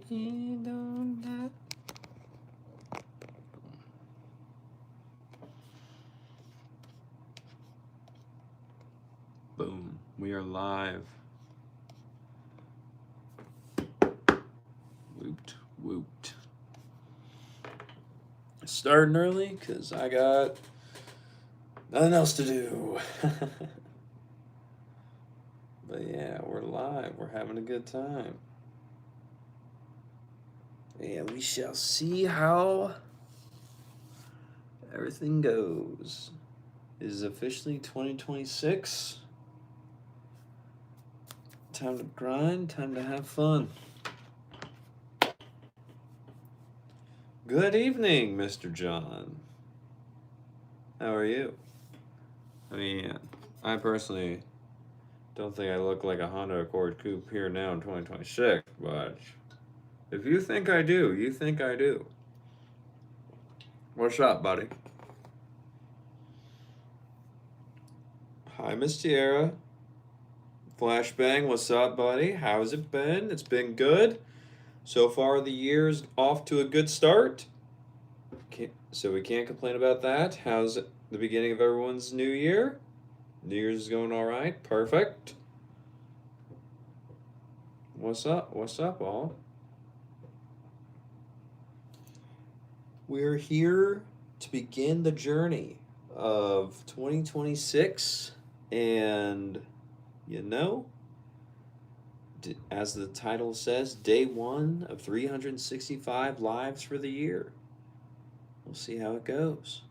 Boom. We are live. Woot. Starting early because I got nothing else to do. But yeah, we're live. We're having a good time. And we shall see how everything goes. It is officially 2026. Time to grind, time to have fun. Good evening, Mr. John. How are you? I mean, I personally don't think I look like a Honda Accord Coupe here now in 2026, but if you think I do, you think I do. What's up, buddy? Hi, Miss Tierra. Flashbang, what's up, buddy? How's it been? It's been good. So far, the year's off to a good start. So we can't complain about that. How's the beginning of everyone's new year? New Year's is going all right. Perfect. What's up? What's up, all? We're here to begin the journey of 2026, and you know, as the title says, day one of 365 lives for the year. We'll see how it goes.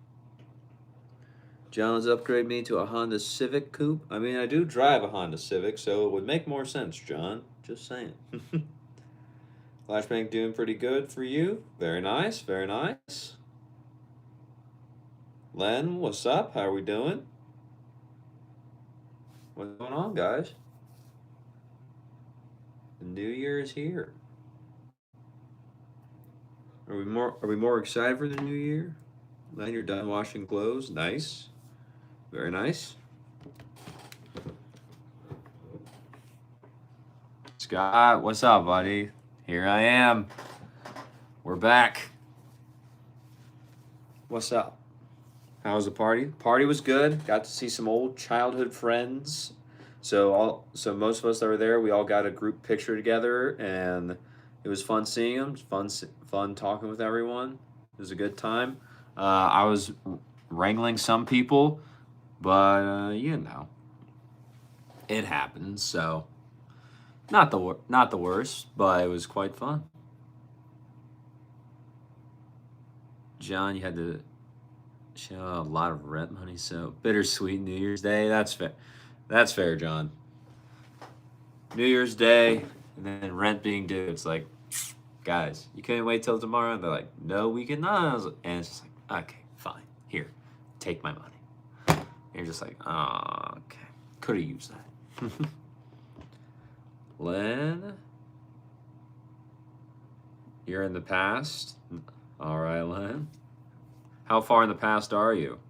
John's upgrade me to a Honda Civic Coupe. I mean, I do drive a Honda Civic, so it would make more sense, John. Just saying. Flashbang doing pretty good for you. Very nice, very nice. Len, what's up? How are we doing? What's going on, guys? The new year is here. Are we more excited for the new year? Len, you're done washing clothes. Nice. Very nice. Scott, what's up, buddy? Here I am. We're back. What's up? How was the party? Party was good. Got to see some old childhood friends. So most of us that were there, we all got a group picture together, and it was fun seeing them. Fun talking with everyone. It was a good time. I was wrangling some people, but you know, it happens. So not the worst, but it was quite fun. John, you had to show a lot of rent money, so bittersweet New Year's Day. That's fair. That's fair, John. New Year's Day and then rent being due. It's like, guys, you can't wait till tomorrow. And they're like, no, we cannot. And it's just like, okay, fine. Here, take my money. And you're just like, oh, okay. Could have used that. Len, you're in the past. All right, Len. How far in the past are you?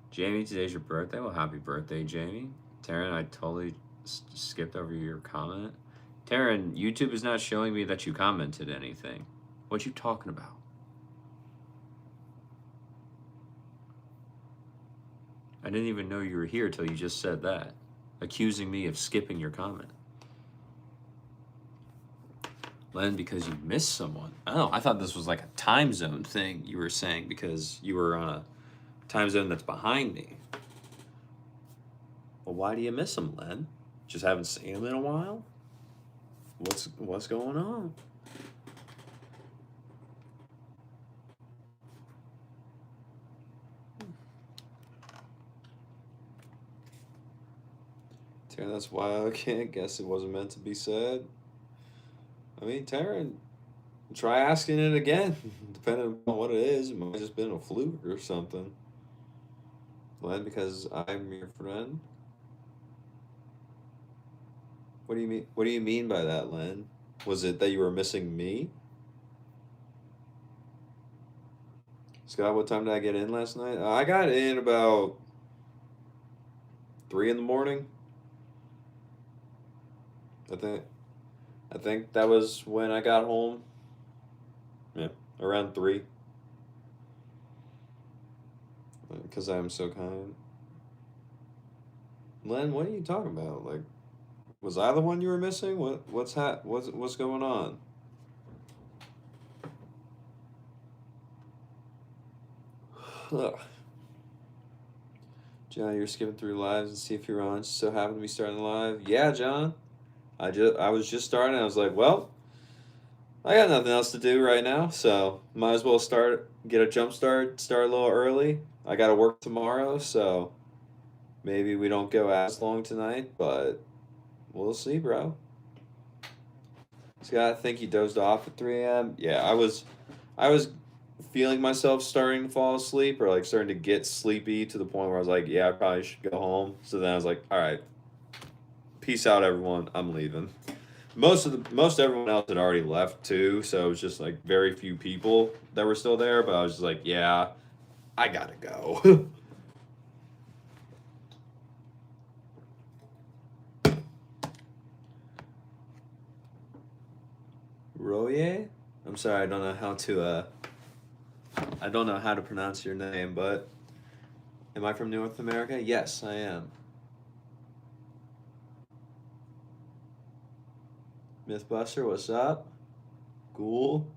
Jamie, today's your birthday. Well, happy birthday, Jamie. Taryn, I totally skipped over your comment. Taryn, YouTube is not showing me that you commented anything. What you talking about? I didn't even know you were here till you just said that, accusing me of skipping your comment. Len, because you missed someone. Oh, I thought this was like a time zone thing you were saying because you were on a time zone that's behind me. Well, why do you miss them, Len? Just haven't seen them in a while? What's going on? Taryn, that's why I can't guess it wasn't meant to be said. I mean, Taryn, try asking it again, depending on what it is. It might have just been a fluke or something. Len, because I'm your friend. What do you mean? What do you mean by that, Len? Was it that you were missing me? Scott, what time did I get in last night? I got in about 3 in the morning. I think I think that was when I got home. Yeah, around 3. Because I'm so kind. Len, what are you talking about? Like, was I the one you were missing? What's going on? Ugh. John, you're skipping through lives and see if you're on. Just so happen to be starting the live. Yeah, John. I was just starting. I was like, well, I got nothing else to do right now, so might as well get a jump start a little early. I got to work tomorrow, so maybe we don't go as long tonight, but we'll see, bro. Scott, I think he dozed off at 3 a.m. Yeah, I was feeling myself starting to fall asleep or like starting to get sleepy to the point where I was like, yeah, I probably should go home. So then I was like, all right, peace out, everyone. I'm leaving. Most everyone else had already left too, so it was just like very few people that were still there. But I was just like, yeah, I gotta go. Roye, I'm sorry, I don't know how to pronounce your name, but am I from North America? Yes, I am. Mythbuster, what's up? Ghoul.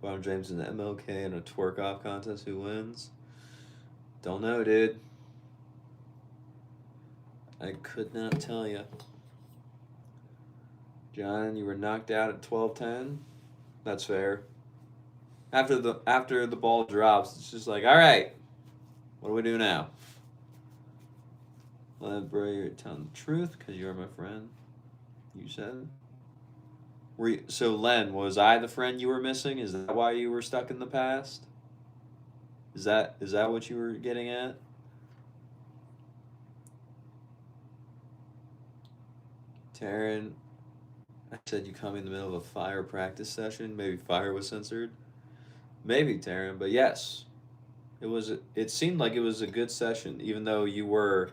Ron James and MLK in a twerk off contest. Who wins? Don't know, dude. I could not tell you. John, you were knocked out at 12:10. That's fair. After the ball drops, it's just like, all right, what do we do now? Let bro, you're telling the truth because you're my friend. You said. So Len, was I the friend you were missing? Is that why you were stuck in the past? Is that what you were getting at? Taryn, I said you caught me in the middle of a fire practice session. Maybe fire was censored. Maybe Taryn, but yes, it was. It seemed like it was a good session, even though you were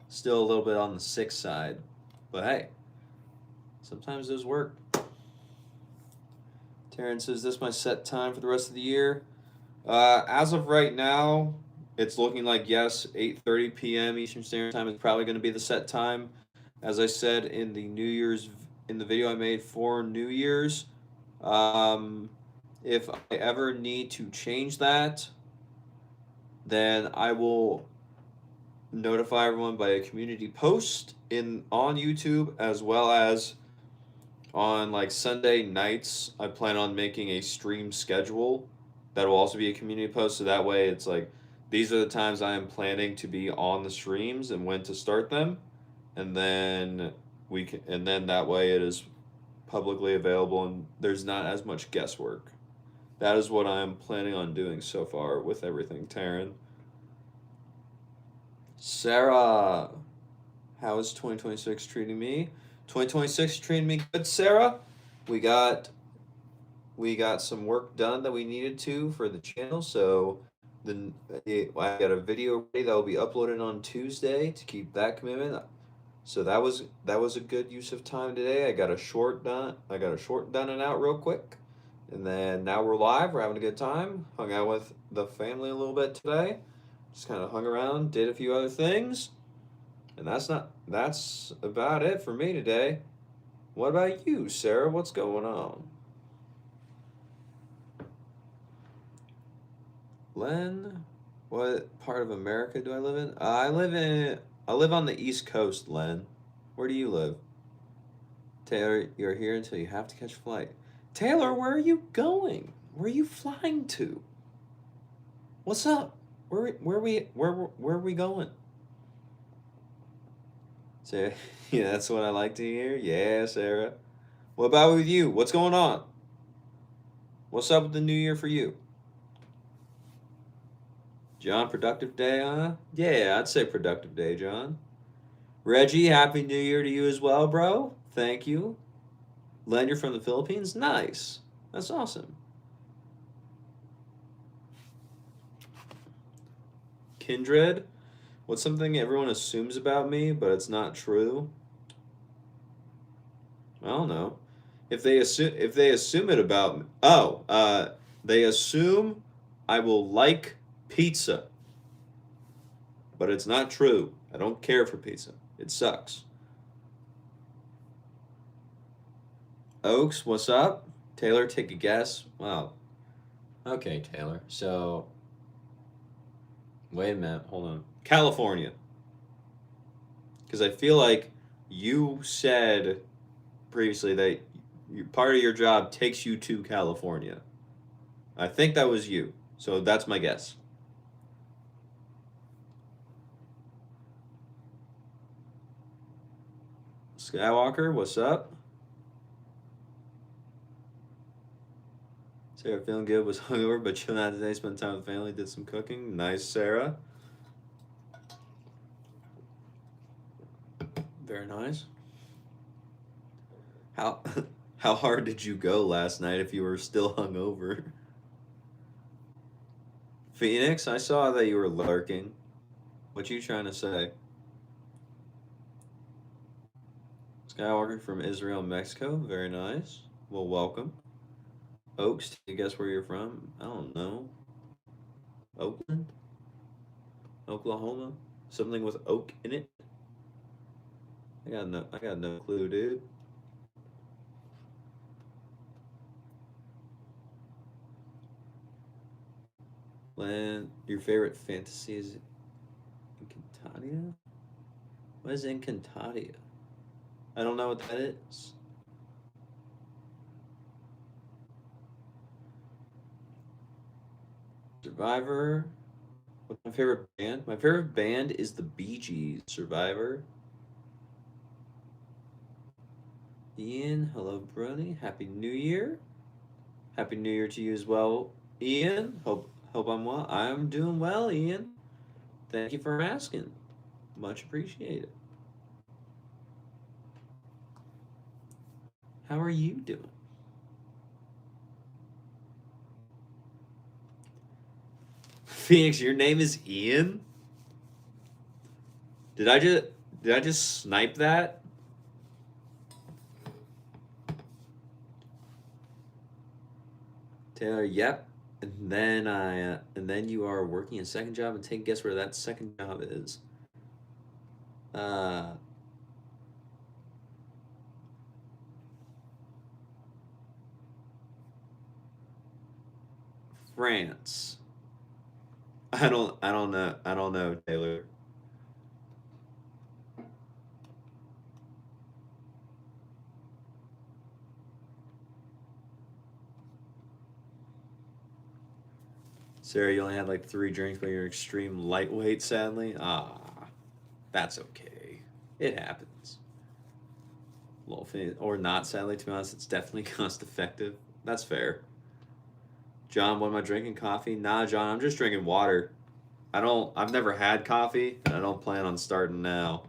still a little bit on the sick side. But hey, sometimes those work. Taryn says, "This my set time for the rest of the year." As of right now, it's looking like yes, 8:30 p.m. Eastern Standard Time is probably going to be the set time. As I said in the video I made for New Year's, if I ever need to change that, then I will notify everyone by a community post on YouTube as well as on like Sunday nights. I plan on making a stream schedule that will also be a community post, so that way it's like these are the times I am planning to be on the streams and when to start them, and then that way it is publicly available and there's not as much guesswork. That is what I'm planning on doing so far with everything, Taryn. Sarah, how is 2026 treating me? 2026 treating me good, Sarah. We got some work done that we needed to for the channel, so I got a video ready that will be uploaded on Tuesday to keep that commitment. So that was a good use of time today. I got a short done and out real quick. And then now we're live. We're having a good time. Hung out with the family a little bit today. Just kind of hung around, did a few other things. And that's about it for me today. What about you, Sarah? What's going on? Len, what part of America do I live in? I live on the East Coast, Len. Where do you live? Taylor, you're here until you have to catch a flight. Taylor, where are you going? Where are you flying to? What's up? Where are we going? So, yeah, that's what I like to hear. Yeah, Sarah. What about with you? What's going on? What's up with the new year for you? John, productive day, huh? Yeah, I'd say productive day, John. Reggie, happy new year to you as well, bro. Thank you. Len, you're from the Philippines? Nice. That's awesome. Kindred, what's something everyone assumes about me, but it's not true? I don't know. if they assume it about me. Oh, they assume I will like pizza, but it's not true. I don't care for pizza. It sucks. Oaks, what's up? Taylor, take a guess. Wow. Okay, Taylor. So, wait a minute. Hold on. California. Because I feel like you said previously that part of your job takes you to California. I think that was you. So that's my guess. Skywalker, what's up? Sarah, feeling good, was hungover, but chilling out today, spent time with family, did some cooking. Nice, Sarah. Very nice. How how hard did you go last night if you were still hungover? Phoenix, I saw that you were lurking. What you trying to say? Skywalker from Israel, Mexico. Very nice. Well, welcome. Oaks, do you guess where you're from? I don't know. Oakland? Oklahoma? Something with oak in it? I got no clue, dude. Land, your favorite fantasy is Encantadia? What is Encantadia? I don't know what that is. Survivor. What's my favorite band? My favorite band is the Bee Gees. Survivor. Ian, hello, Brody. Happy New Year. Happy New Year to you as well, Ian. Hope I'm well. I'm doing well, Ian. Thank you for asking. Much appreciated. How are you doing? Phoenix, your name is Ian? Did I just did I just snipe that? Taylor, yep. And then you are working a second job and take a guess where that second job is. Uh France. I don't know. I don't know, Taylor. Sarah, you only had like 3 drinks, but you're extreme lightweight, sadly. Ah, that's okay. It happens. Or not, sadly, to be honest, it's definitely cost effective. That's fair. John, what am I drinking? Coffee? Nah, John, I'm just drinking water. I've never had coffee, and I don't plan on starting now.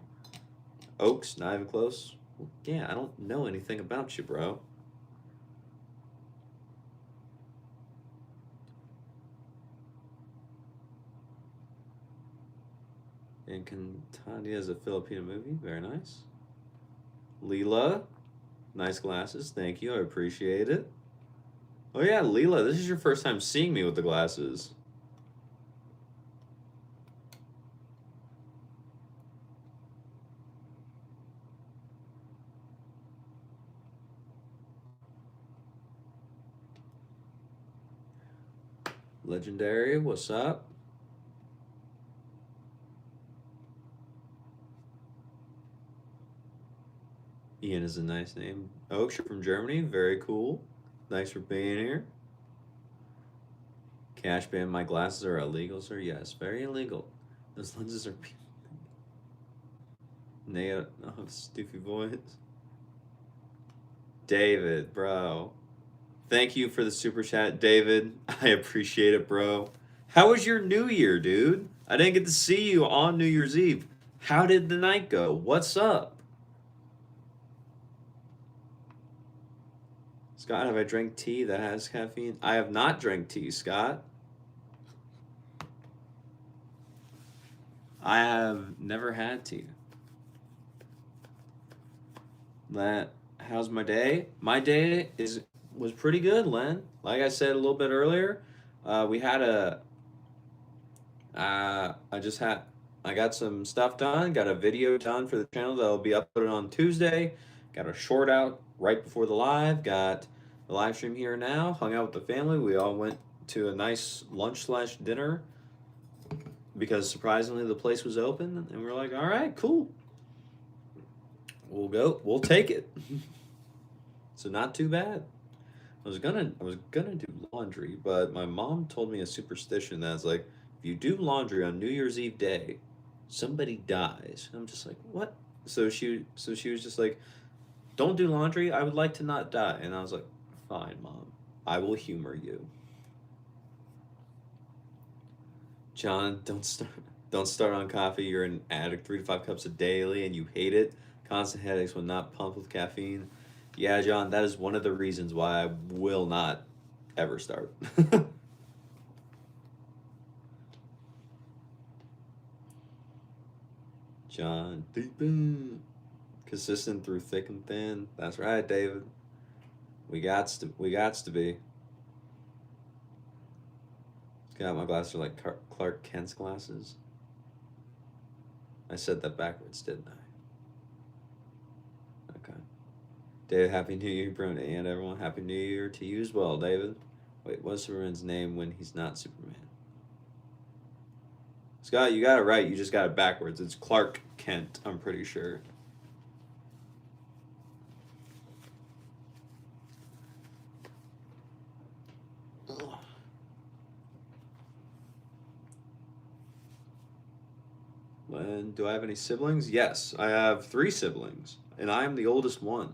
Oaks, not even close. Yeah, I don't know anything about you, bro. And Cantadia is a Filipino movie. Very nice. Leela, nice glasses. Thank you. I appreciate it. Oh yeah, Leela, this is your first time seeing me with the glasses. Legendary, what's up? Ian is a nice name. Oaks, you're from Germany. Very cool. Thanks for being here. Cash ban, my glasses are illegal, sir. Yes, very illegal. Those lenses are. Naya, oh, stupid voice. David, bro. Thank you for the super chat, David. I appreciate it, bro. How was your New Year, dude? I didn't get to see you on New Year's Eve. How did the night go? What's up? Scott, have I drank tea that has caffeine? I have not drank tea, Scott. I have never had tea that How's my day? My day is was pretty good, Len. Like I said a little bit earlier, we had a. I just had. I got some stuff done. Got a video done for the channel that'll be uploaded on Tuesday. Got a short out right before the live. Got the live stream here now. Hung out with the family. We all went to a nice lunch slash dinner because surprisingly the place was open, and we're like, all right, cool. We'll go. We'll take it. So not too bad. I was gonna do laundry, but my mom told me a superstition that's like, if you do laundry on New Year's Eve day, somebody dies. I'm just like, what? So she was just like, don't do laundry. I would like to not die. And I was like, fine, mom. I will humor you. John, don't start on coffee. You're an addict, 3 to 5 cups a daily, and you hate it. Constant headaches when not pumped with caffeine. Yeah, John, that is one of the reasons why I will not ever start. John, consistent through thick and thin. That's right, David. We gots to be. Scott, my glasses are like Clark Kent's glasses. I said that backwards, didn't I? Okay. David, Happy New Year, Bruna, and everyone. Happy New Year to you as well, David. Wait, what's Superman's name when he's not Superman? Scott, you got it right. You just got it backwards. It's Clark Kent, I'm pretty sure. And do I have any siblings? Yes, I have 3 siblings, and I am the oldest one.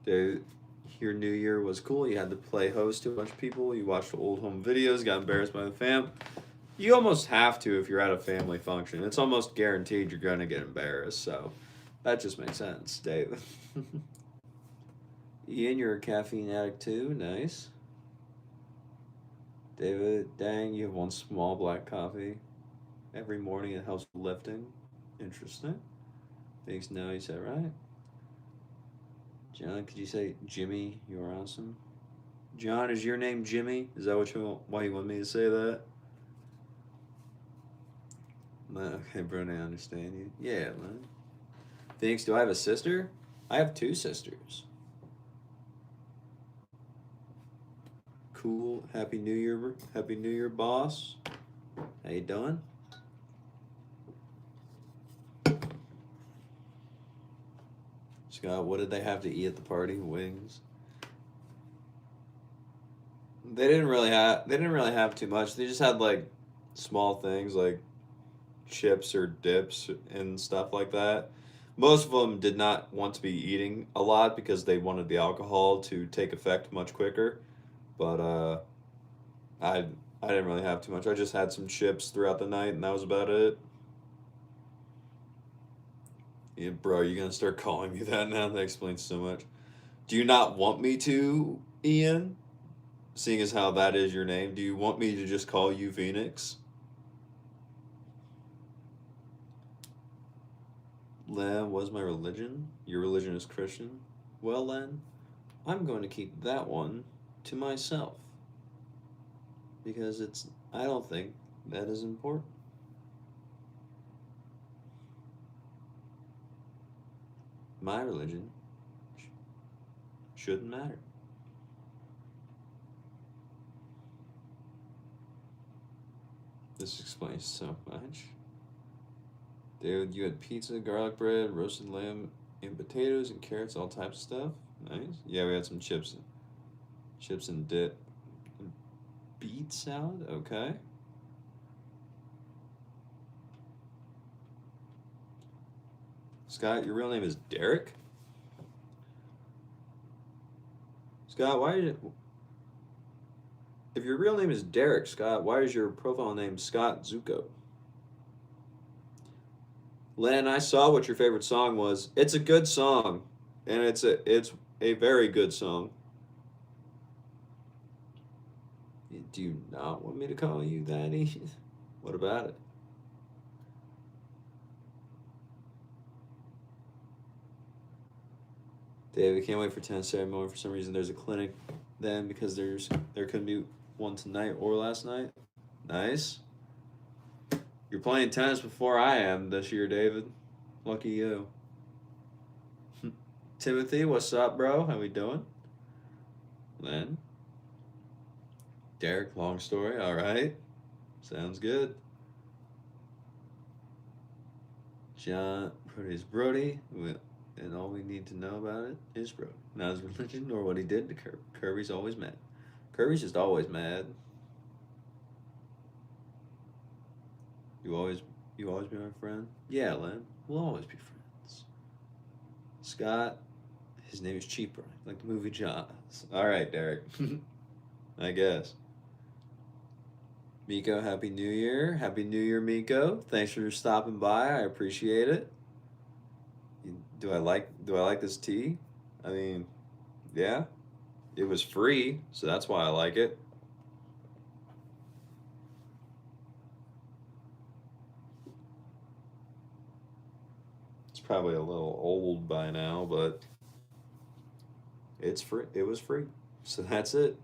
Your New Year was cool. You had to play host to a bunch of people. You watched old home videos, got embarrassed by the fam. You almost have to if you're at a family function. It's almost guaranteed you're going to get embarrassed, so that just makes sense, David. Ian, you're a caffeine addict too. Nice. David, dang, you have one small black coffee every morning. It helps with lifting. Interesting. Thanks, no, you said right. John, could you say Jimmy? You are awesome. John, is your name Jimmy? Is that why you want me to say that? Okay, Bruni, I understand you. Yeah, man. Thanks. Do I have a sister? I have 2 sisters. Cool. Happy New Year. Happy New Year, boss. How you doing? Scott, what did they have to eat at the party? Wings. They didn't really have too much. They just had like small things like chips or dips and stuff like that. Most of them did not want to be eating a lot because they wanted the alcohol to take effect much quicker. But I I didn't really have too much. I just had some chips throughout the night, and that was about it. Yeah, bro, you're gonna start calling me that now? That explains so much. Do you not want me to, Ian? Seeing as how that is your name, do you want me to just call you Phoenix? Len was my religion. Your religion is Christian. Well, Len, I'm going to keep that one to myself because I don't think that is important. My religion shouldn't matter. This explains so much. Dude, you had pizza, garlic bread, roasted lamb, and potatoes and carrots, all types of stuff. Nice. Yeah, we had some chips and dip. Beet salad? Okay. Scott, your real name is Derek? Scott, if your real name is Derek, Scott, why is your profile name Scott Zuko? Len, I saw what your favorite song was. It's a good song, and it's a very good song. Do you not want me to call you that? What about it? David, can't wait for tennis ceremony. For some reason, there's a clinic then because there couldn't be one tonight or last night. Nice. You're playing tennis before I am this year, David. Lucky you. Timothy, what's up, bro? How we doing? Len. Derek, long story. All right. Sounds good. John, Brody is Brody. And all we need to know about it is Brody. Not his religion nor what he did to Kirby. Kirby's always mad. Kirby's just always mad. You always be my friend? Yeah, Len. We'll always be friends. Scott, his name is Cheaper, like the movie Jaws. Alright, Derek. I guess. Miko, Happy New Year. Happy New Year, Miko. Thanks for stopping by. I appreciate it. Do I like this tea? I mean, yeah. It was free, so that's why I like it. It's probably a little old by now, but it's free. It was free. So that's it.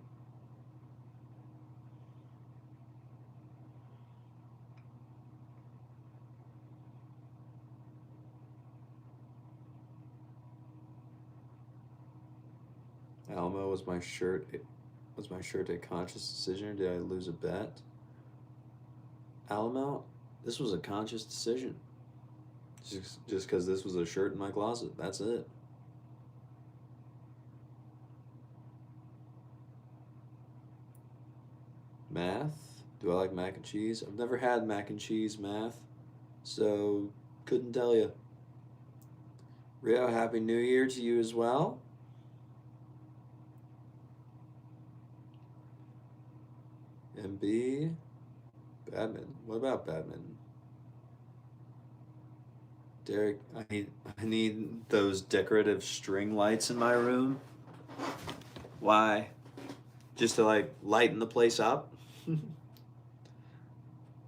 Alamo, was my shirt a conscious decision or did I lose a bet? Alamo, this was a conscious decision. Just because this was a shirt in my closet. That's it. Math? Do I like mac and cheese? I've never had mac and cheese math, so couldn't tell you. Rio, Happy New Year to you as well. MB, badminton. What about badminton? Derek, I need those decorative string lights in my room. Why? Just to like lighten the place up?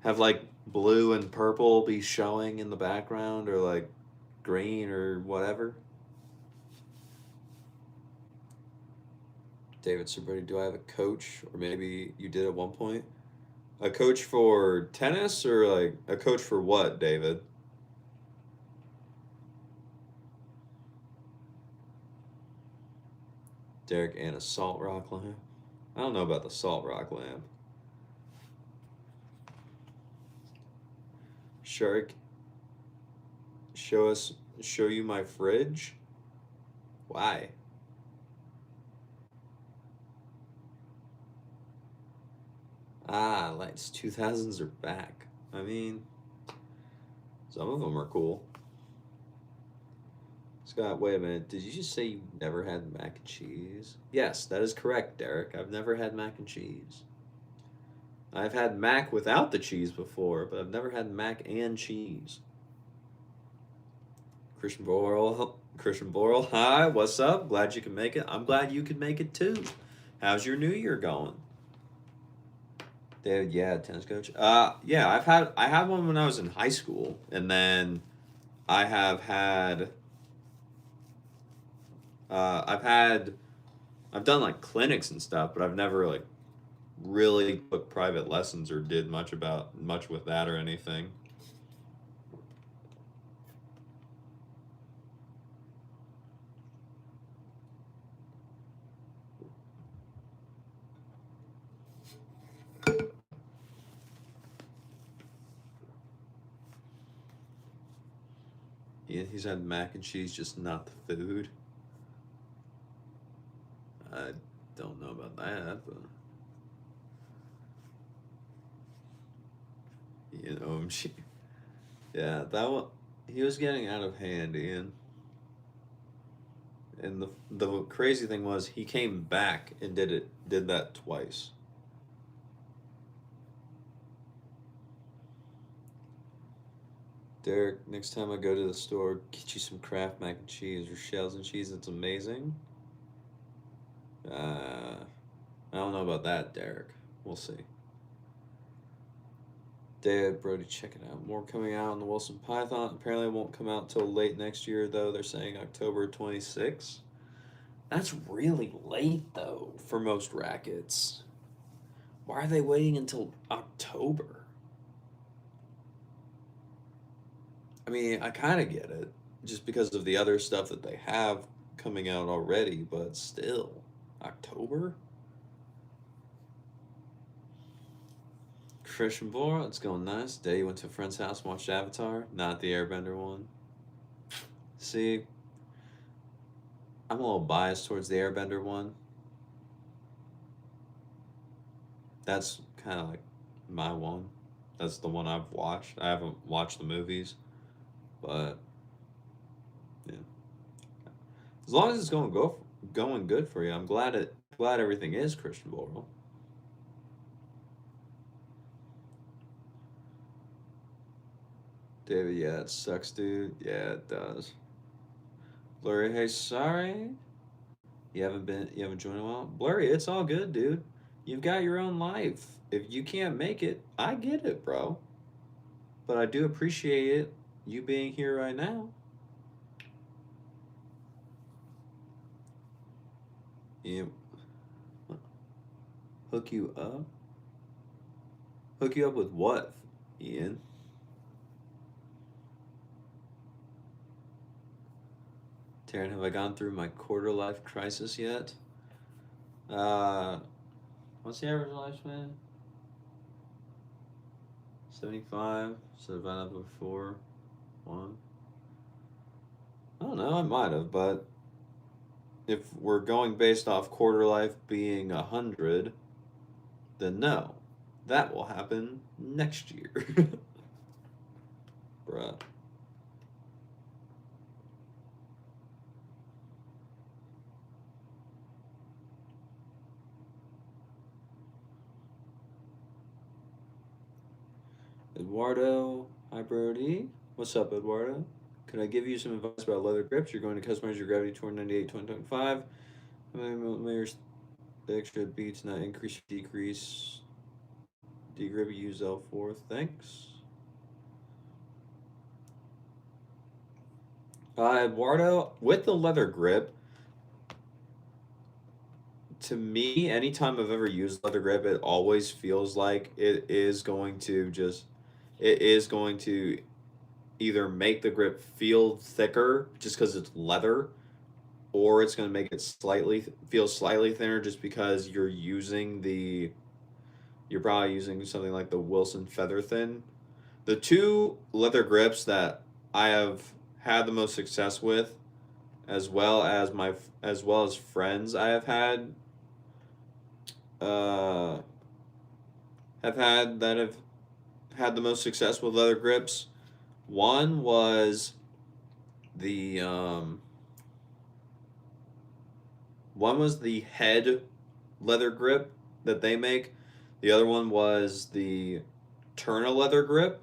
Have like blue and purple be showing in the background or like green or whatever? David Subrody, do I have a coach? Or maybe you did at one point? A coach for tennis or like a coach for what, David? Derek and a salt rock lamp. I don't know about the salt rock lamp. Shark, show you my fridge? Why? Ah, lights 2000s are back. I mean, some of them are cool. Scott, wait a minute. Did you just say you never had mac and cheese? Yes, that is correct, Derek. I've never had mac and cheese. I've had mac without the cheese before, but I've never had mac and cheese. Christian Boral, hi, what's up? Glad you can make it. I'm glad you can make it too. How's your new year going? David, yeah, tennis coach. Yeah, I had one when I was in high school, and then I have had I've done like clinics and stuff, but I've never like really took private lessons or did much with that or anything. Yeah, he's had mac and cheese, just not the food. I don't know about that, but you know, yeah, that one he was getting out of hand, Ian. And the crazy thing was he came back and did that twice. Derek, next time I go to the store, get you some Kraft mac and cheese or shells and cheese. It's amazing. I don't know about that, Derek. We'll see. David Brody, check it out. More coming out on the Wilson Python. Apparently, it won't come out till late next year, though. They're saying October 26th. That's really late though for most rackets. Why are they waiting until October? I mean, I kind of get it, just because of the other stuff that they have coming out already, but still, October? Christian Bora, it's going nice. Day you went to a friend's house, watched Avatar, not the Airbender one. See, I'm a little biased towards the Airbender one. That's kind of like my one. That's the one I've watched. I haven't watched the movies, but yeah. As long as it's going good for you, I'm glad everything is Christian Borle. David, yeah, it sucks, dude. Yeah, it does. Blurry, hey, sorry. You haven't joined in a while? Blurry, it's all good, dude. You've got your own life. If you can't make it, I get it, bro. But I do appreciate it, you being here right now. Yeah. Hook you up? Hook you up with what, Ian? Taryn, have I gone through my quarter life crisis yet? Uh, what's the average lifespan? 75. So divide that by 4. 1. I don't know, I might have, but if we're going based off quarter life being 100, then no. That will happen next year. Bruh. Eduardo, hi Brody. What's up, Eduardo? Could I give you some advice about leather grips? You're going to customize your Gravity Tour 98 2025. How many millimeters thick should beats not increase or decrease? Degrip use L4. Thanks. Eduardo, with the leather grip, to me, anytime I've ever used leather grip, it always feels like it is going to either make the grip feel thicker just because it's leather, or it's going to make it feel slightly thinner just because you're probably using something like the Wilson Feather Thin. The two leather grips that I have had the most success with, as well as friends I uh, have had the most success with leather grips. One was the head leather grip that they make. The other one was the Turna leather grip.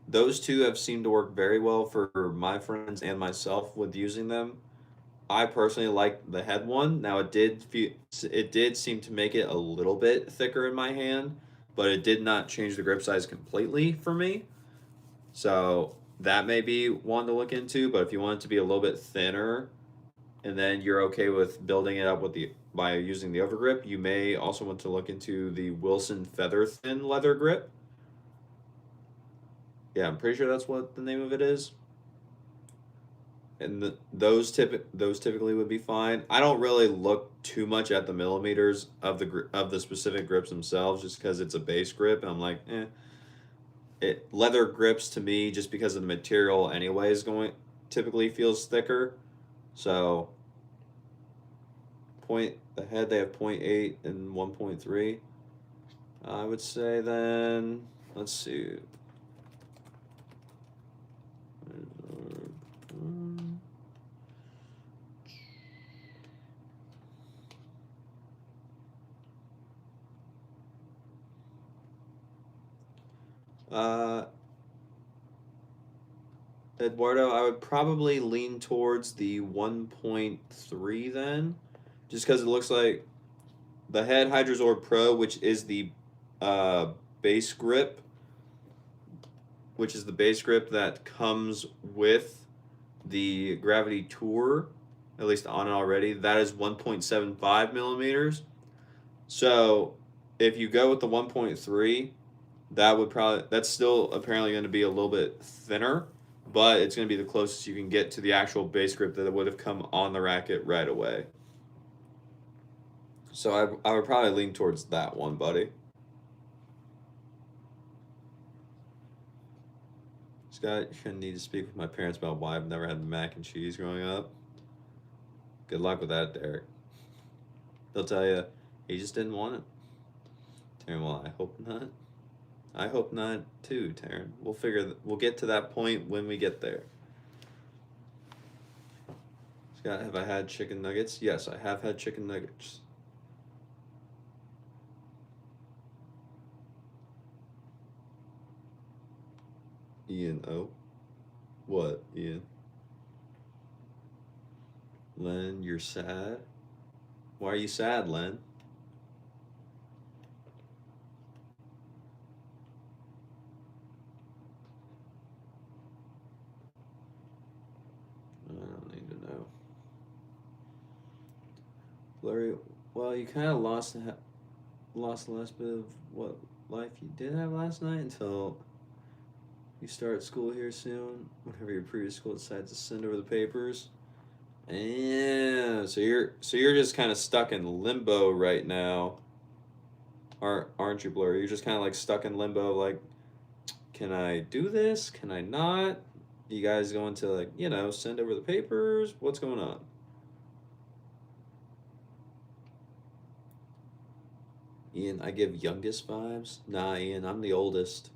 Those two have seemed to work very well for my friends and myself with using them. I personally like the head one. Now it did seem to make it a little bit thicker in my hand, but it did not change the grip size completely for me. So that may be one to look into. But if you want it to be a little bit thinner, and then you're okay with building it up with the by using the overgrip, you may also want to look into the Wilson Feather Thin leather grip. Yeah, I'm pretty sure that's what the name of it is. And those typically would be fine. I don't really look too much at the millimeters of the specific grips themselves, just because it's a base grip, and I'm like, leather grips to me, just because of the material, anyways, going typically feels thicker. So the head they have 0.8 and 1.3. I would say then, let's see. Uh, Eduardo, I would probably lean towards the 1.3 then, just because it looks like the head Hydrozord Pro, which is the uh, base grip, that comes with the Gravity Tour. at least on it already. That is 1.75 millimeters. So if you go with the 1.3, that's still apparently going to be a little bit thinner, but it's going to be the closest you can get to the actual base grip that would have come on the racket right away. So I would probably lean towards that one, buddy. Scott, you're going to need to speak with my parents about why I've never had mac and cheese growing up. Good luck with that, Derek. They'll tell you he just didn't want it. Taryn, well, I hope not. I hope not too, Taryn. We'll get to that point when we get there. Scott, have I had chicken nuggets? Yes, I have had chicken nuggets. Ian, oh. What, Ian? Len, you're sad? Why are you sad, Len? I don't need to know. Blurry, well, you kind of lost the last bit of what life you did have last night until you start school here soon. Whenever your previous school decides to send over the papers. Yeah, so you're just kind of stuck in limbo right now. Aren't you, Blurry? You're just kind of like stuck in limbo. Like, can I do this? Can I not? You guys going to like send over the papers? What's going on? Ian, I give youngest vibes. Nah, Ian, I'm the oldest.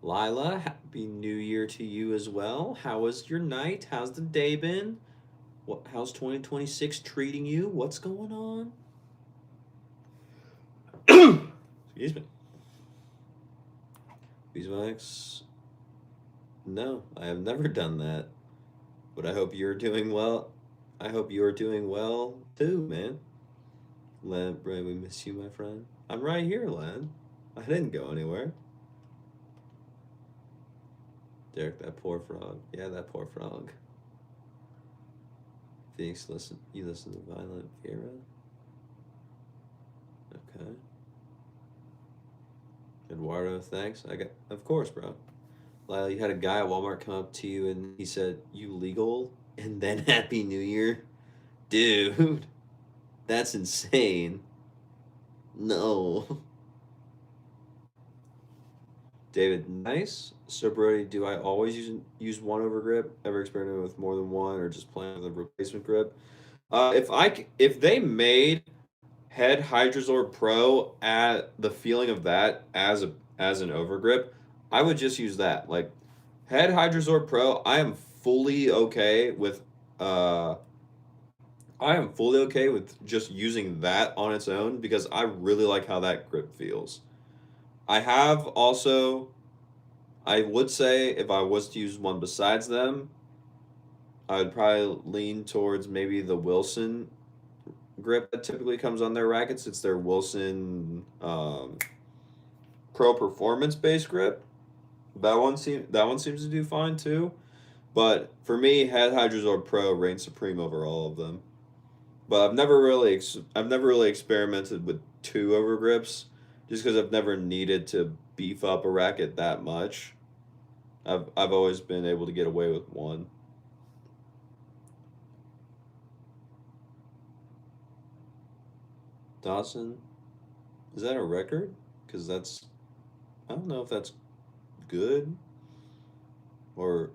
Lila, happy New Year to you as well. How was your night? How's the day been? How's 2026 treating you? What's going on? Excuse me. Beeswax? No, I have never done that. But I hope you're doing well. I hope you're doing well too, man. Len, Brian, we miss you, my friend. I'm right here, Len. I didn't go anywhere. Derek, that poor frog. Yeah, that poor frog. Phoenix, you listen to Violet Vera? Okay. Eduardo, thanks. Of course, bro. Lyle, you had a guy at Walmart come up to you and he said, "You legal?" and then Happy New Year? Dude, that's insane. No. David, nice. So Brody, do I always use one over grip? Ever experimented with more than one, or just playing with a replacement grip? If they made Head Hydrazor Pro at the feeling of that as an overgrip, I would just use that. Like Head Hydrazor Pro, uh I am fully okay with just using that on its own because I really like how that grip feels. I have also I would say if I was to use one besides them, I would probably lean towards maybe the Wilson grip that typically comes on their rackets. It's their Wilson Pro Performance base grip. That one seems to do fine too. But for me, Head Hydrazor Pro reigns supreme over all of them. But I've never really experimented with two over grips, just because I've never needed to beef up a racket that much. I've always been able to get away with one. Dawson, is that a record? Because I don't know if that's good or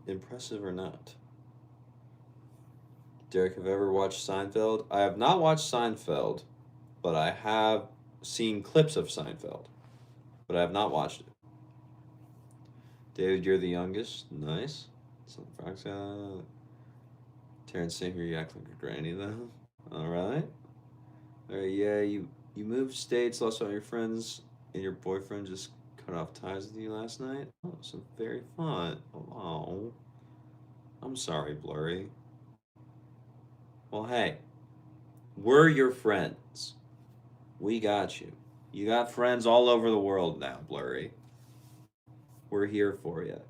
impressive or not. Derek, have you ever watched Seinfeld? I have not watched Seinfeld, but I have seen clips of Seinfeld, but I have not watched it. David, you're the youngest. Nice. Some Fox Terrence, same here. You act like a granny though. All right. All right. Yeah, you moved states, lost all your friends, and your boyfriend just cut off ties with you last night. Oh, so very fun. Oh, I'm sorry, Blurry. Well, hey, we're your friends. We got you. You got friends all over the world now, Blurry. We're here for you.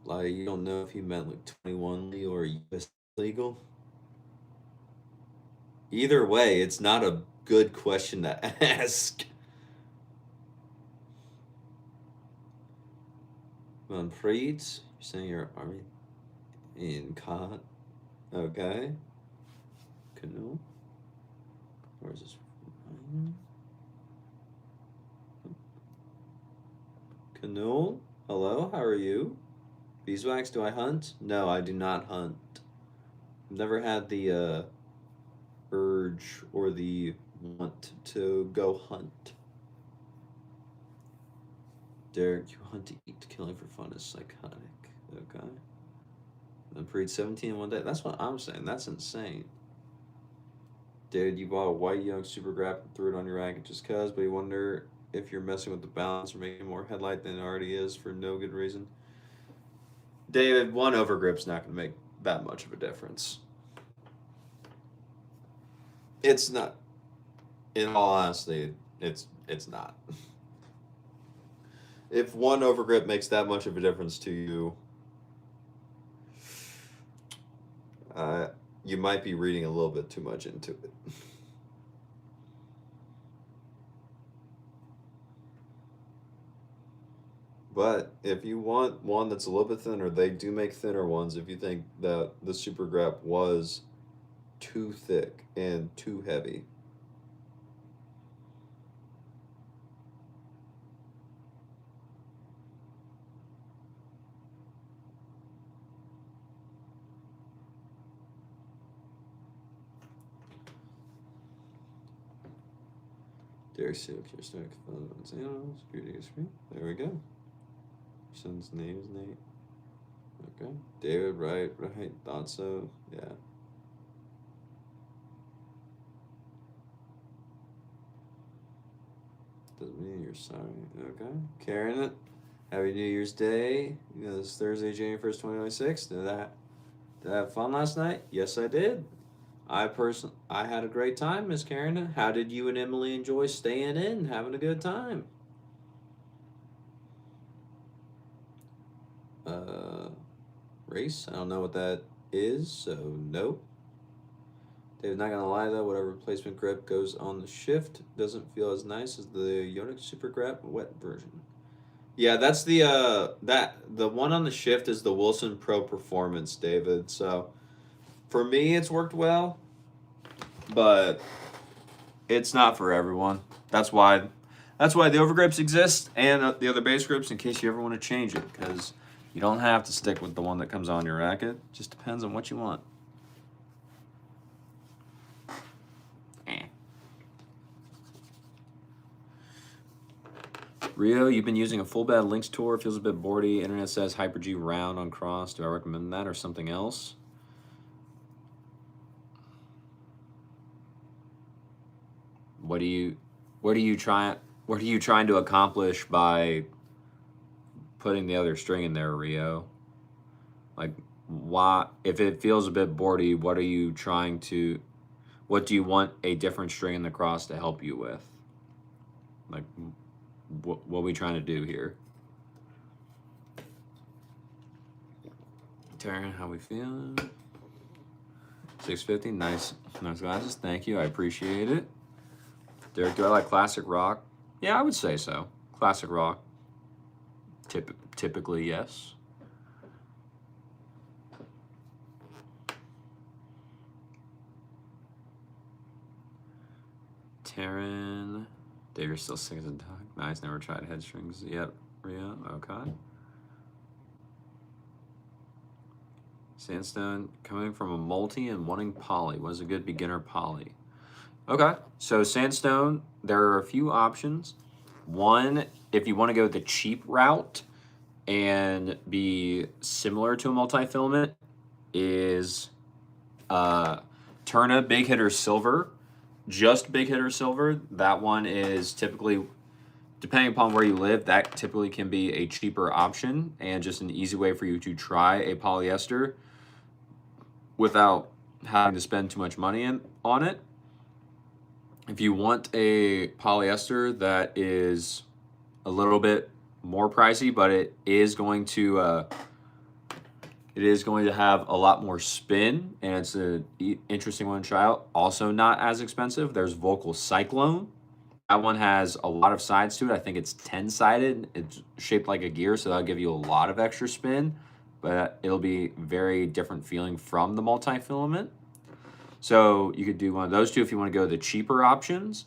Like, you don't know if he meant like 21 legal or US legal. Either way, it's not a good question to ask. Manpreet, you're saying your army in Khan. Okay. Canoe. Where is this? Canoe? Hello, how are you? Beeswax, do I hunt? No, I do not hunt. I've never had the urge or the want to go hunt. Derek, you hunt to eat. Killing for fun is psychotic. Okay. Then Preed 17 in one day. That's what I'm saying. That's insane. Dude, you bought a white young super grab and threw it on your racket just cuz, but you wonder if you're messing with the balance or making more headlight than it already is for no good reason. David, one overgrip's not going to make that much of a difference. It's not. In all honesty, it's not. If one overgrip makes that much of a difference to you, you might be reading a little bit too much into it. But if you want one that's a little bit thinner, they do make thinner ones if you think that the super grep was too thick and too heavy. Derek Silk, your stomach, security screen. There we go. Son's name is Nate. Okay. David, right. Thought so. Yeah. Doesn't mean you're sorry. Okay. Carrying it. Happy New Year's Day. You know, this Thursday, January 1st, 2026. Did I have fun last night? Yes, I did. I had a great time, Miss Karen. How did you and Emily enjoy staying in, having a good time? Race? I don't know what that is, so no. David's not gonna lie though, whatever replacement grip goes on the shift doesn't feel as nice as the Yonex Super Grip wet version. Yeah, that's the one on the shift is the Wilson Pro Performance, David. So for me it's worked well, but it's not for everyone. That's why the overgrips exist and the other base grips in case you ever want to change it, because you don't have to stick with the one that comes on your racket. It just depends on what you want. Rio, you've been using a full bed Lynx Tour. Feels a bit boardy. Internet says Hyper G round on cross. Do I recommend that or something else? What are you trying to accomplish by putting the other string in there, Rio? Like, why, if it feels a bit boardy, what do you want a different string in the cross to help you with? Like, what are we trying to do here? Taryn, how we feeling? 650, nice glasses, thank you, I appreciate it. Derek, do I like classic rock? Yeah, I would say so. Classic rock. Typically, yes. Taryn, Dave, you're still sick as a dog. Nice, never tried head strings yet. Ria, okay. Sandstone, coming from a multi and wanting poly. What is a good beginner poly? Okay, so Sandstone, there are a few options. One, if you want to go the cheap route and be similar to a multi-filament, is Turna Big Hitter Silver. Just Big Hitter Silver. That one is typically, depending upon where you live, that typically can be a cheaper option and just an easy way for you to try a polyester without having to spend too much money on it. If you want a polyester that is a little bit more pricey, but it is going to It is going to have a lot more spin, and it's an interesting one to try out. Also, not as expensive. There's Vocal Cyclone. That one has a lot of sides to it. I think it's 10-sided. It's shaped like a gear, so that'll give you a lot of extra spin, but it'll be very different feeling from the multi-filament. So you could do one of those two if you want to go the cheaper options,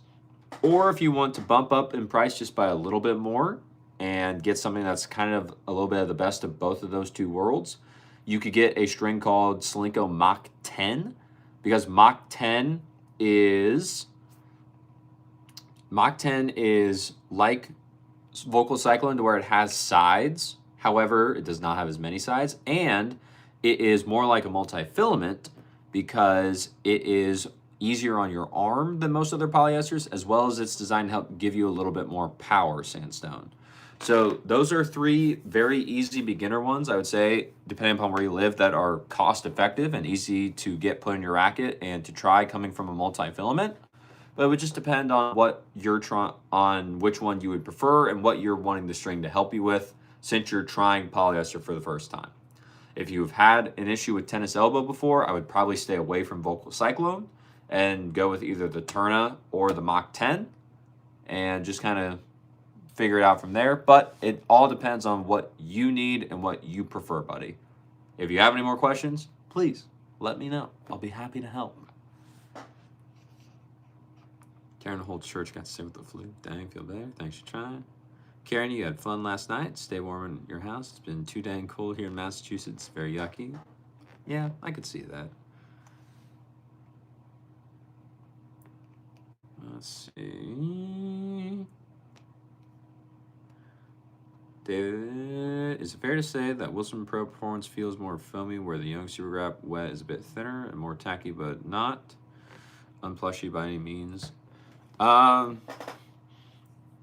or if you want to bump up in price just by a little bit more and get something that's kind of a little bit of the best of both of those two worlds, you could get a string called Solinco Mach 10, because Mach 10 is like Vocal Cyclone to where it has sides. However, it does not have as many sides, and it is more like a multi-filament because it is easier on your arm than most other polyesters, as well as it's designed to help give you a little bit more power sandstone. So those are 3 very easy beginner ones, I would say, depending upon where you live, that are cost effective and easy to get put in your racket and to try coming from a multi-filament. But it would just depend on what you're on which one you would prefer and what you're wanting the string to help you with, since you're trying polyester for the first time. If you've had an issue with tennis elbow before, I would probably stay away from Vocal Cyclone and go with either the Tourna or the Mach 10 and just kind of figure it out from there. But it all depends on what you need and what you prefer, buddy. If you have any more questions, please let me know. I'll be happy to help. Karen Holt Church got sick with the flu. Dang, feel better. Thanks for trying. Karen, you had fun last night. Stay warm in your house. It's been too dang cold here in Massachusetts. Very yucky. Yeah, I could see that. Let's see. David, is it fair to say that Wilson Pro Performance feels more foamy, where the Young Super Grap Wet is a bit thinner and more tacky, but not unplushy by any means?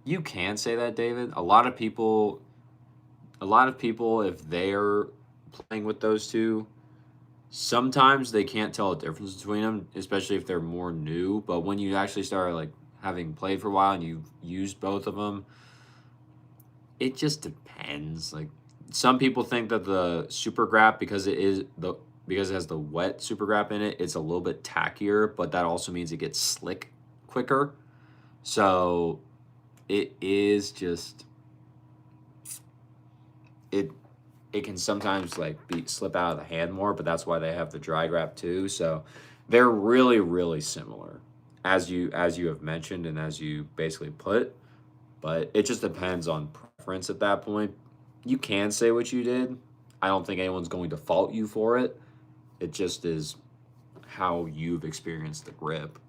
You can say that, David. A lot of people, if they're playing with those two, sometimes they can't tell a difference between them, especially if they're more new. But when you actually start like having played for a while and you've used both of them, it just depends. Like, some people think that the Super Grap, because it has the wet Super Grap in it, it's a little bit tackier, but that also means it gets slick quicker. So it is just, it can sometimes like slip out of the hand more, but that's why they have the dry grap too. So they're really, really similar, as you have mentioned and as you basically put. But it just depends on preference at that point. You can say what you did. I don't think anyone's going to fault you for it. It just is how you've experienced the grip.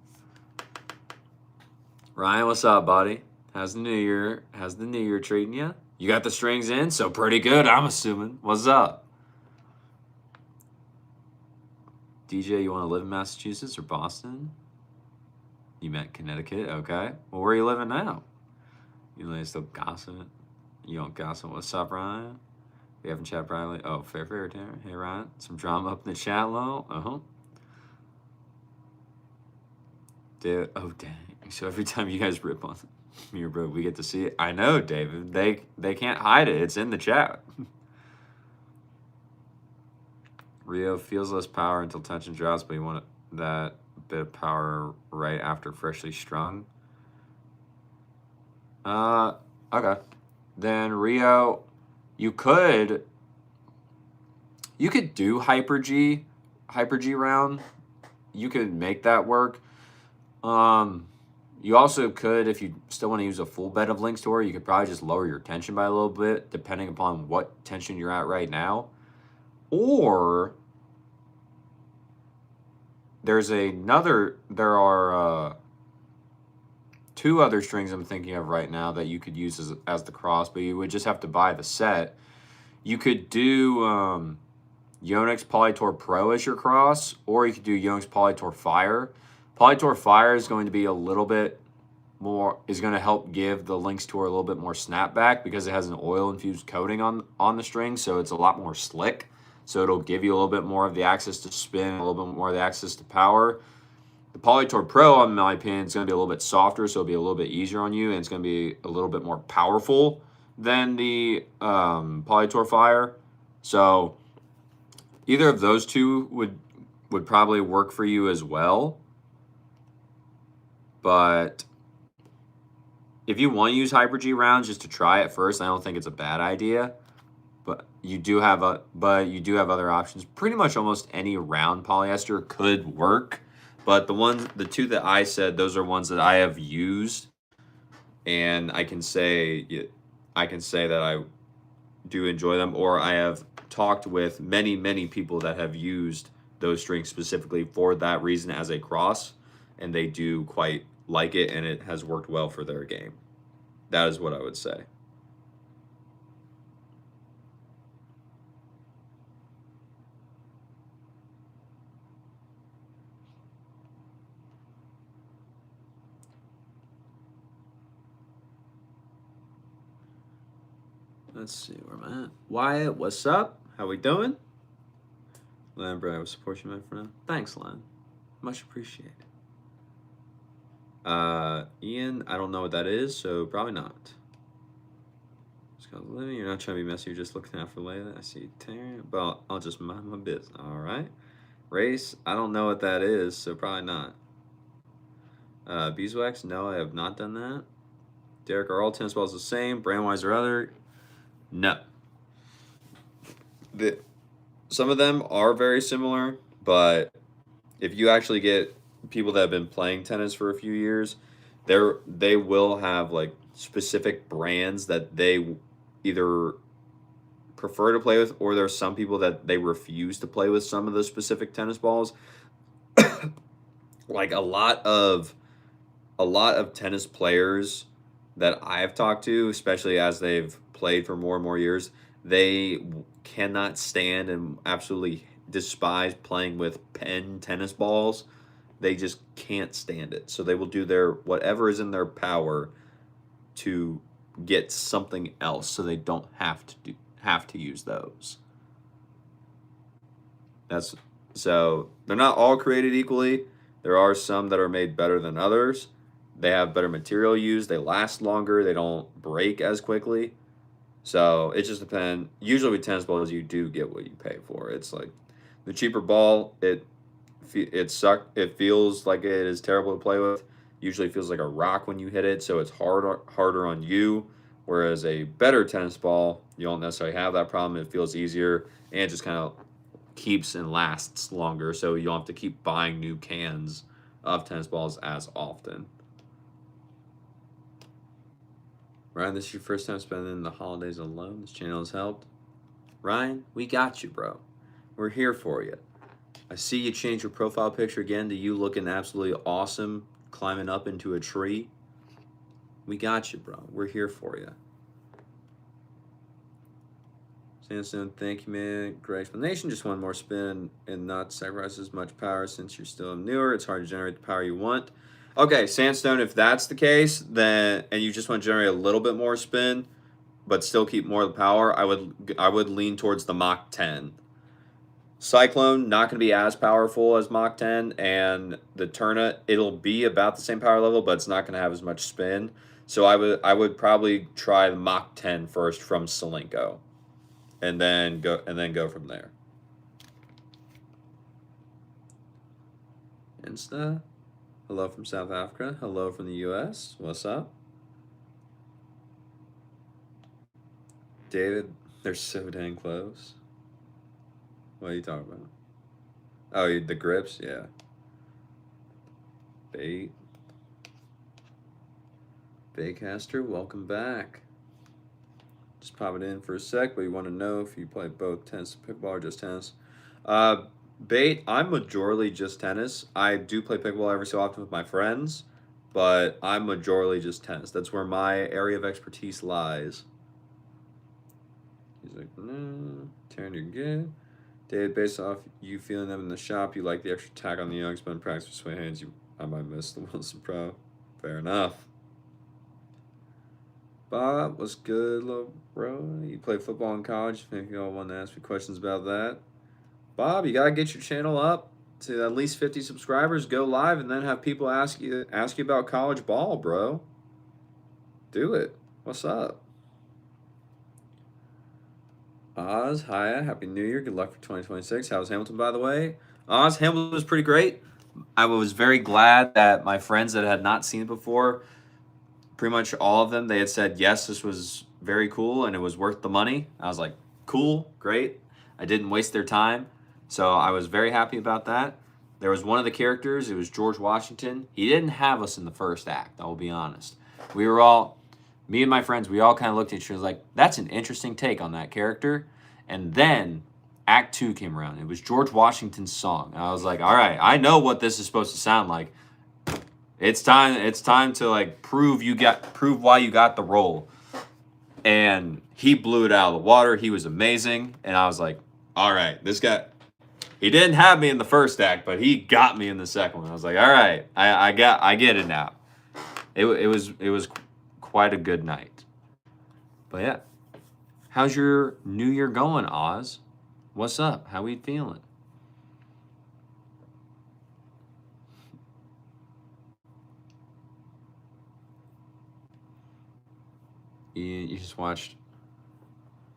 Ryan, what's up, buddy? How's the new year treating you? You got the strings in, so pretty good, I'm assuming. What's up? DJ, you want to live in Massachusetts or Boston? You meant Connecticut, okay. Well, where are you living now? You still gossip? You don't gossip. What's up, Ryan? We haven't chat privately. Oh, fair, Tanner. Hey, Ryan. Some drama up in the chat low. Dude, oh, dang. So every time you guys rip on me, bro, we get to see it. I know, David. They can't hide it. It's in the chat. Rio feels less power until tension drops, but you want that bit of power right after freshly strung. Okay. Then Rio, you could do Hyper G round. You could make that work. You also could, if you still want to use a full bed of Lynx Tour, you could probably just lower your tension by a little bit, depending upon what tension you're at right now. Or there are 2 other strings I'm thinking of right now that you could use as the cross, but you would just have to buy the set. You could do Yonex Polytour Pro as your cross, or you could do Yonex Polytour Fire. Polytour Fire is going to be a little bit more, is going to help give the Lynx Tour a little bit more snapback because it has an oil-infused coating on the string, so it's a lot more slick. So it'll give you a little bit more of the access to spin, a little bit more of the access to power. The Polytour Pro, in my opinion, is going to be a little bit softer, so it'll be a little bit easier on you, and it's going to be a little bit more powerful than the Polytour Fire. So either of those two would probably work for you as well. But if you want to use Hyper-G rounds just to try it first, I don't think it's a bad idea. But you do have other options. Pretty much almost any round polyester could work. But the two that I said, those are ones that I have used, and I can say that I do enjoy them, or I have talked with many people that have used those strings specifically for that reason as a cross, and they do quite like it, and it has worked well for their game. That is what I would say. Let's see where I'm at. Wyatt, what's up? How we doing? Len, bro, I will support you, my friend. Thanks, Len. Much appreciated. Ian, I don't know what that is, so probably not. Living, you're not trying to be messy, you're just looking out for Layla. I see Terry, but I'll just mind my business. All right. Race, I don't know what that is, so probably not. Beeswax, no, I have not done that. Derek, are all tennis balls the same? Brand-wise or other? No. Some of them are very similar, but if you actually get people that have been playing tennis for a few years, they will have like specific brands that they either prefer to play with, or there's some people that they refuse to play with some of the specific tennis balls. Like a lot of tennis players that I've talked to, especially as they've played for more and more years, they cannot stand and absolutely despise playing with pen tennis balls. They just can't stand it. So they will do their whatever is in their power to get something else so they don't have to use those. So they're not all created equally. There are some that are made better than others. They have better material used. They last longer. They don't break as quickly. So it just depends. Usually with tennis balls, you do get what you pay for. It's like the cheaper ball, it feels like it is terrible to play with. Usually feels like a rock when you hit it, so it's harder on you. Whereas a better tennis ball, you don't necessarily have that problem. It feels easier, and it just kind of keeps and lasts longer, so you don't have to keep buying new cans of tennis balls as often. Ryan, this is your first time spending the holidays alone. This channel has helped. Ryan, we got you, bro. We're here for you. I see you change your profile picture again to you looking absolutely awesome, climbing up into a tree. We got you, bro. We're here for you. Sandstone, thank you, man. Great explanation. Just one more spin and not sacrifice as much power since you're still newer. It's hard to generate the power you want. Okay, Sandstone, if that's the case, then and you just want to generate a little bit more spin, but still keep more of the power, I would lean towards the Mach 10. Cyclone, not going to be as powerful as Mach 10, and the Tourna, it'll be about the same power level, but it's not going to have as much spin. So I would probably try the Mach 10 first from Solinco, and then go from there. Insta, hello from South Africa. Hello from the U.S. What's up, David? They're so dang close. What are you talking about? Oh, the grips, yeah. Baycaster, welcome back. Just pop it in for a sec, but you want to know if you play both tennis, pickleball, or just tennis. Bait, I'm majorly just tennis. I do play pickleball every so often with my friends, but I'm majorly just tennis. That's where my area of expertise lies. He's like, no, Taryn, you're good. David, based off you feeling them in the shop, you like the extra tack on the youngs, but in practice with swing hands, I might miss the Wilson Pro. Fair enough. Bob, what's good, little bro? You play football in college? Maybe y'all want to ask me questions about that. Bob, you gotta get your channel up to at least 50 subscribers. Go live, and then have people ask you about college ball, bro. Do it. What's up? Oz, hiya, happy New Year, good luck for 2026. How was Hamilton, by the way? Oz, Hamilton was pretty great. I was very glad that my friends that had not seen it before, pretty much all of them, they had said, yes, this was very cool and it was worth the money. I was like, cool, great. I didn't waste their time. So I was very happy about that. There was one of the characters, it was George Washington. He didn't have us in the first act, I will be honest. We were all, me and my friends, we all kind of looked at each other like, that's an interesting take on that character. And then Act Two came around. It was George Washington's song. And I was like, all right, I know what this is supposed to sound like. It's time to like prove why you got the role. And he blew it out of the water. He was amazing. And I was like, all right, this guy, he didn't have me in the first act, but he got me in the second one. I was like, all right, I get it now. It was quite a good night. But yeah. How's your new year going, Oz? What's up? How we feeling? You just watched.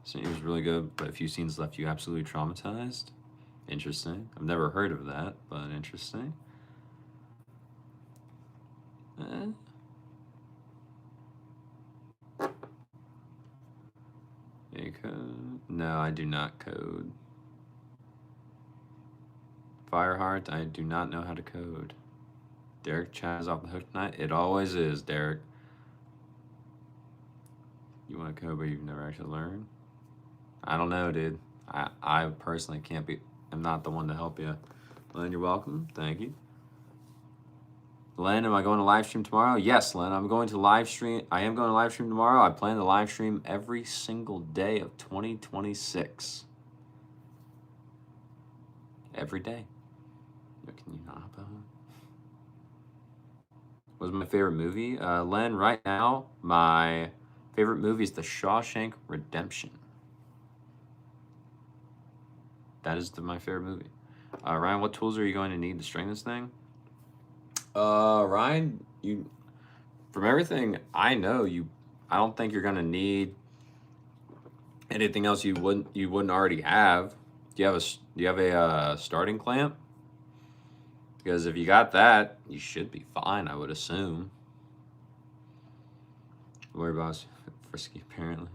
So it was really good, but a few scenes left you absolutely traumatized. Interesting. I've never heard of that, but interesting. Eh. You code? No, I do not code. Fireheart, I do not know how to code. Derek Chaz is off the hook tonight. It always is, Derek. You want to code, but you've never actually learned? I don't know, dude. I personally can't be. I'm not the one to help you. Len, you're welcome. Thank you. Len, am I going to live stream tomorrow? Yes, Len, I'm going to live stream. I am going to live stream tomorrow. I plan to live stream every single day of 2026. Every day. Can you not hop on? What was my favorite movie? Len, right now, my favorite movie is The Shawshank Redemption. That is my favorite movie. Ryan, what tools are you going to need to string this thing? Ryan, you from everything I know, I don't think you're gonna need anything else you wouldn't already have. Do you have a starting clamp? Because if you got that, you should be fine, I would assume. Worry about frisky apparently.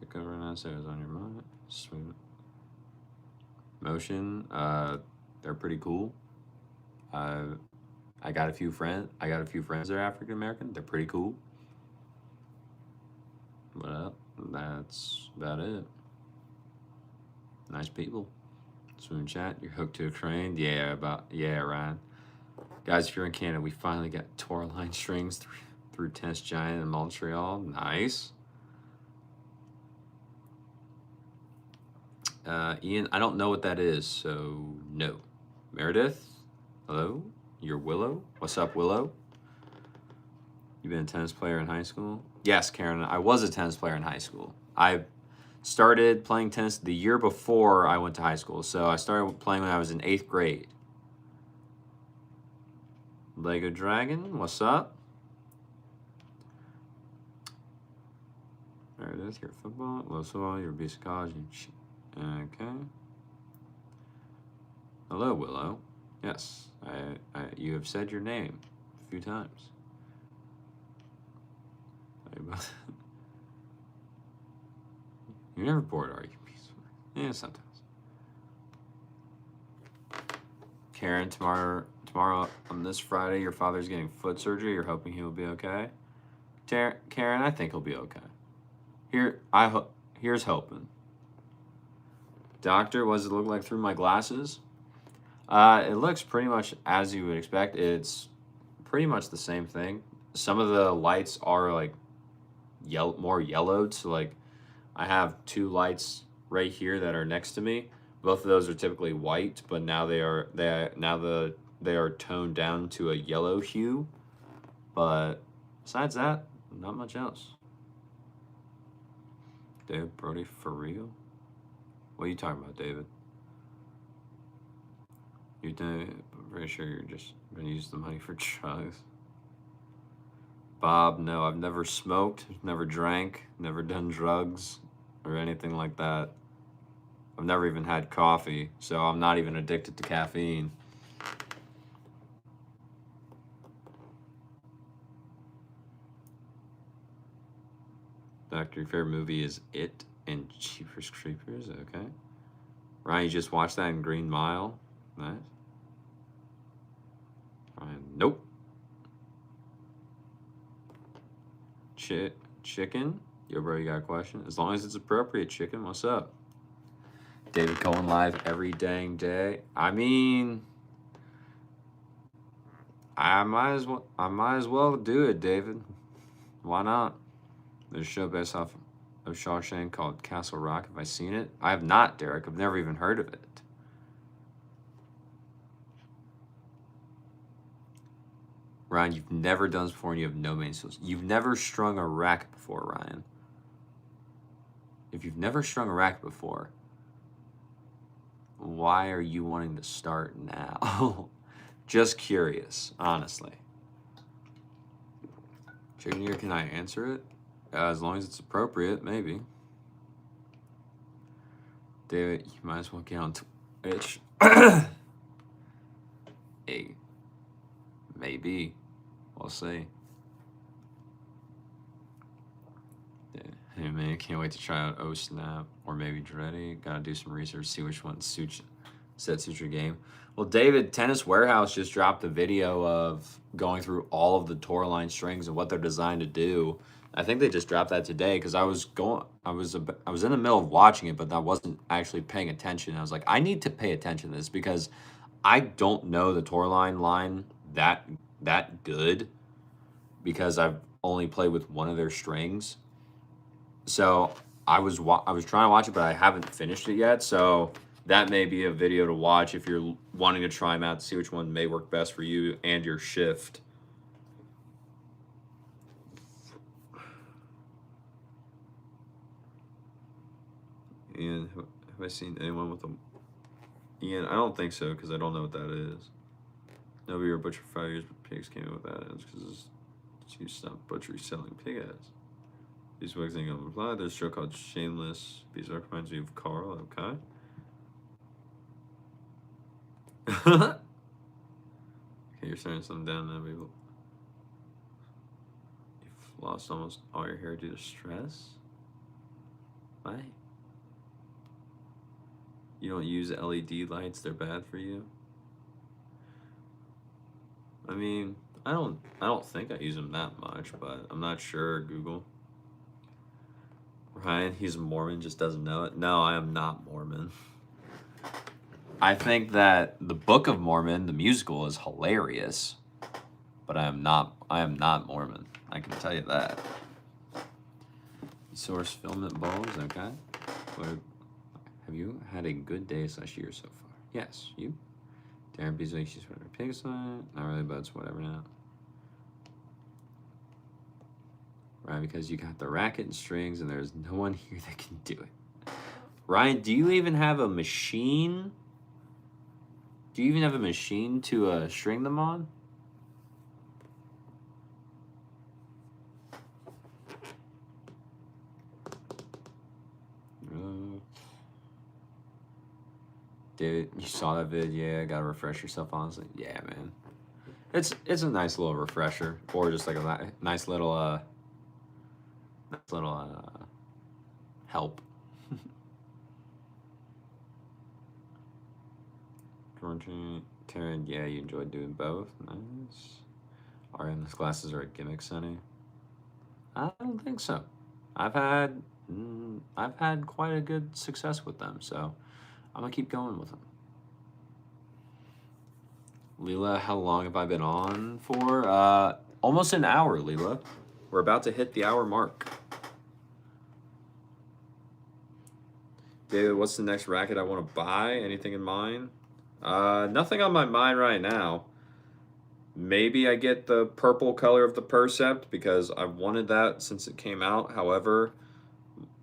Pick over and say it was on your mind. Sweet. Motion, they're pretty cool. I got a few friends that are African American. They're pretty cool. Well, that's about it. Nice people. Swoon chat, you're hooked to a crane. Yeah, Ryan. Guys, if you're in Canada, we finally got Tour line strings through Tennis Giant in Montreal. Nice. Ian, I don't know what that is, so no. Meredith, hello? You're Willow? What's up, Willow? You been a tennis player in high school? Yes, Karen, I was a tennis player in high school. I started playing tennis the year before I went to high school, so I started playing when I was in 8th grade. Lego Dragon, what's up? Meredith, you're football. Low football, you're a beast of college. Okay. Hello, Willow. Yes, you have said your name a few times. You're never bored, are you? Yeah, sometimes. Karen, tomorrow on this Friday, your father's getting foot surgery. You're hoping he will be okay. Karen, I think he'll be okay. Here's hoping. Doctor, what does it look like through my glasses? It looks pretty much as you would expect. It's pretty much the same thing. Some of the lights are like more yellowed. So like I have 2 lights right here that are next to me. Both of those are typically white, but now they are toned down to a yellow hue. But besides that, not much else. David Brody, for real? What are you talking about, David? I'm pretty sure you're just gonna use the money for drugs. Bob, no, I've never smoked, never drank, never done drugs. or anything like that. I've never even had coffee, so I'm not even addicted to caffeine. Doctor, your favorite movie is It and Jeepers Creepers. Okay. Ryan, you just watched that in Green Mile. Nice. Ryan, nope. Chicken? Yo, bro, you got a question? As long as it's appropriate, chicken. What's up? David Cohen live every dang day. I mean, I might as well do it, David. Why not? There's a show based off of Shawshank called Castle Rock. Have I seen it? I have not, Derek. I've never even heard of it. Ryan, you've never done this before and you have no main skills. You've never strung a racket before, Ryan. If you've never strung a racket before, why are you wanting to start now? Just curious, honestly. Chicken ear, can I answer it? As long as it's appropriate, maybe. David, you might as well get on Twitch. Hey, maybe. We'll see. Hey man, can't wait to try out O Snap or maybe Dreddy. Gotta do some research, see which one suits your game. Well, David, Tennis Warehouse just dropped a video of going through all of the Tourline strings and what they're designed to do. I think they just dropped that today because I was in the middle of watching it, but I wasn't actually paying attention. I was like, I need to pay attention to this because I don't know the Tourline line that good because I've only played with one of their strings. So I was trying to watch it, but I haven't finished it yet. So that may be a video to watch if you're wanting to try them out to see which one may work best for you and your shift. Ian, have I seen anyone with them? Ian, I don't think so because I don't know what that is. No, we were butcher for 5 years, but pigs came up with that. It's because you stopped butchery selling pig ass. These works ain't gonna reply. There's a show called Shameless. Beeswax reminds me of Carl. Okay. Okay, you're sending something down now, people. You've lost almost all your hair due to stress. Why? You don't use LED lights, they're bad for you. I mean, I don't think I use them that much, but I'm not sure, Google. Ryan, he's a Mormon, just doesn't know it. No, I am not Mormon. I think that the Book of Mormon, the musical, is hilarious, but I am not Mormon. I can tell you that. Source filament bulbs, okay. Have you had a good day / year so far? Yes, you? Darren Beasley, she's for her pig sign. Not really, but it's whatever now. Right, because you got the racket and strings and there's no one here that can do it. Ryan, do you even have a machine? Do you even have a machine to string them on? Dude, you saw that vid? Yeah, gotta refresh yourself, honestly. Yeah, man. It's a nice little refresher, or just like a nice little help. Taryn, yeah, you enjoyed doing both. Nice. RN's classes are a gimmick, Sonny. I don't think so. I've had quite a good success with them, so I'm gonna keep going with them. Leela, how long have I been on for? Almost an hour, Leela. We're about to hit the hour mark. David, what's the next racket I want to buy? Anything in mind? Nothing on my mind right now. Maybe I get the purple color of the Percept because I've wanted that since it came out. However,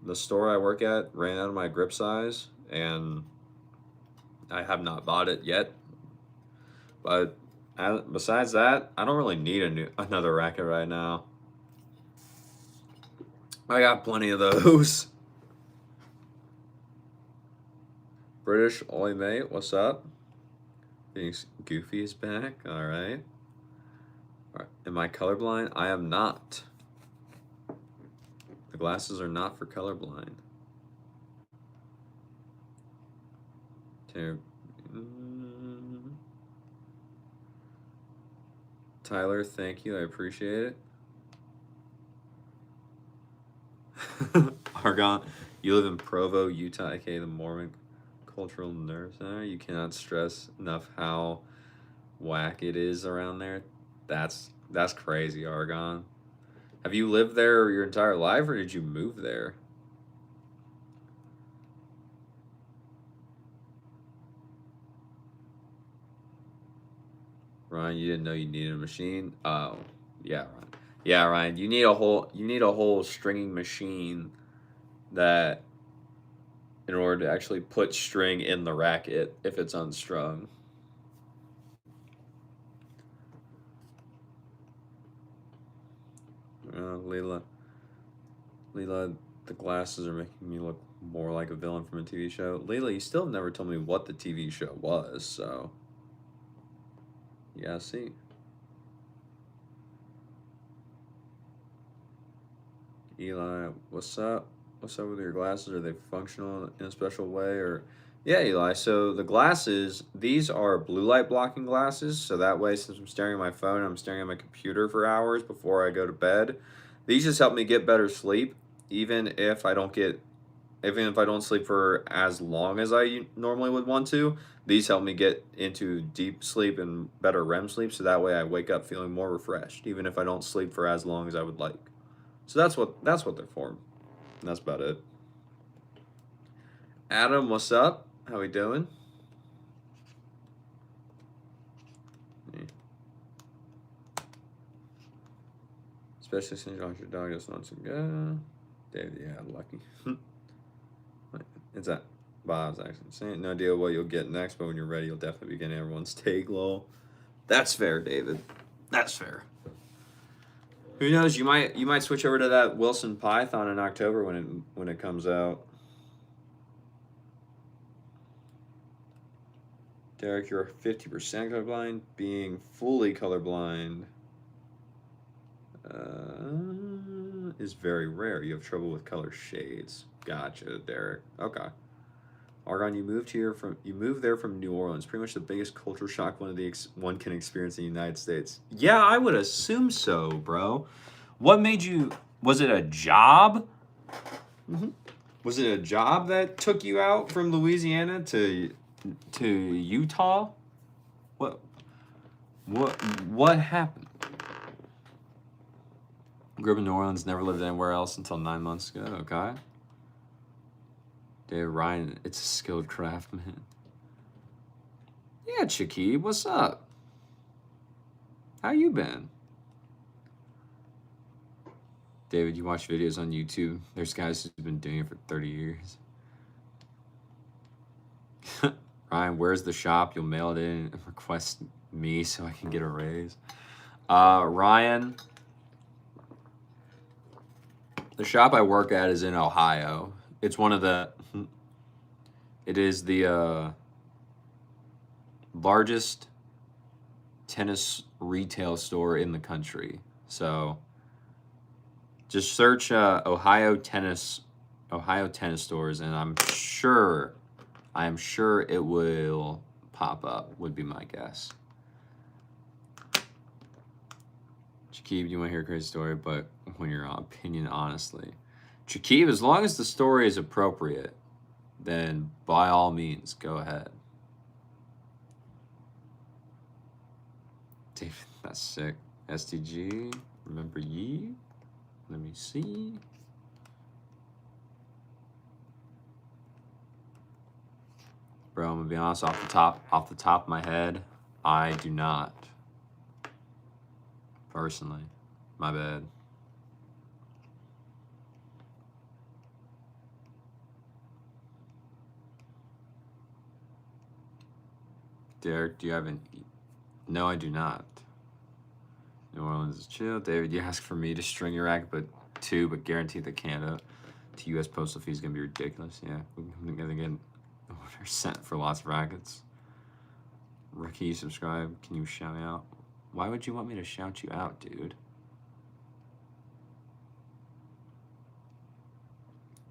the store I work at ran out of my grip size and I have not bought it yet. But besides that, I don't really need another racket right now. I got plenty of those. British Oi mate, what's up? Being Goofy is back. All right. Am I colorblind? I am not. The glasses are not for colorblind. Tyler, thank you. I appreciate it. Argon, you live in Provo, Utah, aka the Mormon Cultural Nerve Center. You cannot stress enough how whack it is around there. That's crazy, Argon. Have you lived there your entire life, or did you move there? Ryan, you didn't know you needed a machine? Oh, yeah, Ryan. Yeah, Ryan, you need a whole stringing machine that in order to actually put string in the racket if it's unstrung. Leela, the glasses are making me look more like a villain from a TV show. Leela, you still have never told me what the TV show was, so yeah, see. Eli, what's up? What's up with your glasses? Are they functional in a special way, or? Yeah, Eli. So the glasses, these are blue light blocking glasses. So that way, since I'm staring at my phone, I'm staring at my computer for hours before I go to bed. These just help me get better sleep, even if I don't get, even if I don't sleep for as long as I normally would want to. These help me get into deep sleep and better REM sleep. So that way, I wake up feeling more refreshed, even if I don't sleep for as long as I would like. So that's what they're for. And that's about it. Adam, what's up? How we doing? Yeah. Especially since you lost your dog just once ago. David, yeah, lucky. It's that Bob's accent. Saying no idea what you'll get next, but when you're ready, you'll definitely be getting everyone's take, lol. That's fair, David. That's fair. Who knows? You might switch over to that Wilson Python in October when it comes out. Derek, you're 50% colorblind. Being fully colorblind is very rare. You have trouble with color shades. Gotcha, Derek. Okay. Argon, you moved there from New Orleans. Pretty much the biggest culture shock one can experience in the United States. Yeah, I would assume so, bro. What made you? Was it a job? Mm-hmm. Was it a job that took you out from Louisiana to Utah? What what happened? Grew up in New Orleans, never lived anywhere else until 9 months ago. Okay. Dave Ryan, it's a skilled craft, man. Yeah, Chakib, what's up? How you been? David, you watch videos on YouTube. There's guys who've been doing it for 30 years. Ryan, where's the shop? You'll mail it in and request me so I can get a raise. Ryan, the shop I work at is in Ohio. It's one of the, it is the largest tennis retail store in the country. So just search Ohio tennis stores, and I'm sure it will pop up, would be my guess. Chakib, you want to hear a crazy story, but when your opinion, honestly. Chakib, as long as the story is appropriate, then by all means, go ahead. David, that's sick. STG, remember ye? Let me see. Bro, I'm gonna be honest, off the top of my head, I do not. Personally. My bad. Derek, do you have any? No, I do not. New Orleans is chill. David, you ask for me to string your racket, but guarantee that Canada to U.S. postal fee is gonna be ridiculous. Yeah, we're gonna get 100% for lots of rackets. Ricky, subscribe. Can you shout me out? Why would you want me to shout you out, dude?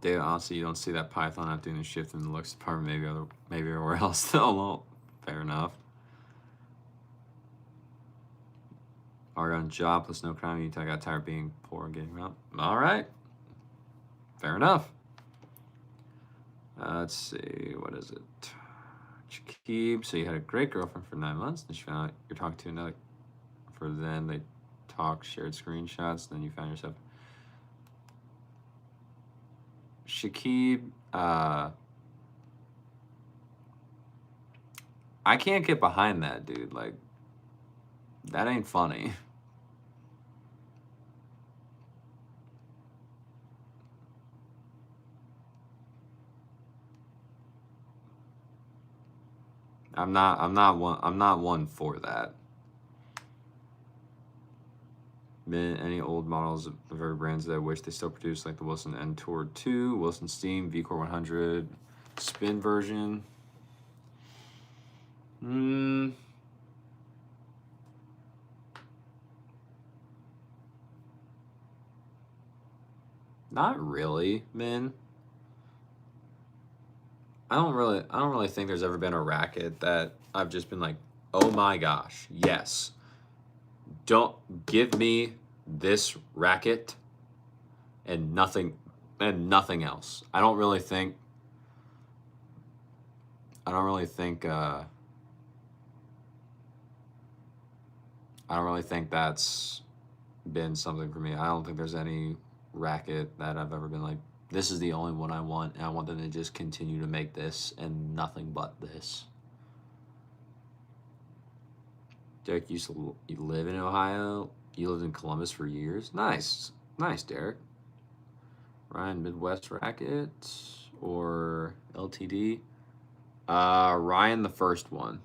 David, honestly, you don't see that Python not doing the shift in the looks department. Maybe everywhere else. No, well, fair enough. Argon job plus no crime. I got tired of being poor and getting around. All right. Fair enough. Let's see. What is it? Chakib. So you had a great girlfriend for 9 months. Then you found out you're talking to another. For then they talk, shared screenshots. Then you found yourself. Shakib. I can't get behind that, dude. Like, that ain't funny. I'm not one for that. Any old models of every brands that I wish they still produce, like the Wilson N-Tour 2, Wilson Steam, VCore 100, spin version. Not really, man. I don't really think there's ever been a racket that I've just been like, oh my gosh, yes. Don't give me this racket and nothing else. I don't really think that's been something for me. I don't think there's any racket that I've ever been like, this is the only one I want, and I want them to just continue to make this and nothing but this. Derek, you live in Ohio? You lived in Columbus for years? Nice. Nice, Derek. Ryan, Midwest Racket or LTD? Ryan, the first one.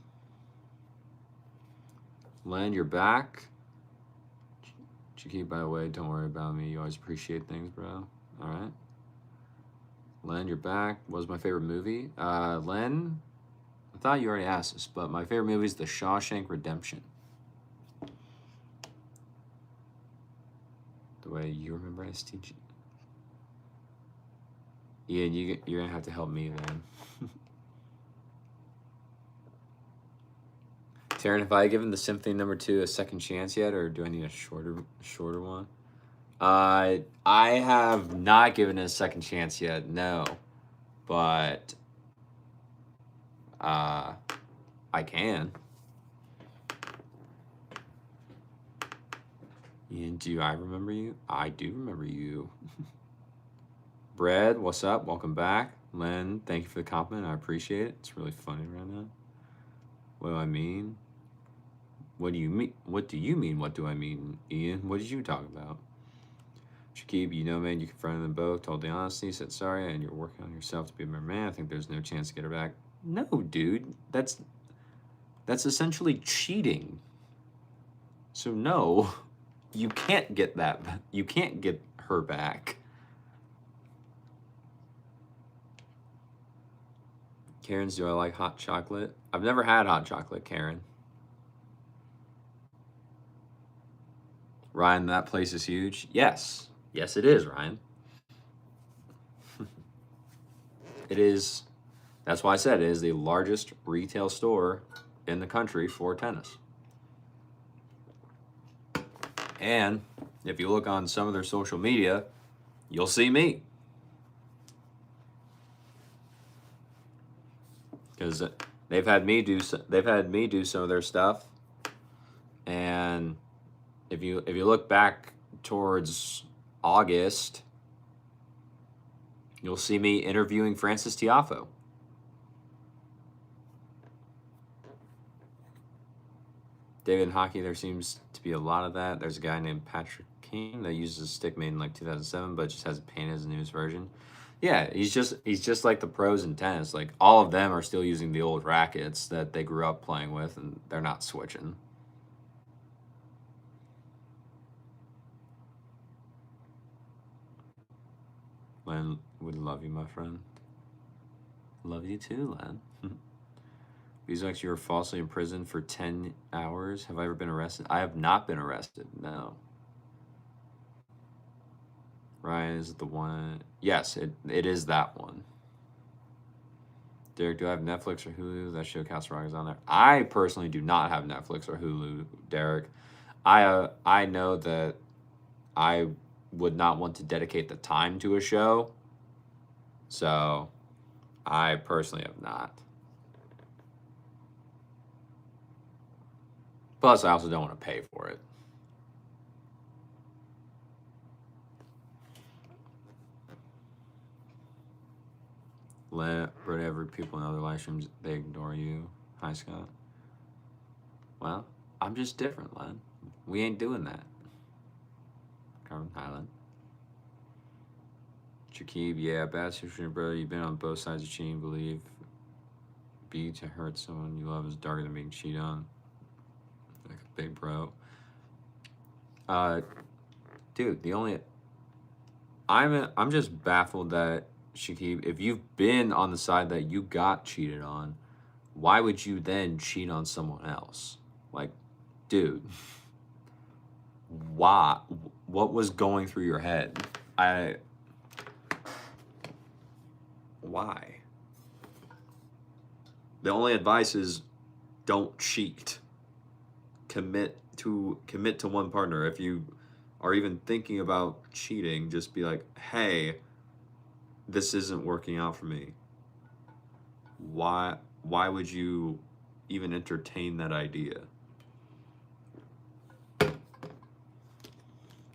Len, you're back. Chiki, by the way, don't worry about me. You always appreciate things, bro. All right. Len, you're back. What was my favorite movie? Len, I thought you already asked this, but my favorite movie is The Shawshank Redemption. The way you remember STG. Ian, you're going to have to help me then. Taryn, have I given the Symphony number 2 a second chance yet, or do I need a shorter one? I have not given it a second chance yet, no. But I can. Ian, do I remember you? I do remember you. Brad, what's up? Welcome back. Len, thank you for the compliment. I appreciate it. It's really funny right now. What do I mean? What do you mean? What do you mean? What do I mean? Ian, what did you talk about? Shakib, you know, man, you confronted them both, told the honesty, said sorry, and you're working on yourself to be a better man. I think there's no chance to get her back. No, dude. That's essentially cheating. So no, you can't get that. You can't get her back. Karen's, do I like hot chocolate? I've never had hot chocolate, Karen. Ryan, that place is huge. Yes. Yes, it is, Ryan. It is. That's why I said it is the largest retail store in the country for tennis. And if you look on some of their social media, you'll see me. Because they've had me do some of their stuff, and if you look back towards August, you'll see me interviewing Frances Tiafoe. David, in hockey, there seems to be a lot of that. There's a guy named Patrick King that uses a stick made in like 2007, but just has a paint as the newest version. Yeah, he's just like the pros in tennis. Like, all of them are still using the old rackets that they grew up playing with, and they're not switching. Len would love you, my friend. Love you too, Len. Beeswax, you were falsely imprisoned for 10 hours. Have I ever been arrested? I have not been arrested, no. Ryan, is it the one? Yes, it is that one. Derek, do I have Netflix or Hulu? That show Castle Rock is on there. I personally do not have Netflix or Hulu, Derek. I know that I would not want to dedicate the time to a show, so I personally have not. Plus, I also don't want to pay for it. Let whatever people in other live streams, they ignore you. Hi, Scott. Well, I'm just different, Len. We ain't doing that. Carmen Highland. Shakib, yeah, bad situation, brother. You've been on both sides of cheating. Believe be to hurt someone you love is darker than being cheated on. Like a big bro. Dude, the only I'm just baffled that Shakib, if you've been on the side that you got cheated on, why would you then cheat on someone else? Like, dude, why? What was going through your head? Why? The only advice is don't cheat. Commit to one partner. If you are even thinking about cheating, just be like, hey, this isn't working out for me. Why would you even entertain that idea?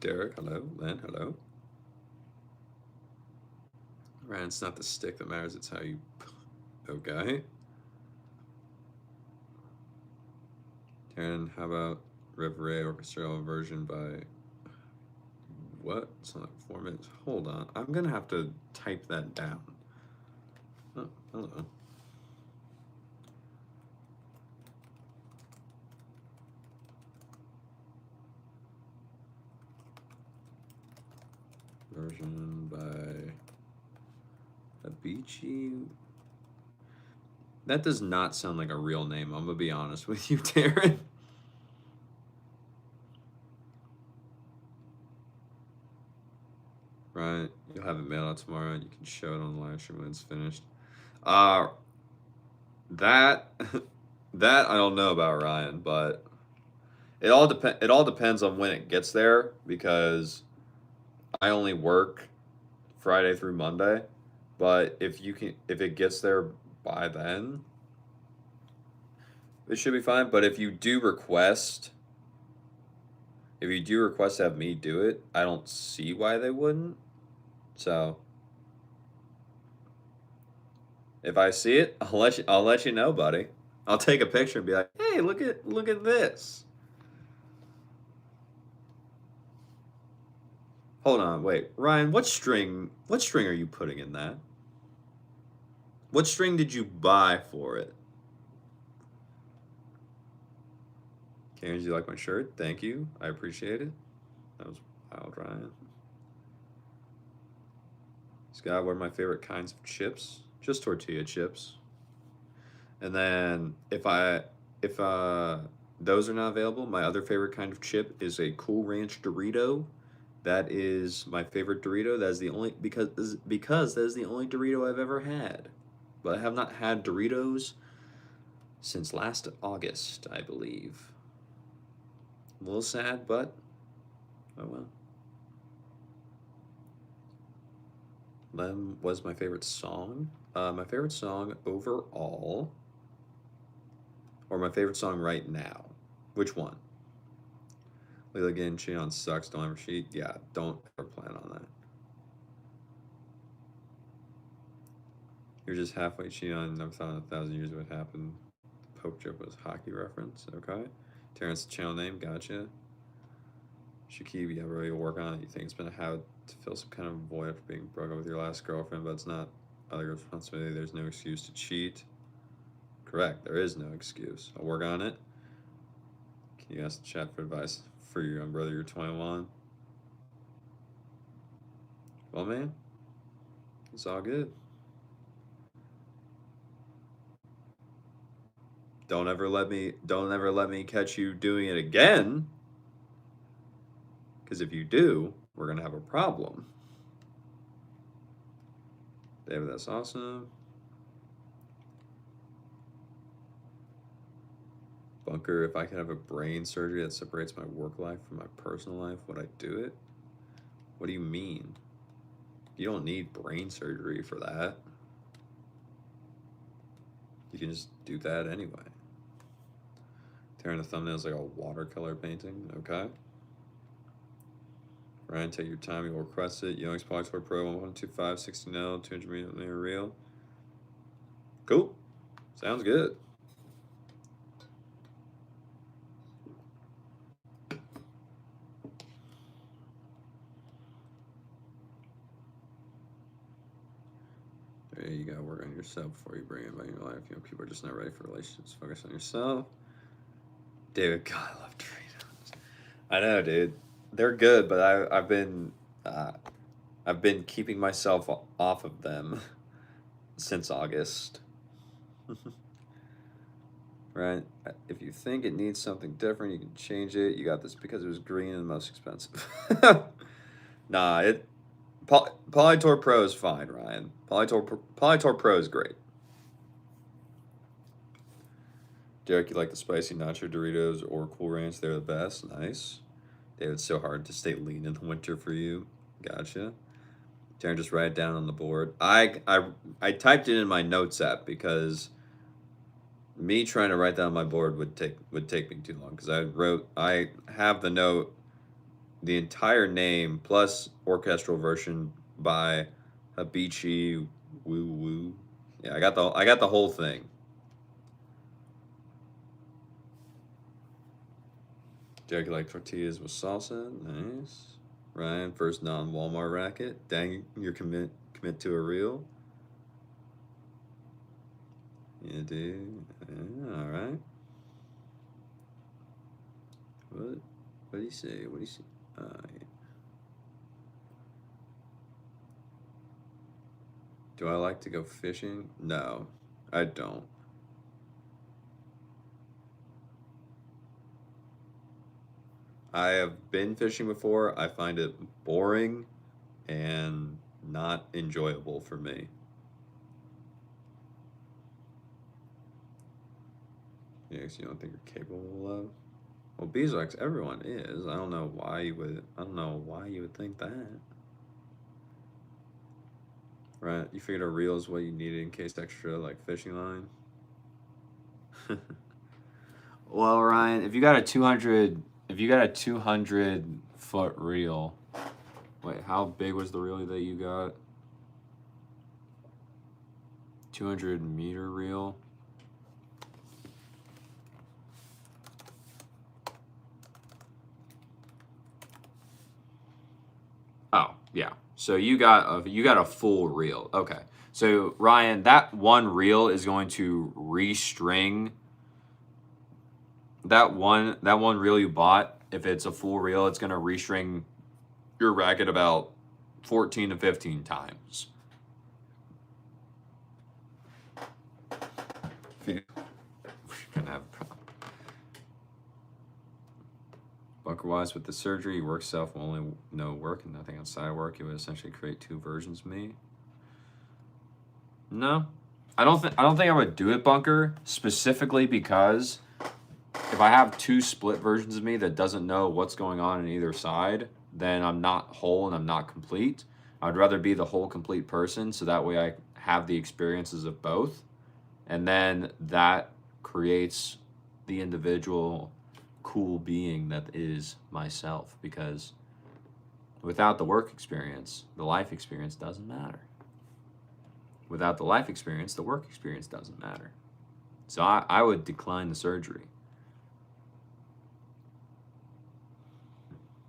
Derek, hello. Len, hello. Ryan, it's not the stick that matters, it's how you. Okay. Taryn, how about Reverie orchestral version by what? It's not like 4 minutes. Hold on. I'm gonna have to type that down. Oh, hello. Version by Avicii. That does not sound like a real name. I'm gonna be honest with you, Taryn. Right, you'll have it mailed out tomorrow, and you can show it on the live stream when it's finished. That that I don't know about, Ryan, but it all depends on when it gets there, because I only work Friday through Monday. But if it gets there by then, it should be fine. But if you do request to have me do it, I don't see why they wouldn't. So if I see it, I'll let you know, buddy. I'll take a picture and be like, "Hey, look at this." Hold on, wait. Ryan, what string are you putting in that? What string did you buy for it? Karen, do you like my shirt? Thank you. I appreciate it. That was wild, Ryan. Scott, what are my favorite kinds of chips? Just tortilla chips. And then if those are not available, my other favorite kind of chip is a Cool Ranch Dorito. That is my favorite Dorito. That is the only because that is the only Dorito I've ever had. But I have not had Doritos since last August, I believe. A little sad, but oh well. Lem was my favorite song. My favorite song overall, or my favorite song right now. Which one? Leila getting cheated on sucks. Don't ever cheat. Yeah, don't ever plan on that. You're just halfway cheating on. Never thought in 1,000 years what happened. Poke joke was hockey reference. Okay. Terrence, channel name. Gotcha. Shakib, yeah, really work on it. You think it's been a habit to fill some kind of void after being broken up with your last girlfriend, but it's not other responsibility. There's no excuse to cheat. Correct. There is no excuse. I'll work on it. Can you ask the chat for advice for your young brother? You're 21. Well, man, it's all good. Don't ever let me catch you doing it again. Because if you do, we're gonna have a problem. David, that's awesome. Bunker, if I could have a brain surgery that separates my work life from my personal life, would I do it? What do you mean? You don't need brain surgery for that. You can just do that anyway. Tearing the thumbnails like a watercolor painting. Okay. Ryan, take your time. You will request it. Young's Polytour Pro 1125 60L 200 reel. Cool. Sounds good. You gotta work on yourself before you bring anybody in your life. You know, people are just not ready for relationships. Focus on yourself. David, God, I love Doritos. I know, dude. They're good, but I've been keeping myself off of them since August. Right? If you think it needs something different, you can change it. You got this because it was green and most expensive. Nah, Polytour Pro is fine, Ryan. Polytour Pro is great. Derek, you like the spicy nacho Doritos or Cool Ranch? They're the best. Nice. David, it's so hard to stay lean in the winter for you. Gotcha. Darren, just write it down on the board. I typed it in my notes app because me trying to write down my board would take me too long because I have the note, the entire name plus orchestral version by Habichi Woo Woo. Yeah, I got the whole thing. Derek, you like tortillas with salsa? Nice. Ryan, first non-Walmart racket. Dang, you're commit to a reel. Yeah, dude. Yeah, all right. What do you say? What do you say? Yeah. Do I like to go fishing? No, I don't. I have been fishing before. I find it boring and not enjoyable for me. Yes, you don't think you're capable of? Well, beeswax, everyone is. I don't know why you would think that. Right? You figured a reel is what you needed in case extra like fishing line. Well, Ryan, if you got a 200 foot reel, wait, how big was the reel that you got? 200-meter reel. Oh, yeah. So you got a full reel. Okay. So Ryan, that one reel is going to restring that one reel you bought. If it's a full reel, it's going to restring your racket about 14 to 15 times. We're gonna have a problem. Bunker-wise, with the surgery, work self will only know work and nothing outside work. It would essentially create two versions of me. No, I don't think I would do it, Bunker, specifically because if I have two split versions of me that doesn't know what's going on either side, then I'm not whole and I'm not complete. I'd rather be the whole, complete person, so that way I have the experiences of both, and then that creates the individual cool being that is myself, because without the work experience, the life experience doesn't matter. Without the life experience, the work experience doesn't matter. So I would decline the surgery.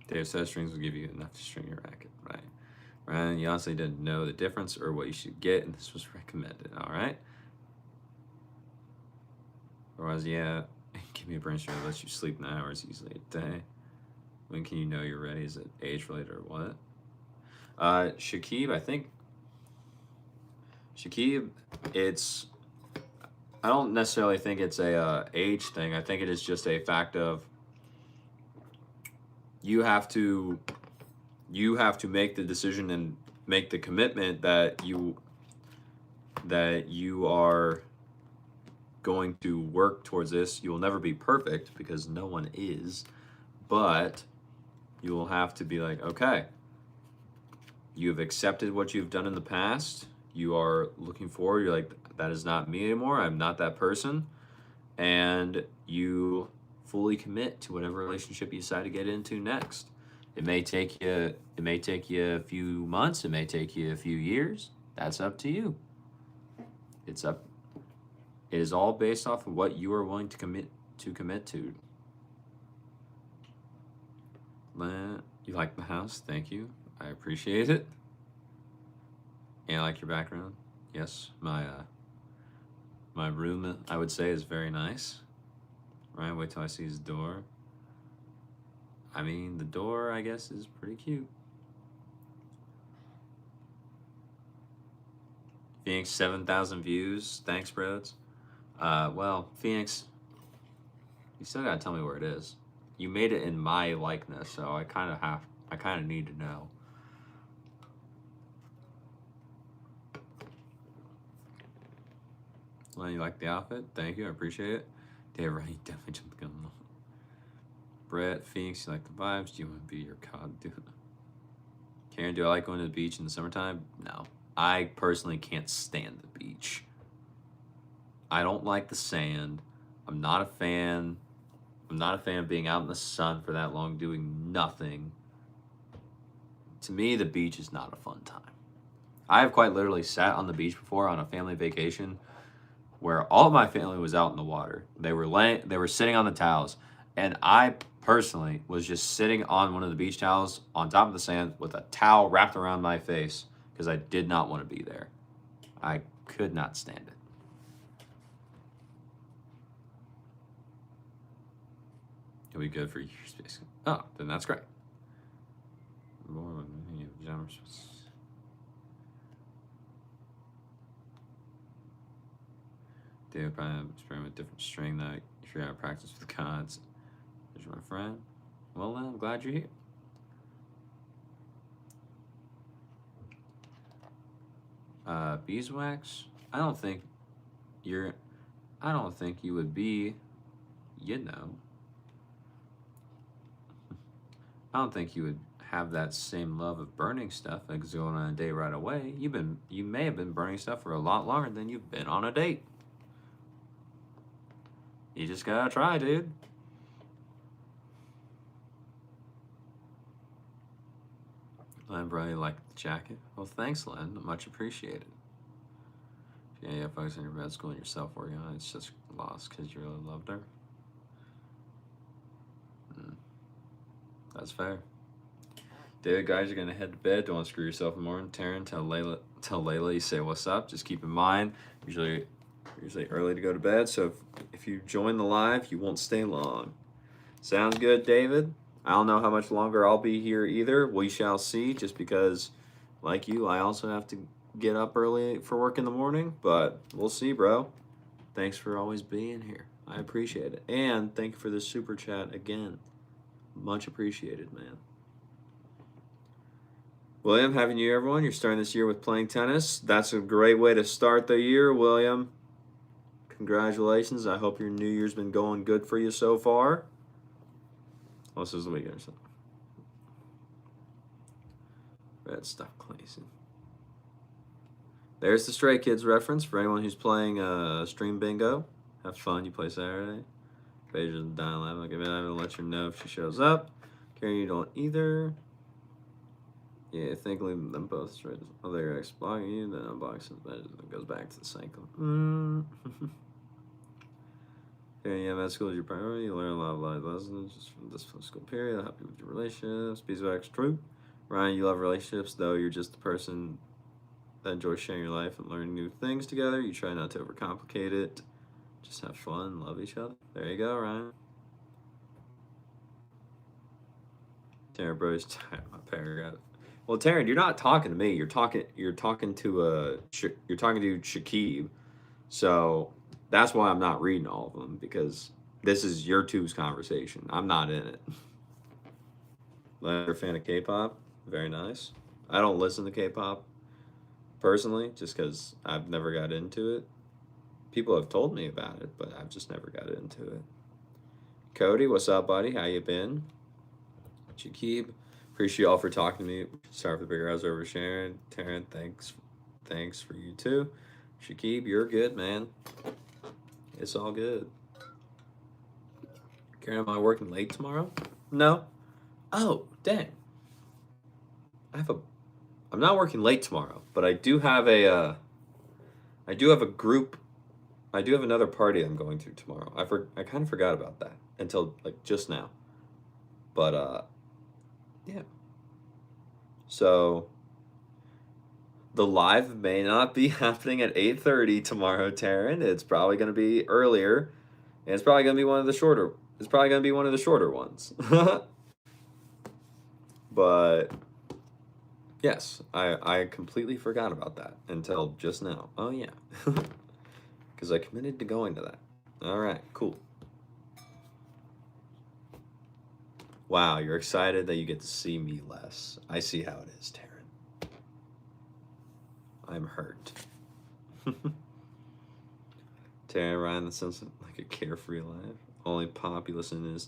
Dave says strings will give you enough to string your racket, right? Ryan, you honestly didn't know the difference or what you should get, and this was recommended, all right? Otherwise, yeah, give me a brain strain that lets you sleep 9 hours easily a day. When can you know you're ready? Is it age-related or what? Shakib, it's I don't necessarily think it's a age thing. I think it is just a fact of you have to make the decision and make the commitment that you are going to work towards this. You will never be perfect because no one is, but you will have to be like, okay, you have accepted what you've done in the past. You are looking forward. You're like, that is not me anymore. I'm not that person. And you fully commit to whatever relationship you decide to get into next. It may take you a few months, it may take you a few years. That's up to you. It is all based off of what you are willing to commit to. You like the house? Thank you. I appreciate it. And I like your background. Yes, my room, I would say, is very nice. Ryan, wait till I see his door. I mean, the door, I guess, is pretty cute. Phoenix, 7,000 views. Thanks, bros. Well, Phoenix, you still gotta tell me where it is. You made it in my likeness, so I kind of need to know. Well, you like the outfit? Thank you, I appreciate it. Dave, right, you definitely jumped the gun. Brett, Phoenix, you like the vibes? Do you want to be your COD dude? Karen, do I like going to the beach in the summertime? No. I personally can't stand the beach. I don't like the sand. I'm not a fan. I'm not a fan of being out in the sun for that long doing nothing. To me, the beach is not a fun time. I have quite literally sat on the beach before on a family vacation where all of my family was out in the water. They were sitting on the towels, and I personally was just sitting on one of the beach towels on top of the sand with a towel wrapped around my face because I did not want to be there. I could not stand it. It'll be good for your space. Oh, then that's great. David probably experiment with different string that if you're out of practice with CODs. There's my friend. Well, then I'm glad you're here. Beeswax? I don't think you would be, you know. I don't think you would have that same love of burning stuff that's going on a date right away. You may have been burning stuff for a lot longer than you've been on a date. You just gotta try, dude. Len really liked the jacket. Well, thanks, Len. Much appreciated. Yeah, focus on your med school and your self-work on it's just lost because you really loved her. That's fair. David, guys, you're gonna head to bed. Don't want to screw yourself in the morning. Taryn, tell Layla you say what's up. Just keep in mind, usually early to go to bed. So if you join the live, you won't stay long. Sounds good, David. I don't know how much longer I'll be here either. We shall see. Just because, like you, I also have to get up early for work in the morning. But we'll see, bro. Thanks for always being here. I appreciate it. And thank you for the super chat again. Much appreciated, man. William, happy New Year, everyone. You're starting this year with playing tennis. That's a great way to start the year, William. Congratulations. I hope your New Year's been going good for you so far. Oh, this is the weekend or something. Red stuff, Clayson. There's the Stray Kids reference for anyone who's playing Stream Bingo. Have fun. You play Saturday. Paige is dial out. I'll give it. I will let you know if she shows up. Karen, you don't either. Yeah, I think leave them both straight. Oh, they're blocking you, then unboxing it goes back to the cycle. Yeah, med school is your priority. You learn a lot of life lessons just from this school period. I'll help you with your relationships. Beeswax, true. Ryan, you love relationships, though you're just the person that enjoys sharing your life and learning new things together. You try not to overcomplicate it. Just have fun, love each other. There you go, Ryan. Tara Bros, my paragraph. Well, Taryn, you're not talking to me. You're talking to Shakib. So That's why I'm not reading all of them, because this is your two's conversation. I'm not in it. You're a fan of K-pop? Very nice. I don't listen to K-pop personally, just because I've never got into it. People have told me about it, but I've just never got into it. Cody, what's up, buddy? How you been? Shakib, appreciate y'all for talking to me. Sorry for the bigger eyes over Sharon. Taryn, thanks for you too. Shakib, you're good, man. It's all good. Karen, am I working late tomorrow? No. Oh, dang. I'm not working late tomorrow, but I do have a group. I do have another party I'm going to tomorrow. I kind of forgot about that until like just now. But yeah. So the live may not be happening at 8:30 tomorrow, Taryn. It's probably going to be earlier, and it's probably going to be one of the shorter. It's probably going to be one of the shorter ones. But yes, I completely forgot about that until just now. Oh yeah. Because I committed to going to that. All right, cool. Wow, you're excited that you get to see me less. I see how it is, Taryn. I'm hurt. Taryn, Ryan, that sounds like a carefree life. Only pop you listen is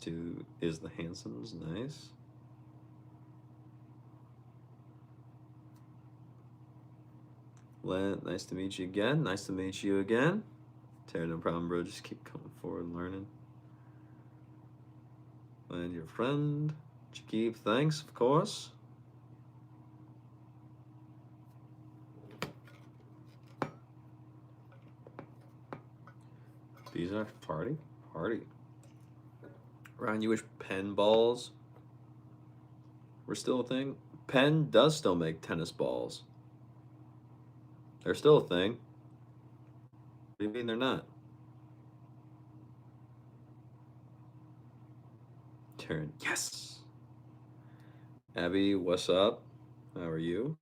the Hansons. Nice. Len, nice to meet you again. Nice to meet you again. Taryn, no problem, bro. Just keep coming forward and learning. And your friend, Chakib, thanks, of course. These are party. Ryan, you wish Penn balls were still a thing? Penn does still make tennis balls. They're still a thing. What do you mean they're not? Taryn, yes. Abby, what's up? How are you?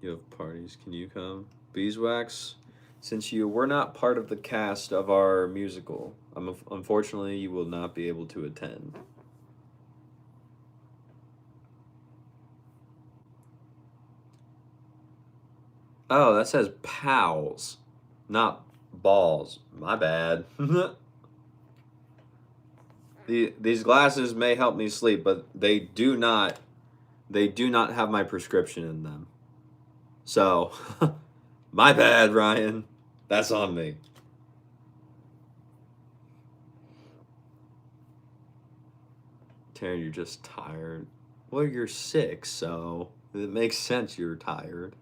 You have parties. Can you come? Beeswax, since you were not part of the cast of our musical, unfortunately, you will not be able to attend. Oh, that says pals, not balls. My bad. These glasses may help me sleep, but they do not have my prescription in them. So, my bad, Ryan. That's on me. Taryn, you're just tired. Well, you're sick, so it makes sense you're tired.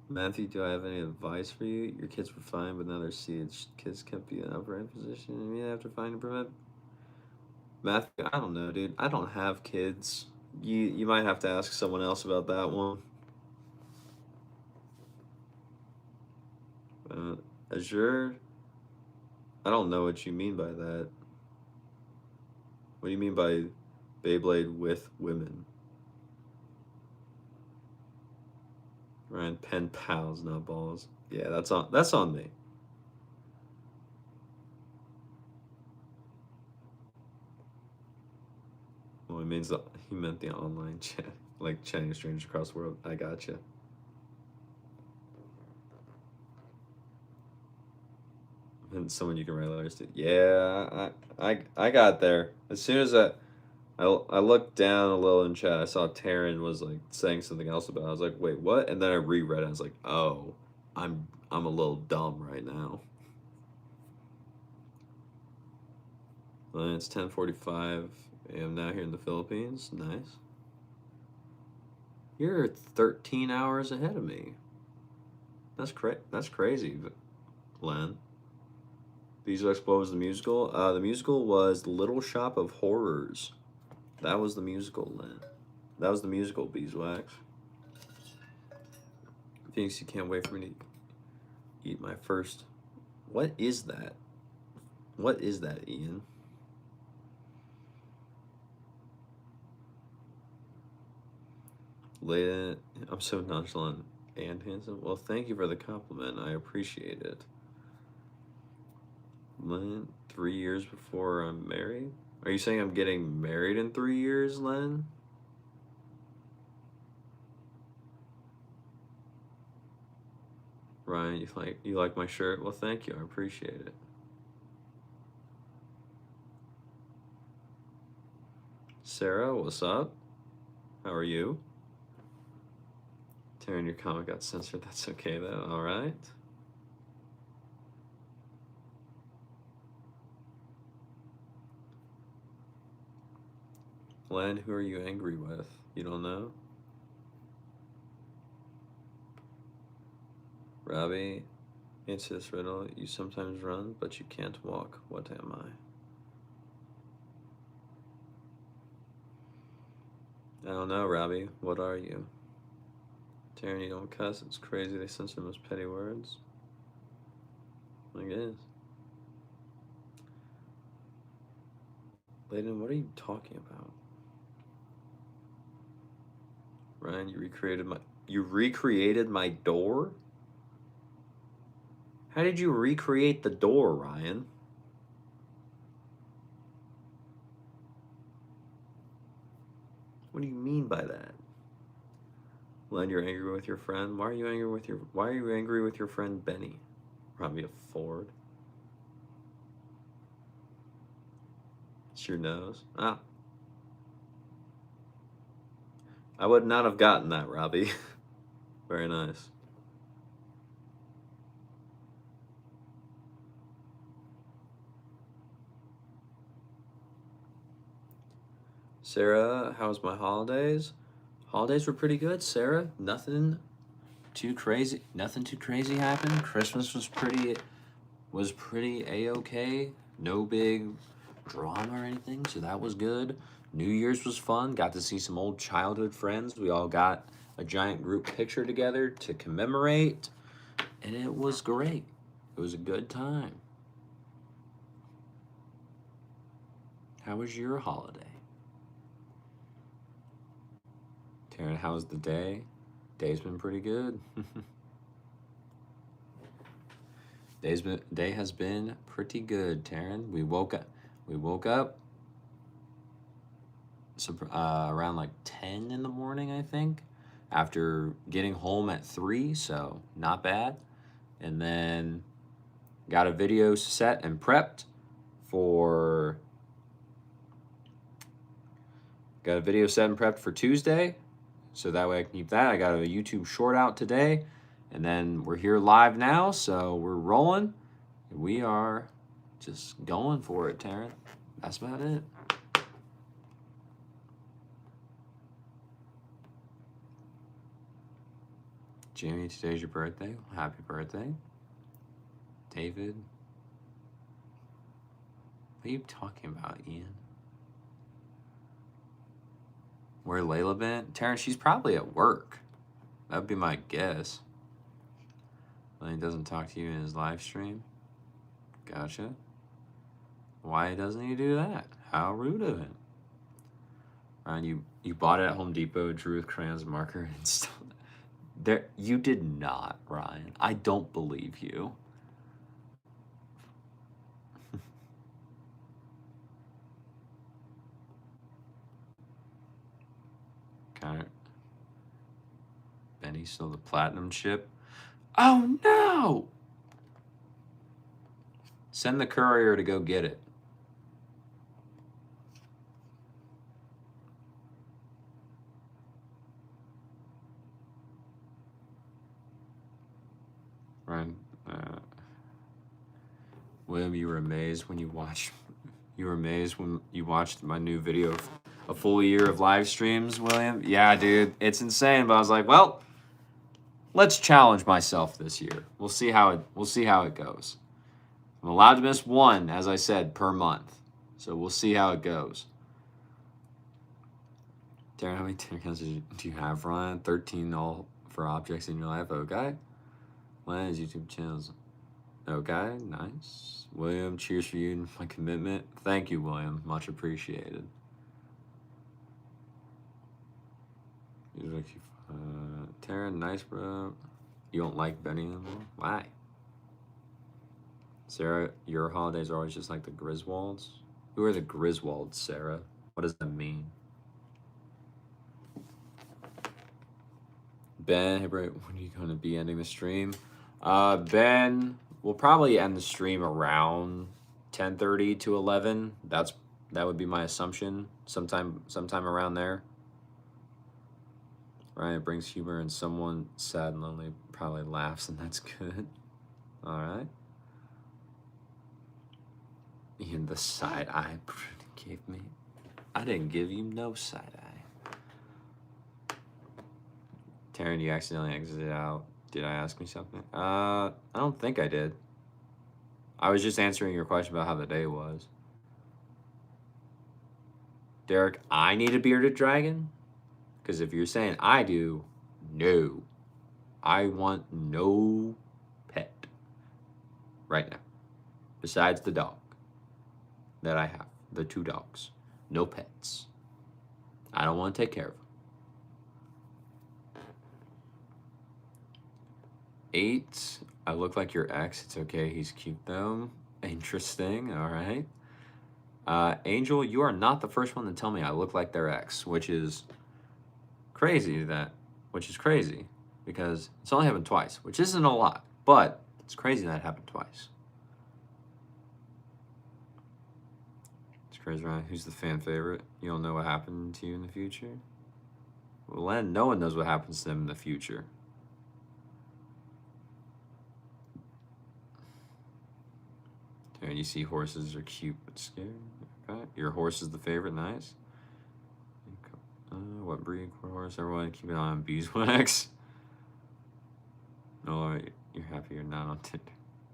Matthew, do I have any advice for you? Your kids were fine, but now they're seeds. Kids can't be in an upright position, and you have to find and prevent. Matthew, I don't know, dude. I don't have kids. You might have to ask someone else about that one. Azure, I don't know what you mean by that. What do you mean by Beyblade with women? Ryan, pen pals, not balls. Yeah, that's on me. Well, it means he meant the online chat, like chatting strangers across the world. I gotcha. And someone you can write letters to. Yeah, I got there. As soon as I looked down a little in chat, I saw Taryn was like saying something else about it. I was like, wait, what? And then I reread it. I was like, oh, I'm a little dumb right now. It's 10:45 a.m. now here in the Philippines. Nice. You're 13 hours ahead of me. That's crazy, Len. Beeswax, what was the musical? The musical was The Little Shop of Horrors. That was the musical, Len. That was the musical, Beeswax. Phoenix, you can't wait for me to eat my first. What is that? What is that, Ian? Layden, I'm so nonchalant and handsome. Well, thank you for the compliment. I appreciate it. Len, 3 years before I'm married? Are you saying I'm getting married in 3 years, Len? Ryan, you like my shirt? Well, thank you. I appreciate it. Sarah, what's up? How are you? Taryn, your comment got censored. That's okay though. All right. Len, who are you angry with? You don't know? Robbie, answer this riddle. You sometimes run, but you can't walk. What am I? I don't know, Robbie. What are you? Taryn, you don't cuss. It's crazy they censor those petty words. I guess. Layden, what are you talking about? Ryan, you recreated my door? How did you recreate the door, Ryan? What do you mean by that? Len, you're angry with your friend. Why are you angry with your friend Benny? Probably a Ford. It's your nose. Ah. I would not have gotten that, Robbie. Very nice. Sarah, how was my holidays? Holidays were pretty good, Sarah. Nothing too crazy happened. Christmas was pretty a-okay. No big drama or anything, so that was good. New Year's was fun. Got to see some old childhood friends. We all got a giant group picture together to commemorate, and it was great. It was a good time. How was your holiday? Taryn, how's the day? Day's been pretty good. Day has been pretty good, Taryn. We woke up around like 10 in the morning, I think, after getting home at 3, so not bad. And then got a video set and prepped for Tuesday, so that way I can keep that. I got a YouTube short out today, and then we're here live now, so we're rolling. We are just going for it, Taryn. That's about it. Jamie, today's your birthday. Happy birthday. David. What are you talking about, Ian? Where Layla been? Taryn, she's probably at work. That would be my guess. Well, he doesn't talk to you in his live stream. Gotcha. Why doesn't he do that? How rude of him. Ryan, you bought it at Home Depot, drew with crayons and marker and installed it. There, you did not, Ryan. I don't believe you. Connor. Benny still the platinum chip. Oh no! Send the courier to go get it. Ryan, William, you were amazed when you watched my new video of a full year of live streams, William. Yeah, dude, it's insane. But I was like, well, let's challenge myself this year. We'll see how it goes. I'm allowed to miss one, as I said, per month. So we'll see how it goes. Darren, how many tin cans do you have, Ryan? 13 all for objects in your life. Okay. Len's YouTube channels. Okay, nice. William, cheers for you and my commitment. Thank you, William. Much appreciated. Taryn, nice, bro. You don't like Benny anymore? Why? Sarah, your holidays are always just like the Griswolds? Who are the Griswolds, Sarah? What does that mean? Ben, hey, bro, when are you going to be ending the stream? Ben, we'll probably end the stream around 10:30 to 11. That would be my assumption. Sometime around there. Right, it brings humor and someone sad and lonely probably laughs, and that's good. All right. And the side eye gave me. I didn't give you no side eye. Taryn, you accidentally exited out. Did I ask me something? I don't think I did. I was just answering your question about how the day was. Derek, I need a bearded dragon? Because if you're saying I do, no. I want no pet right now. Besides the dog that I have, the 2 dogs. No pets. I don't want to take care of them. 8, I look like your ex. It's okay. He's cute though. Interesting. All right. Angel, you are not the first one to tell me I look like their ex, which is crazy because it's only happened twice, which isn't a lot, but it's crazy that it happened twice. It's crazy, right? Who's the fan favorite? You don't know what happened to you in the future? Well, Len, no one knows what happens to them in the future. And you see horses are cute but scary. Okay. Your horse is the favorite, nice. What breed, what horse? Everyone keep an eye on beeswax. Oh, you're happy you're not on Tinder.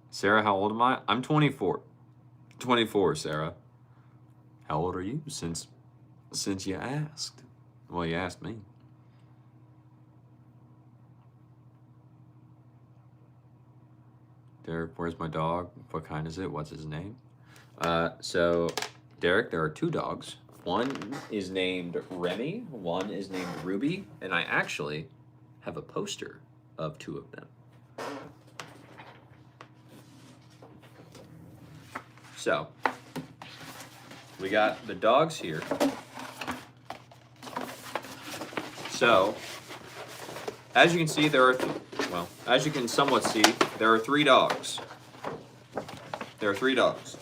Sarah, how old am I? I'm 24. 24, Sarah. How old are you? Since you asked. Well, you asked me. Derek, where's my dog? What kind is it? What's his name? So, Derek, there are 2 dogs. One is named Remy, one is named Ruby, and I actually have a poster of 2 of them. So, we got the dogs here. So, as you can see, as you can somewhat see, there are 3 dogs. There are 3 dogs.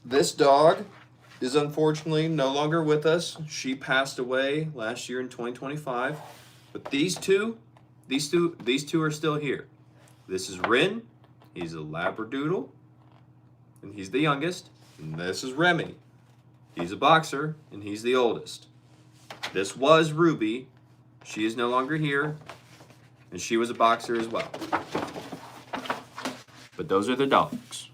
This dog is unfortunately no longer with us. She passed away last year in 2025. But these two are still here. This is Rin. He's a Labradoodle, and he's the youngest. And this is Remy. He's a boxer, and he's the oldest. This was Ruby. She is no longer here, and she was a boxer as well. But those are the dogs.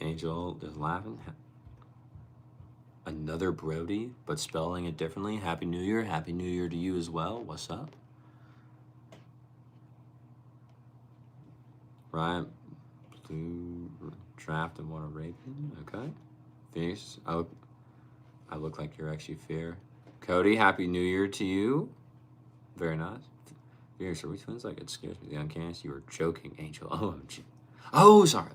Angel is laughing. Another Brody, but spelling it differently. Happy New Year. Happy New Year to you as well. What's up? Ryan, blue draft and want to rape him. Okay. Phoenix, I look like you're actually fair. Cody, Happy New Year to you. Very nice. Phoenix, are we twins? Like, it scares me. The uncanny. You were joking, Angel. OMG. Oh, sorry.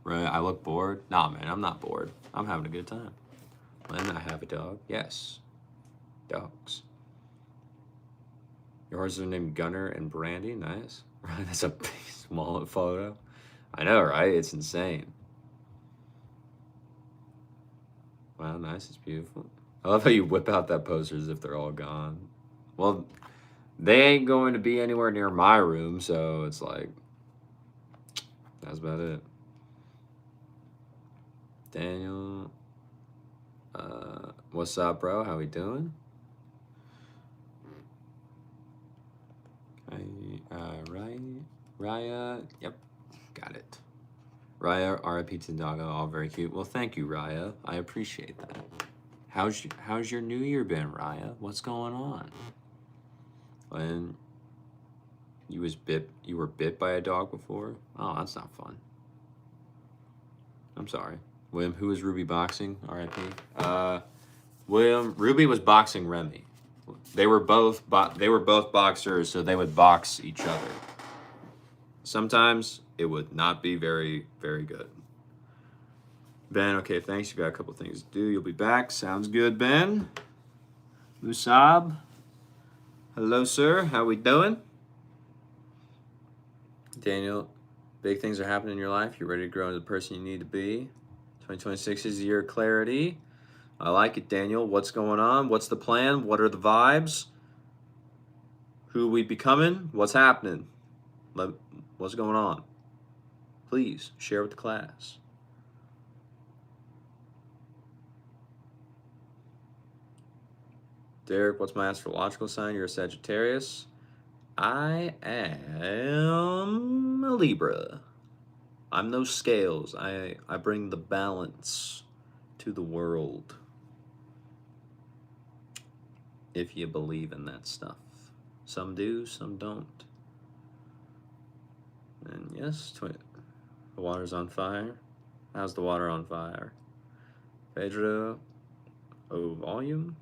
Right, I look bored. Nah, man, I'm not bored. I'm having a good time. When I have a dog, yes. Dogs. Your horses are named Gunner and Brandy. Nice. Right, that's a big, small photo. I know, right? It's insane. Wow, nice. It's beautiful. I love how you whip out that poster as if they're all gone. Well, they ain't going to be anywhere near my room, so it's like, that's about it. Daniel, what's up, bro? How we doing? Raya, yep, got it. Raya, RIP to Doggo, all very cute. Well, thank you, Raya. I appreciate that. How's your New Year been, Raya? What's going on? And You were bit by a dog before? Oh, that's not fun. I'm sorry. William, who was Ruby boxing? R.I.P. William, Ruby was boxing Remy. They were both boxers, so they would box each other. Sometimes it would not be very, very good. Ben, okay, thanks. You got a couple things to do. You'll be back. Sounds good, Ben. Musab. Hello, sir. How we doing? Daniel, big things are happening in your life. You're ready to grow into the person you need to be. 2026 is the year of clarity. I like it, Daniel. What's going on? What's the plan? What are the vibes? Who we becoming? What's happening? What's going on? Please share with the class. Derek, what's my astrological sign? You're a Sagittarius. I am a Libra. I'm those scales. I bring the balance to the world. If you believe in that stuff. Some do, some don't. And yes, the water's on fire. How's the water on fire? Pedro, volume?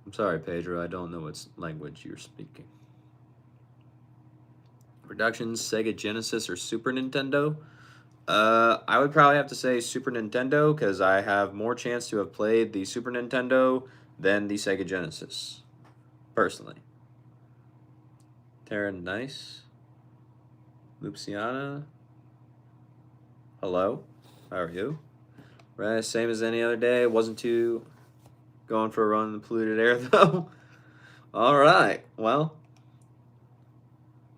I'm sorry, Pedro, I don't know what language you're speaking. Productions, Sega Genesis or Super Nintendo? I would probably have to say Super Nintendo because I have more chance to have played the Super Nintendo than the Sega Genesis, personally. Tara, nice. Luciana, hello, how are you? Right, same as any other day. Wasn't too going for a run in the polluted air though. All right, well,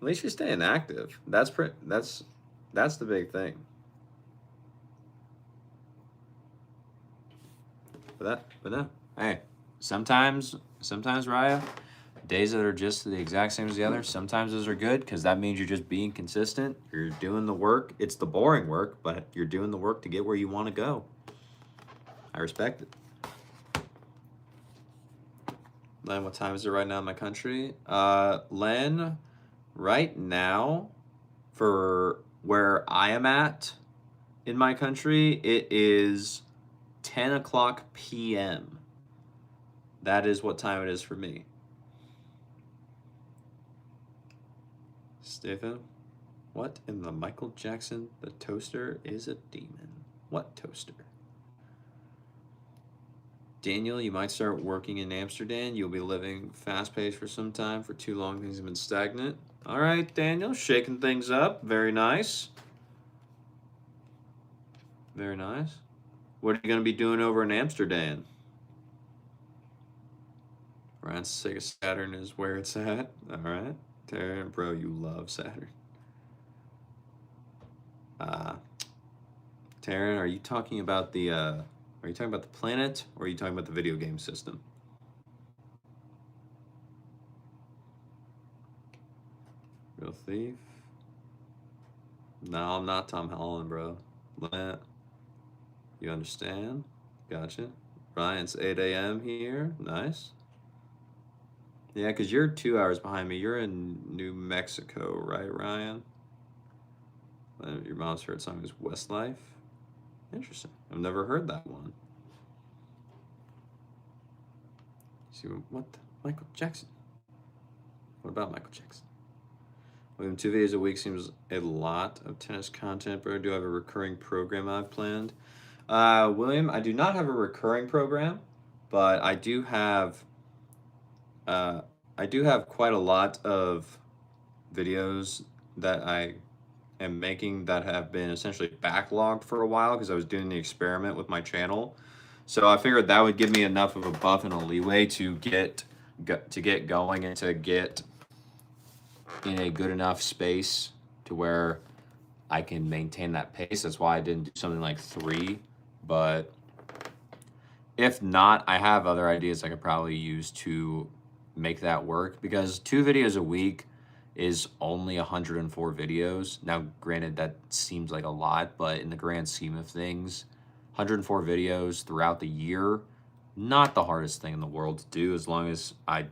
at least you're staying active. That's the big thing. But no. Hey, sometimes Raya, days that are just the exact same as the other, sometimes those are good because that means you're just being consistent. You're doing the work. It's the boring work, but you're doing the work to get where you want to go. I respect it. Len, what time is it right now in my country? Len, right now, for where I am at in my country, it is 10 o'clock p.m. That is what time it is for me. Stephen, what in the Michael Jackson? The toaster is a demon. What toaster? Daniel, you might start working in Amsterdam. You'll be living fast-paced for some time. For too long, things have been stagnant. All right, Daniel, shaking things up. Very nice. Very nice. What are you going to be doing over in Amsterdam? Ryan's Sega Saturn is where it's at. All right. Taryn, bro, you love Saturn. Taryn, are you talking about the planet, or are you talking about the video game system? Real Thief. No, I'm not Tom Holland, bro. You understand? Gotcha. Ryan's 8 a.m. here. Nice. Yeah, because you're 2 hours behind me. You're in New Mexico, right, Ryan? Your mom's favorite song is Westlife. Interesting. I've never heard that one. See what? Michael Jackson. What about Michael Jackson? William, 2 videos a week seems a lot of tennis content, but do I have a recurring program I've planned? William, I do not have a recurring program, but I do have quite a lot of videos that I am making that have been essentially backlogged for a while because I was doing the experiment with my channel. So I figured that would give me enough of a buff and a leeway to get going and to get in a good enough space to where I can maintain that pace. That's why I didn't do something like 3, but if not, I have other ideas I could probably use to make that work, because 2 videos a week is only 104 videos. Now, granted, that seems like a lot, but in the grand scheme of things, 104 videos throughout the year, not the hardest thing in the world to do as long as I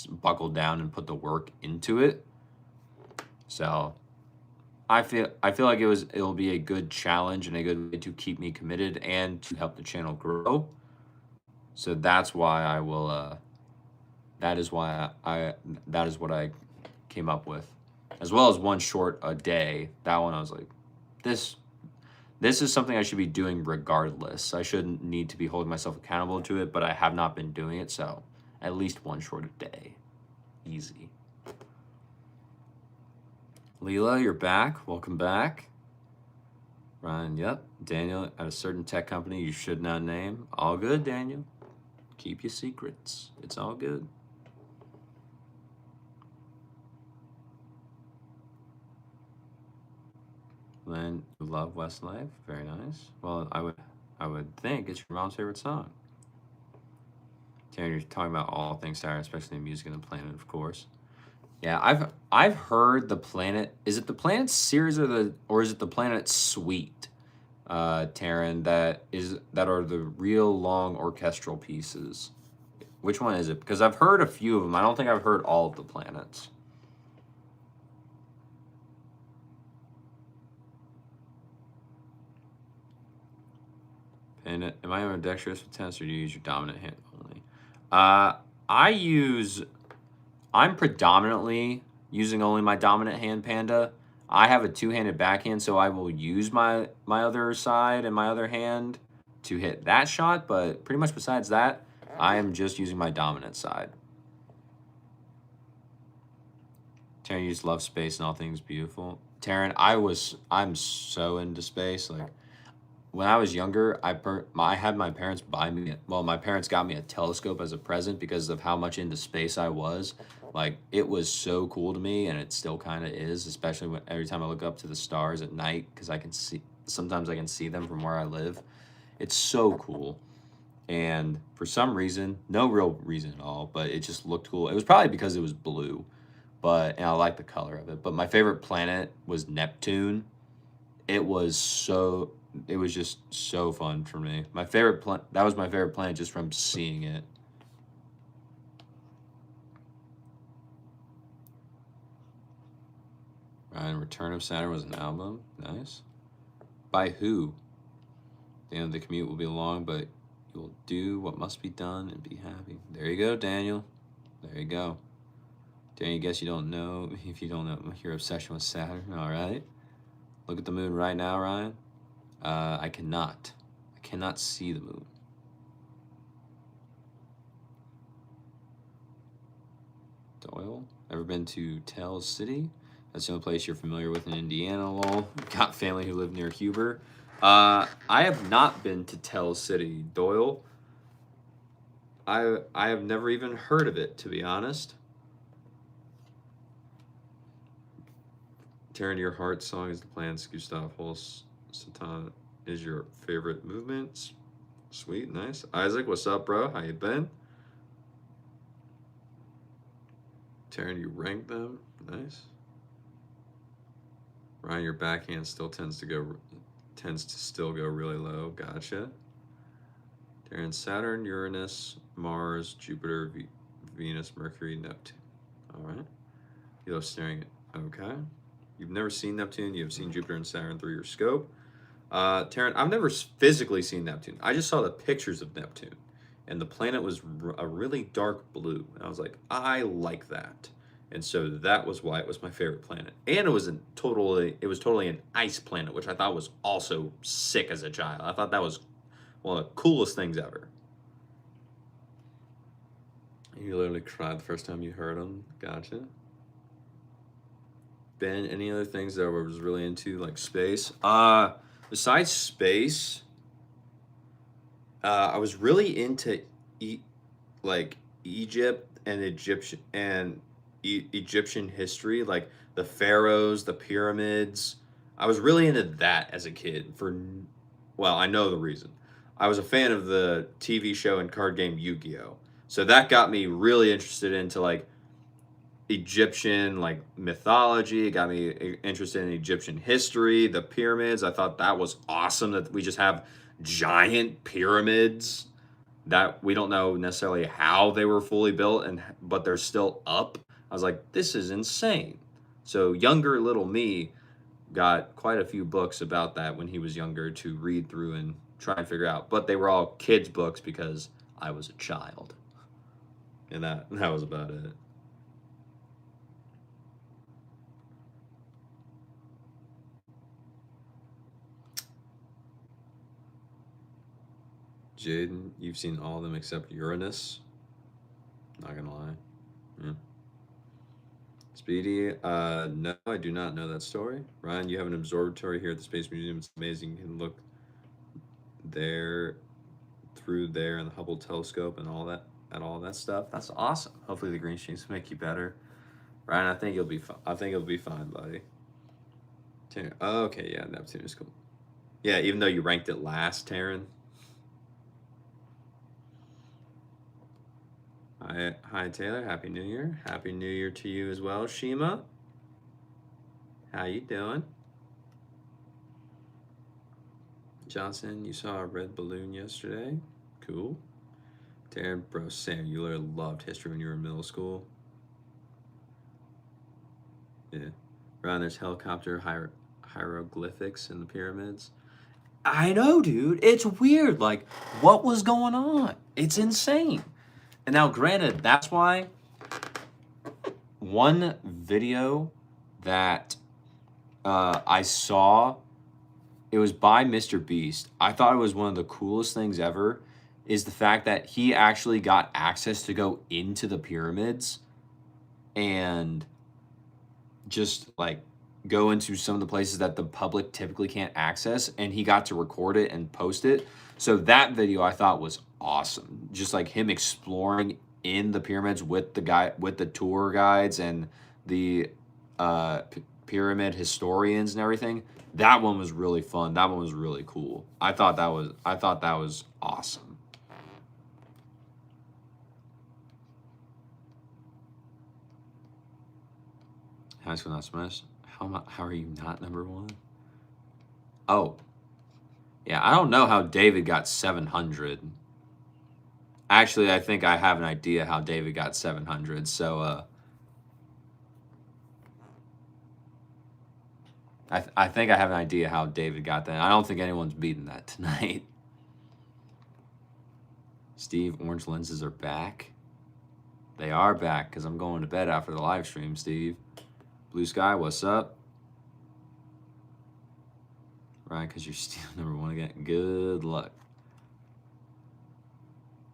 buckle down and put the work into it. So I feel like it'll be a good challenge and a good way to keep me committed and to help the channel grow. So that's why I will. That is why that is what I came up with, as well as one short a day. That one I was like, this this is something I should be doing regardless. I shouldn't need to be holding myself accountable to it, but I have not been doing it, so at least one short a day. Easy. Leela, you're back. Welcome back. Ryan, yep. Daniel, at a certain tech company you should not name. All good, Daniel. Keep your secrets. It's all good. Lynn, you love Westlife. Very nice. Well, I would think it's your mom's favorite song. Taryn, you're talking about all things Saturn, especially the music and the planet, of course. Yeah, I've heard the planet. Is it the planet series or is it the planet suite, Taryn? That are the real long orchestral pieces. Which one is it? Because I've heard a few of them. I don't think I've heard all of the planets. And am I ambidextrous with tennis, or do you use your dominant hand only? I use. I'm predominantly using only my dominant hand, Panda. I have a two-handed backhand, so I will use my other side and my other hand to hit that shot. But pretty much besides that, I am just using my dominant side. Taryn, you just love space and all things beautiful. Taryn, I'm so into space. Like when I was younger, I had my parents buy me. Well, my parents got me a telescope as a present because of how much into space I was. Like it was so cool to me, and it still kind of is, especially when every time I look up to the stars at night because I can see. Sometimes I can see them from where I live. It's so cool. And for some reason, no real reason at all, but it just looked cool. It was probably because it was blue, and I like the color of it. But my favorite planet was Neptune. It was so it was just so fun for me. That was my favorite planet just from seeing it. Ryan, Return of Saturn was an album. Nice. By who? The commute will be long, but you'll do what must be done and be happy. There you go, Daniel. There you go. Daniel, guess you don't know if you don't know your obsession with Saturn. All right. Look at the moon right now, Ryan. I cannot. I cannot see the moon. Doyle, ever been to Tell City? That's the only place you're familiar with in Indiana. Lol. Got family who live near Huber. I have not been to Tell City, Doyle. I have never even heard of it, to be honest. Tearing Your Heart song is the plans. Gustav Holst Satan is your favorite movements. Sweet, nice. Isaac, what's up, bro? How you been? Taryn, you rank them. Nice. Ryan, your backhand still tends to still go really low. Gotcha. Taryn, Saturn, Uranus, Mars, Jupiter, Venus, Mercury, Neptune. All right. You love staring at. Okay. You've never seen Neptune. You've seen Jupiter and Saturn through your scope. Taryn, I've never physically seen Neptune. I just saw the pictures of Neptune, and the planet was a really dark blue. And I was like, I like that. And so that was why it was my favorite planet. And it was totally an ice planet, which I thought was also sick as a child. I thought that was one of the coolest things ever. You literally cried the first time you heard them. Gotcha. Ben, any other things that I was really into, like space? Besides space, I was really into like Egypt and Egyptian history, like the pharaohs, the pyramids. I was really into that as a kid. Well, I know the reason. I was a fan of the TV show and card game Yu-Gi-Oh, so that got me really interested into like Egyptian like mythology. It got me interested in Egyptian history, the pyramids. I thought that was awesome that we just have giant pyramids that we don't know necessarily how they were fully built but they're still up. I was like, this is insane. So younger little me got quite a few books about that when he was younger to read through and try and figure out. But they were all kids' books because I was a child. And that was about it. Jaden, you've seen all of them except Uranus. Not gonna lie. Yeah. Speedy, no, I do not know that story. Ryan, you have an observatory here at the Space Museum. It's amazing. You can look there, through there, and the Hubble telescope and all that, and all that stuff. That's awesome. Hopefully the green sheets make you better. Ryan, I think you'll be fine. I think you'll be fine, buddy. Oh, okay, yeah, Neptune is cool. Yeah, even though you ranked it last, Taryn. Hi, Taylor. Happy New Year. Happy New Year to you as well, Shima. How you doing? Johnson, you saw a red balloon yesterday. Cool. Darren, bro, Sam, you literally loved history when you were in middle school. Yeah. Ron, there's helicopter hieroglyphics in the pyramids. I know, dude. It's weird. Like, what was going on? It's insane. And now, granted, that's why one video that I saw, it was by Mr. Beast. I thought it was one of the coolest things ever, is the fact that he actually got access to go into the pyramids and just like go into some of the places that the public typically can't access, and he got to record it and post it. So that video I thought was awesome. Just like him exploring in the pyramids with the tour guides and the pyramid historians and everything. That one was really fun. That one was really cool. I thought that was awesome. High school not smash. How are you not number one? Oh, yeah. I don't know how David got 700. Actually, I think I have an idea how David got 700. So, I think I have an idea how David got that. I don't think anyone's beating that tonight. Steve, orange lenses are back. They are back because I'm going to bed after the live stream, Steve. Blue Sky, what's up? Right, because you're still number one again. Good luck.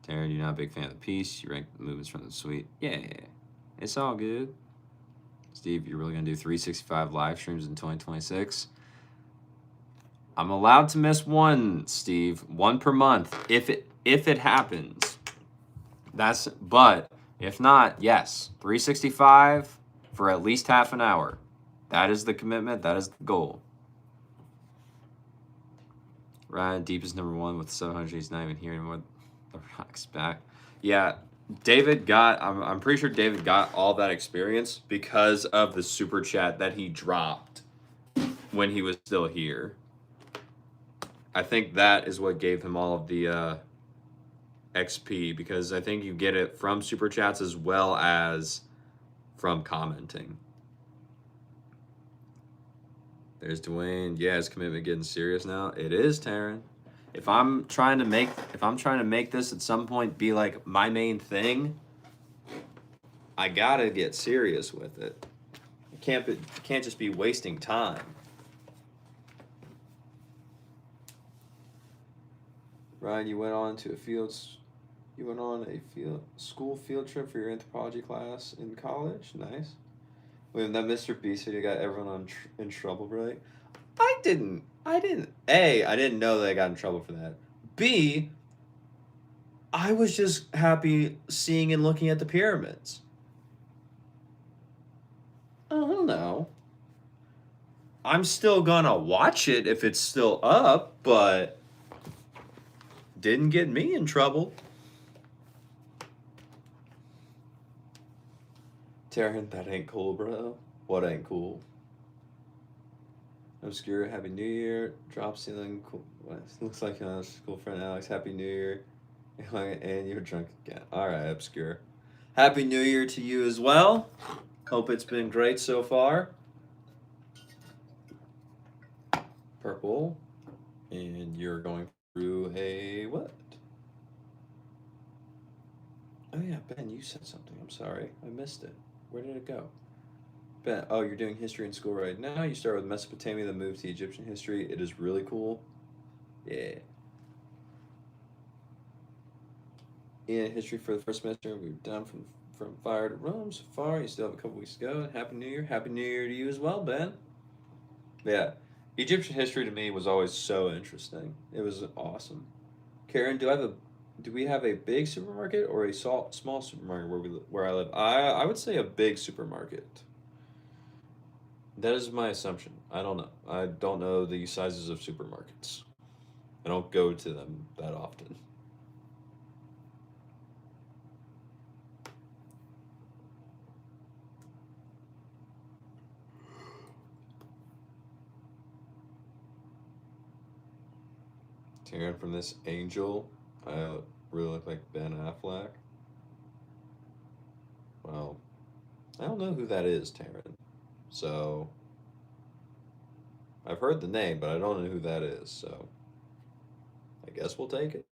Taryn, you're not a big fan of the piece. You rank the movements from the suite. Yeah, it's all good. Steve, you're really going to do 365 live streams in 2026? I'm allowed to miss one, Steve. One per month. If it happens. But if not, yes. 365 for at least half an hour. That is the commitment. That is the goal. Ryan, Deep is number one with 700. He's not even here anymore. The Rock's back. Yeah, David got, I'm pretty sure David got all that experience because of the super chat that he dropped when he was still here. I think that is what gave him all of the XP, because I think you get it from super chats as well as from commenting. There's Dwayne. Yeah, his commitment getting serious now. It is, Taryn. If I'm trying to make this at some point be like my main thing, I gotta get serious with it. It can't just be wasting time. Ryan, you went on a school field trip for your anthropology class in college. Nice. When that Mr. Beast video got everyone in trouble, right? I didn't. A, I didn't know that I got in trouble for that. B, I was just happy seeing and looking at the pyramids. I don't know. I'm still gonna watch it if it's still up, but didn't get me in trouble. Taryn, that ain't cool, bro. What ain't cool? Obscure, Happy New Year. Drop ceiling, cool. Looks like your school friend Alex. Happy New Year. And you're drunk again. All right, Obscure. Happy New Year to you as well. Hope it's been great so far. Purple. And you're going through a what? Oh yeah, Ben, you said something. I'm sorry. I missed it. Where did it go? Ben, oh, you're doing history in school right now. You start with Mesopotamia, then move to Egyptian history. It is really cool. Yeah. In history for the first semester, we've done from fire to Rome so far. You still have a couple weeks to go. Happy New Year. Happy New Year to you as well, Ben. Yeah. Egyptian history to me was always so interesting. It was awesome. Karen, do we have a big supermarket or a small supermarket where I live? I would say a big supermarket. That is my assumption. I don't know. I don't know the sizes of supermarkets. I don't go to them that often. Taryn from this angel, I really look like Ben Affleck. Well, I don't know who that is, Taryn. So I've heard the name, but I don't know who that is. So I guess we'll take it.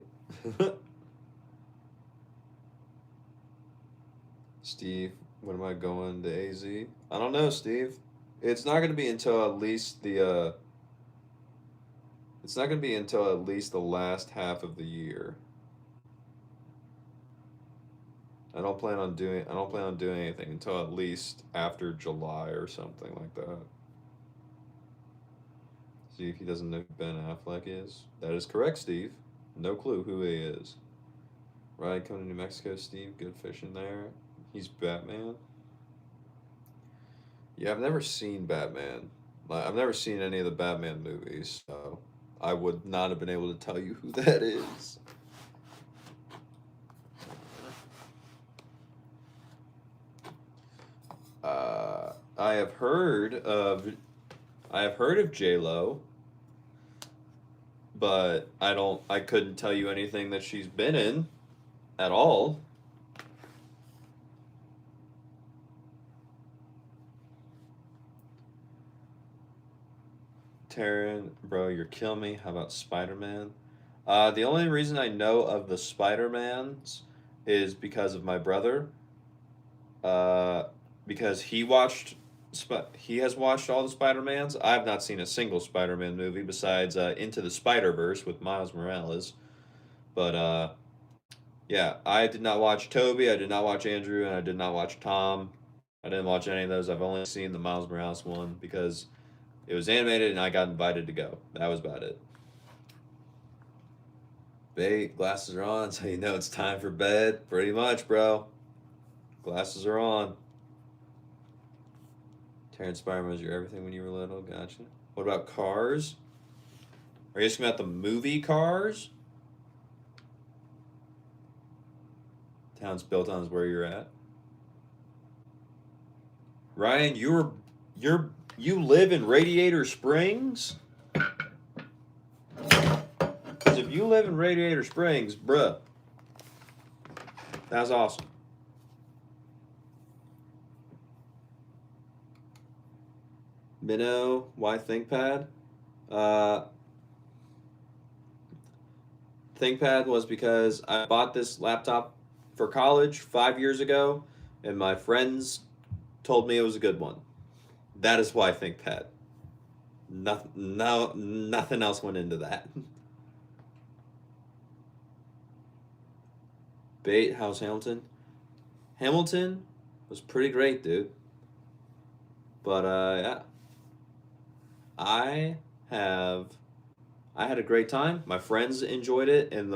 Steve, when am I going to AZ? I don't know, Steve. It's not going to be until at least the it's not going to be until at least the last half of the year. I don't plan on doing anything until at least after July or something like that. See if he doesn't know who Ben Affleck is. That is correct, Steve. No clue who he is. Ride coming to New Mexico, Steve. Good fishing there. He's Batman. Yeah, I've never seen Batman. Like, I've never seen any of the Batman movies, so I would not have been able to tell you who that is. I have heard of J Lo, but I couldn't tell you anything that she's been in at all. Taryn, bro, you're killing me. How about Spider Man? The only reason I know of the Spider Mans is because of my brother. Uh, because he has watched all the Spider Mans. I've not seen a single Spider Man movie besides Into the Spider Verse with Miles Morales. But yeah, I did not watch Toby. I did not watch Andrew, and I did not watch Tom. I didn't watch any of those. I've only seen the Miles Morales one because it was animated and I got invited to go. That was about it. Bait, glasses are on, so you know it's time for bed. Pretty much, bro. Glasses are on. Terrence Spider was your everything when you were little. Gotcha. What about Cars? Are you asking about the movie Cars? Town's built on is where you're at. Ryan, you live in Radiator Springs? Because if you live in Radiator Springs, bruh, that's awesome. Minnow, why ThinkPad? Uh, ThinkPad was because I bought this laptop for college 5 years ago, and my friends told me it was a good one. That is why ThinkPad. Nothing else went into that. Bait, how's Hamilton? Hamilton was pretty great, dude. But yeah, I have I had a great time. My friends enjoyed it, and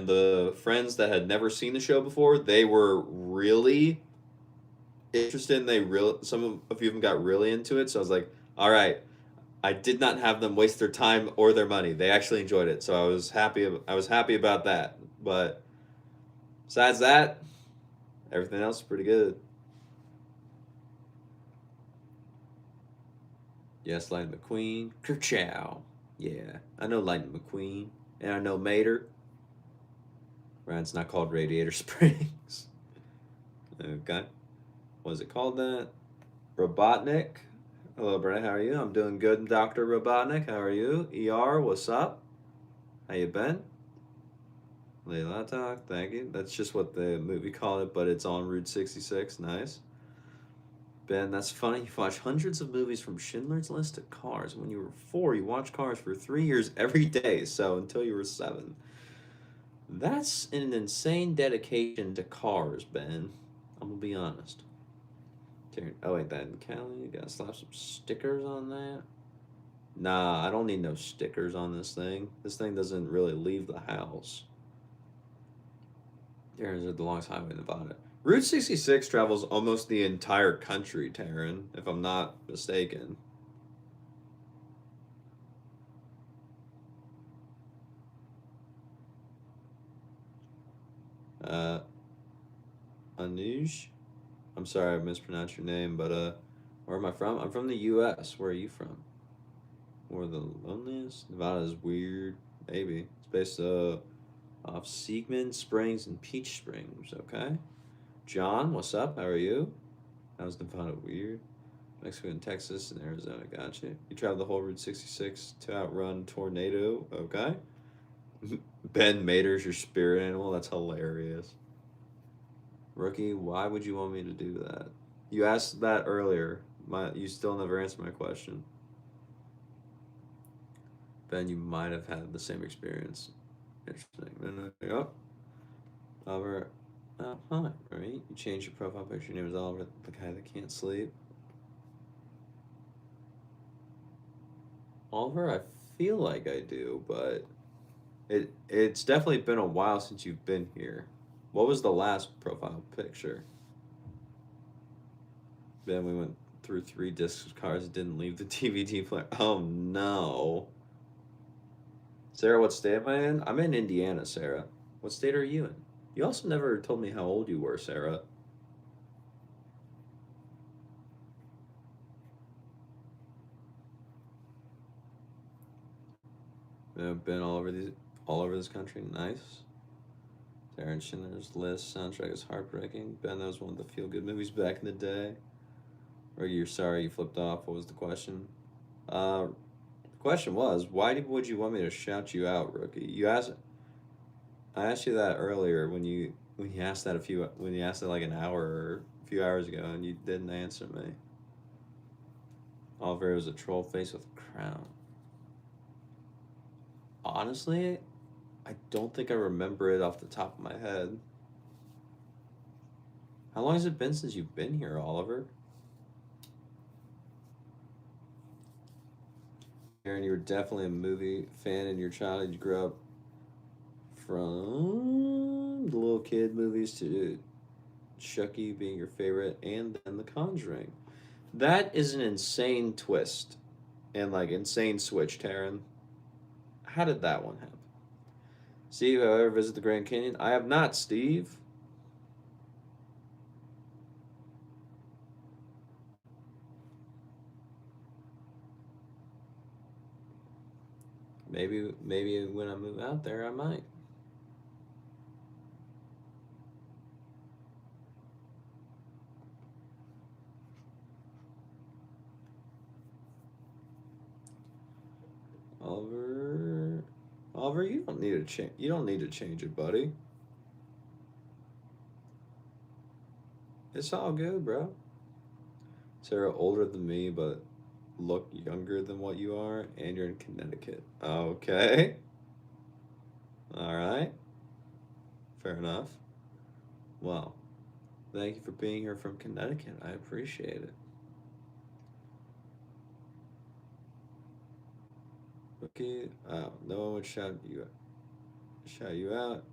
the friends that had never seen the show before, they were really interested. And some of you of them got really into it. So I was like, all right, I did not have them waste their time or their money. They actually enjoyed it, so I was happy. I was happy about that. But besides that, everything else is pretty good. Yes, Lightning McQueen. Kerchow. Yeah, I know Lightning McQueen, and I know Mater. Ryan's not called Radiator Springs. Okay. Was it called that? Robotnik. Hello, Brent. How are you? I'm doing good, Dr. Robotnik. How are you? ER, what's up? How you been? Leila Talk, thank you. That's just what the movie called it, but it's on Route 66. Nice. Ben, that's funny. You've watched hundreds of movies from Schindler's List to Cars. When you were 4, you watched Cars for 3 years every day, so until you were 7. That's an insane dedication to Cars, Ben. I'm gonna be honest. Oh, wait, then, Callie, you gotta slap some stickers on that? Nah, I don't need no stickers on this thing. This thing doesn't really leave the house. There's the longest highway in Nevada. Route 66 travels almost the entire country, Taryn, if I'm not mistaken. Uh, Anuj? I'm sorry I mispronounced your name, but, where am I from? I'm from the U.S. Where are you from? Or the loneliest? Nevada is weird. Maybe. It's based, off Siegmund Springs and Peach Springs, okay? John, what's up? How are you? How's Nevada weird? Mexico and Texas and Arizona, gotcha. You traveled the whole Route 66 to outrun tornado, okay? Ben Mater's your spirit animal, that's hilarious. Rookie, why would you want me to do that? You asked that earlier. You still never answered my question. Ben, you might have had the same experience. Interesting. Yep. Oliver, hi, right? You changed your profile picture. Your name is Oliver, the guy that can't sleep. Oliver, I feel like I do, but it's definitely been a while since you've been here. What was the last profile picture? Then we went through 3 discs of cars that didn't leave the DVD player. Oh no. Sarah, what state am I in? I'm in Indiana, Sarah. What state are you in? You also never told me how old you were, Sarah. I've been all over this country. Nice. Darren Schindler's List soundtrack is heartbreaking. Ben, that was one of the feel-good movies back in the day. Or you're sorry you flipped off. What was the question? The question was, would you want me to shout you out, rookie? I asked you that earlier when you asked that like an hour or a few hours ago, and you didn't answer me. Oliver was a troll face with a crown. Honestly, I don't think I remember it off the top of my head. How long has it been since you've been here, Oliver? Aaron, you were definitely a movie fan in your childhood. You grew up from the little kid movies to Chucky being your favorite, and then The Conjuring. That is an insane twist and like insane switch, Taryn. How did that one happen? Steve, have I ever visited the Grand Canyon? I have not, Steve. Maybe when I move out there, I might. Oliver, you don't need to change. You don't need to change it, buddy. It's all good, bro. Sarah, older than me, but look younger than what you are, and you're in Connecticut. Okay. All right. Fair enough. Well, thank you for being here from Connecticut. I appreciate it. Okay. No one would shout you out.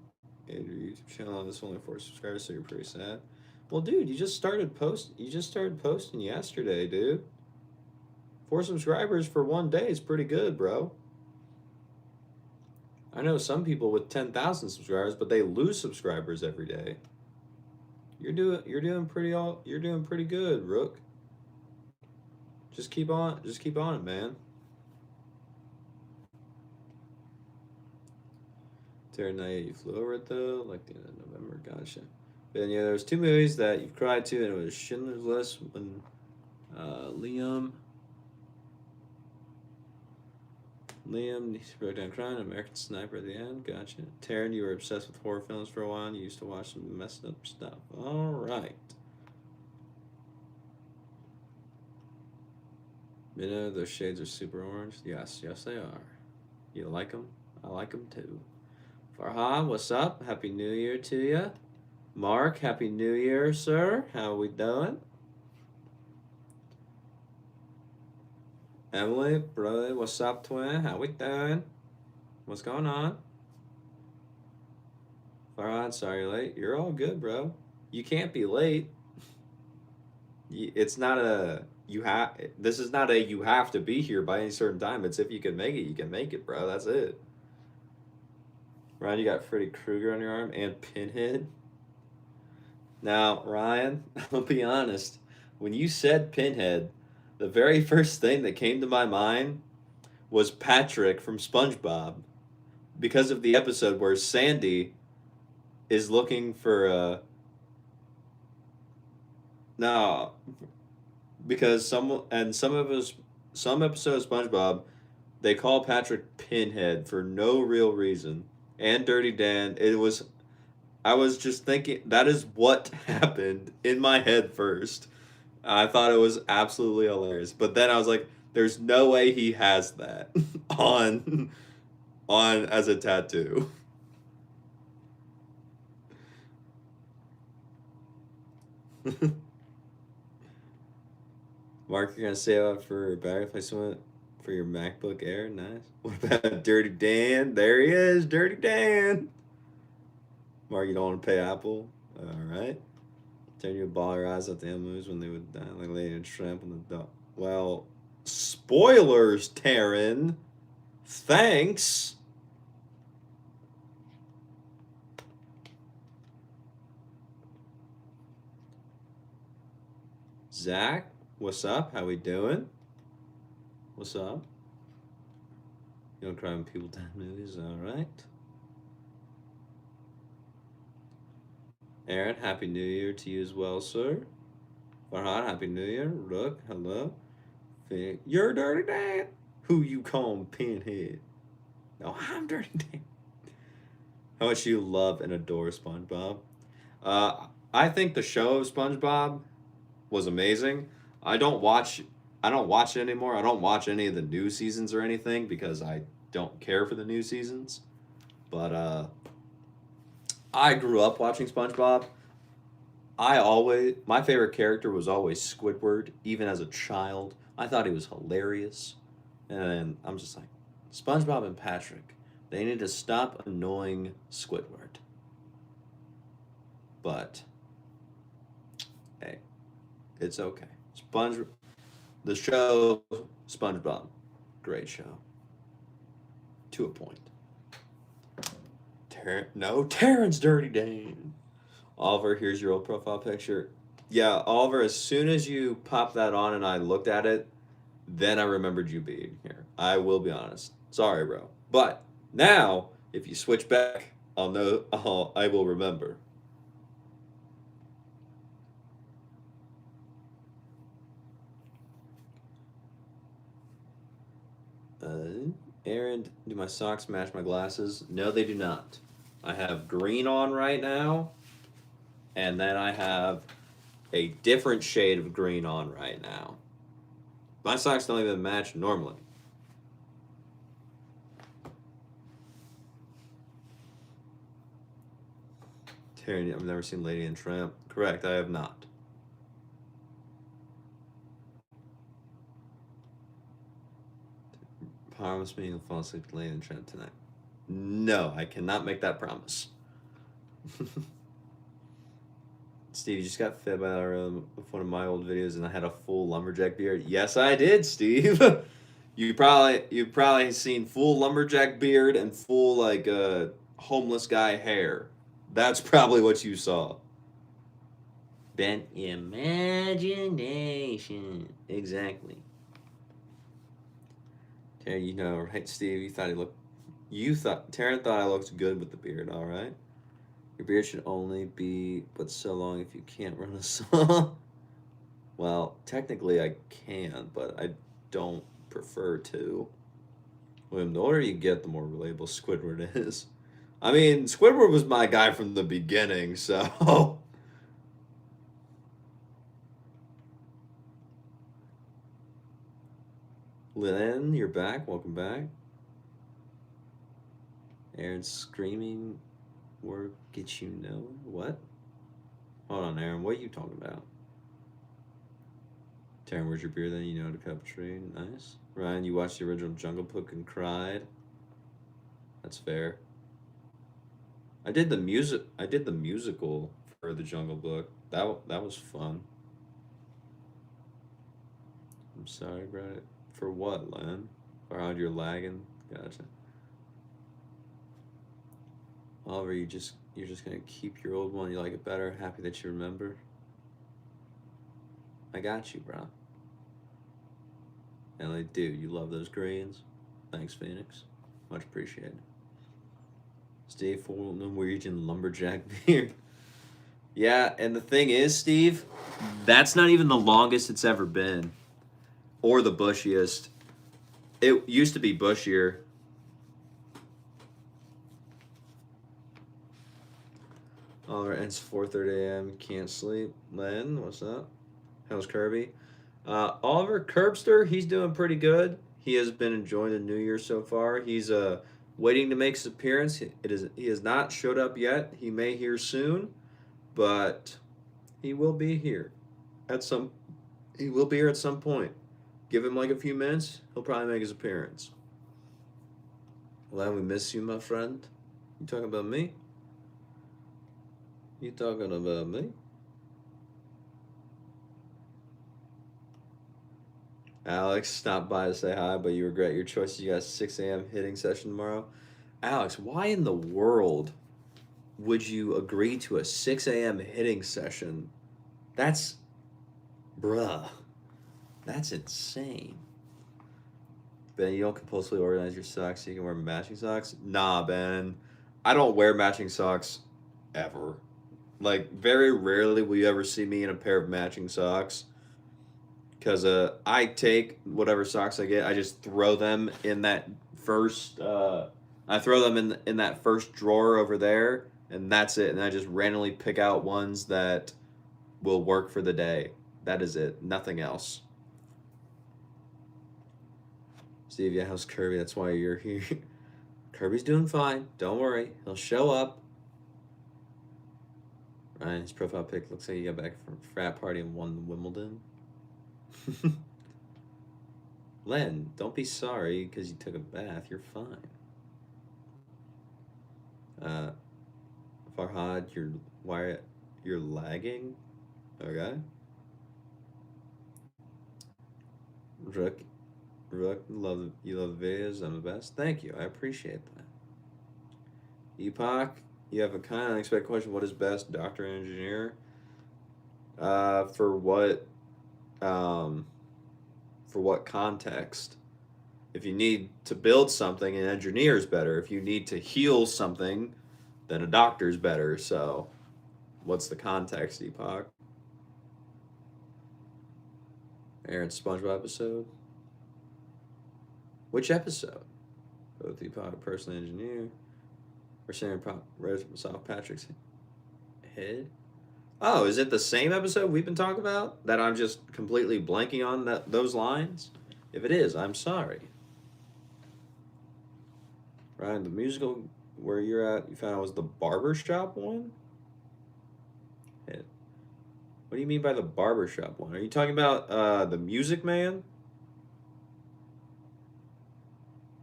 And your YouTube channel on this only 4 subscribers, so you're pretty sad. Well, dude, you just started posting yesterday, dude. 4 subscribers for one day is pretty good, bro. I know some people with 10,000 subscribers, but they lose subscribers every day. You're doing pretty good, Rook. Just keep on it, man. Terry Knight, you flew over it though, like the end of November. Gotcha. But yeah, there's 2 movies that you've cried to, and it was Schindler's List when Liam Liam, he broke down crying. American Sniper at the end. Gotcha. Taryn, you were obsessed with horror films for a while. You used to watch some messed up stuff. All right. You know, those shades are super orange. Yes, yes, they are. You like them? I like them too. Farhan, what's up? Happy New Year to you. Mark, Happy New Year, sir. How we doing? Emily, brother, what's up, twin? How we doing? What's going on? Farhan, sorry you're late. You're all good, bro. You can't be late. It's not a you have. This is not a you have to be here by any certain time. It's if you can make it, you can make it, bro. That's it. Ryan, you got Freddy Krueger on your arm and Pinhead. Now, Ryan, I'll be honest. When you said Pinhead, the very first thing that came to my mind was Patrick from SpongeBob, because of the episode where Sandy is looking for no, because some episode of SpongeBob, they call Patrick Pinhead for no real reason, and Dirty Dan. I was just thinking that is what happened in my head first. I thought it was absolutely hilarious, but then I was like, "There's no way he has that on on as a tattoo." Mark, you're gonna save up for battery replacement for your MacBook Air. Nice. What about Dirty Dan? There he is, Dirty Dan. Mark, you don't want to pay Apple? All right. Turn your baller eyes at the end movies when they would die like Lady and Shrimp on the dog. Well, spoilers, Taryn. Thanks. Zach, what's up? How we doing? What's up? You don't cry when people die in movies, all right. Aaron, Happy New Year to you as well, sir. Farhan, Happy New Year. Rook, hello. You're Dirty Dan. Who you calling Pinhead? No, I'm Dirty Dan. How much you love and adore SpongeBob? I think the show of SpongeBob was amazing. I don't watch I don't watch it anymore. I don't watch any of the new seasons or anything because I don't care for the new seasons. But I grew up watching SpongeBob. My favorite character was always Squidward, even as a child. I thought he was hilarious. And I'm just like, SpongeBob and Patrick, they need to stop annoying Squidward. But hey, it's okay. The show SpongeBob, great show. To a point. No, Terrence Dirty Dan. Oliver, here's your old profile picture. Yeah, Oliver, as soon as you popped that on and I looked at it, then I remembered you being here. I will be honest. Sorry, bro. But now, if you switch back, I will remember. Aaron, do my socks match my glasses? No, they do not. I have green on right now, and then I have a different shade of green on right now. My socks don't even match normally. Terry, I've never seen Lady and Tramp. Correct, I have not. Promise me you'll fall asleep to Lady and Tramp tonight. No, I cannot make that promise. Steve, you just got fed by one of my old videos, and I had a full lumberjack beard. Yes, I did, Steve. you probably seen full lumberjack beard and full like homeless guy hair. That's probably what you saw. Bent imagination. Exactly. Terry, you know, right, Steve? Taryn thought I looked good with the beard. All right. Your beard should only be but so long if you can't run a saw. Well, technically I can, but I don't prefer to. William, the older you get, the more relatable Squidward is. I mean, Squidward was my guy from the beginning, so. Lynn, you're back. Welcome back. Aaron's screaming. Work gets you nowhere. What? Hold on, Aaron. What are you talking about? Taryn, where's your beer then? You know how to cut a tree. Nice. Ryan, you watched the original Jungle Book and cried. That's fair. I did the musical for the Jungle Book. That was fun. I'm sorry, Brad. For what, Len? For how you're lagging? Gotcha. Oliver, you're just gonna keep your old one. You like it better. Happy that you remember. I got you, bro. And like, dude, you love those greens. Thanks, Phoenix. Much appreciated. Steve for Norwegian lumberjack beard. Yeah, and the thing is, Steve, that's not even the longest it's ever been, or the bushiest. It used to be bushier. Oliver ends 4:30 a.m. Can't sleep. Len, what's up? How's Kirby? Oliver Curbster, he's doing pretty good. He has been enjoying the new year so far. He's waiting to make his appearance. He has not showed up yet. He may here soon, but he will be here at some. He will be here at some point. Give him like a few minutes. He'll probably make his appearance. Len, we miss you, my friend. You talking about me? You talking about me? Alex stopped by to say hi, but you regret your choices. You got a 6 a.m. hitting session tomorrow. Alex, why in the world would you agree to a 6 a.m. hitting session? That's, bruh, that's insane. Ben, you don't compulsively organize your socks so you can wear matching socks? Nah, Ben. I don't wear matching socks ever. Like, very rarely will you ever see me in a pair of matching socks. Because I take whatever socks I get, I just throw them in that first. I throw them in that first drawer over there, and that's it. And I just randomly pick out ones that will work for the day. That is it. Nothing else. Steve, yeah, how's Kirby? That's why you're here. Kirby's doing fine. Don't worry. He'll show up. Ryan's profile pic looks like he got back from frat party and won Wimbledon. Len, don't be sorry because you took a bath. You're fine. Farhad, you're lagging. Okay. Rook, you love the videos. I'm the best. Thank you. I appreciate that. Epoch, you have a kind of unexpected question. What is best, doctor and engineer? For what? For what context? If you need to build something, an engineer is better. If you need to heal something, then a doctor's better. So, what's the context, Epoch? Aaron's SpongeBob episode? Which episode? Both Epoch, personal engineer. Or Sharon South Patrick's head? Oh, is it the same episode we've been talking about that I'm just completely blanking on those lines? If it is, I'm sorry. Ryan, the musical where you're at, you found out was the barbershop one? What do you mean by the barbershop one? Are you talking about the Music Man?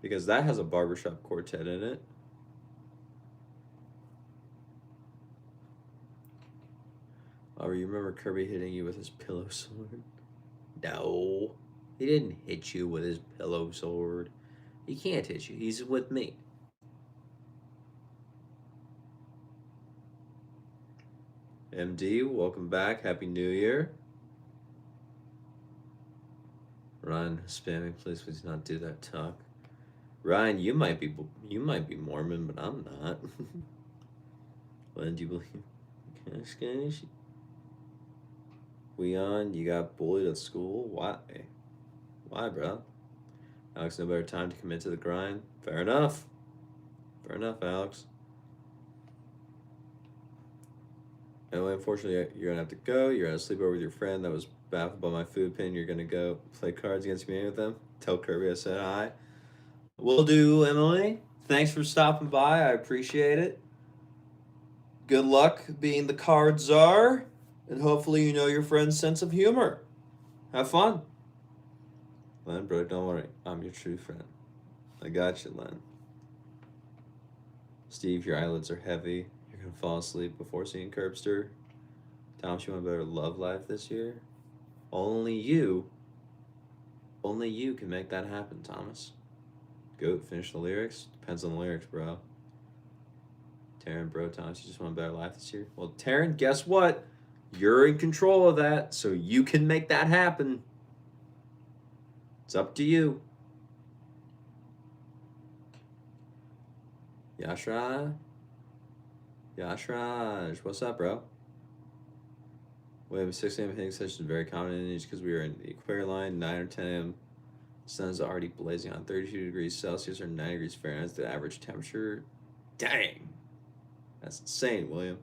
Because that has a barbershop quartet in it. Oh, you remember Kirby hitting you with his pillow sword? No. He didn't hit you with his pillow sword. He can't hit you. He's with me. MD, welcome back. Happy New Year. Ryan, spamming, please not do that talk. Ryan, you might be Mormon, but I'm not. When do you believe? Leon, you got bullied at school? Why? Why, bro? Alex, no better time to commit to the grind. Fair enough. Fair enough, Alex. Emily, unfortunately, you're gonna have to go. You're at a sleepover with your friend that was baffled by my food pin. You're gonna go play cards against me with them. Tell Kirby I said hi. Will do, Emily. Thanks for stopping by. I appreciate it. Good luck being the card czar, and hopefully you know your friend's sense of humor. Have fun. Len, bro, don't worry. I'm your true friend. I got you, Len. Steve, your eyelids are heavy. You're gonna fall asleep before seeing Curbster. Thomas, you want a better love life this year? Only you can make that happen, Thomas. Goat, finish the lyrics? Depends on the lyrics, bro. Taryn, bro, Thomas, you just want a better life this year? Well, Taryn, guess what? You're in control of that, so you can make that happen. It's up to you. Yashraj, what's up, bro? We have a 6 a.m. hitting session, very common in Indonesia because we are in the equator line. 9 or 10 a.m. The sun is already blazing on 32 degrees Celsius or 9 degrees Fahrenheit. The average temperature. Dang, that's insane, William.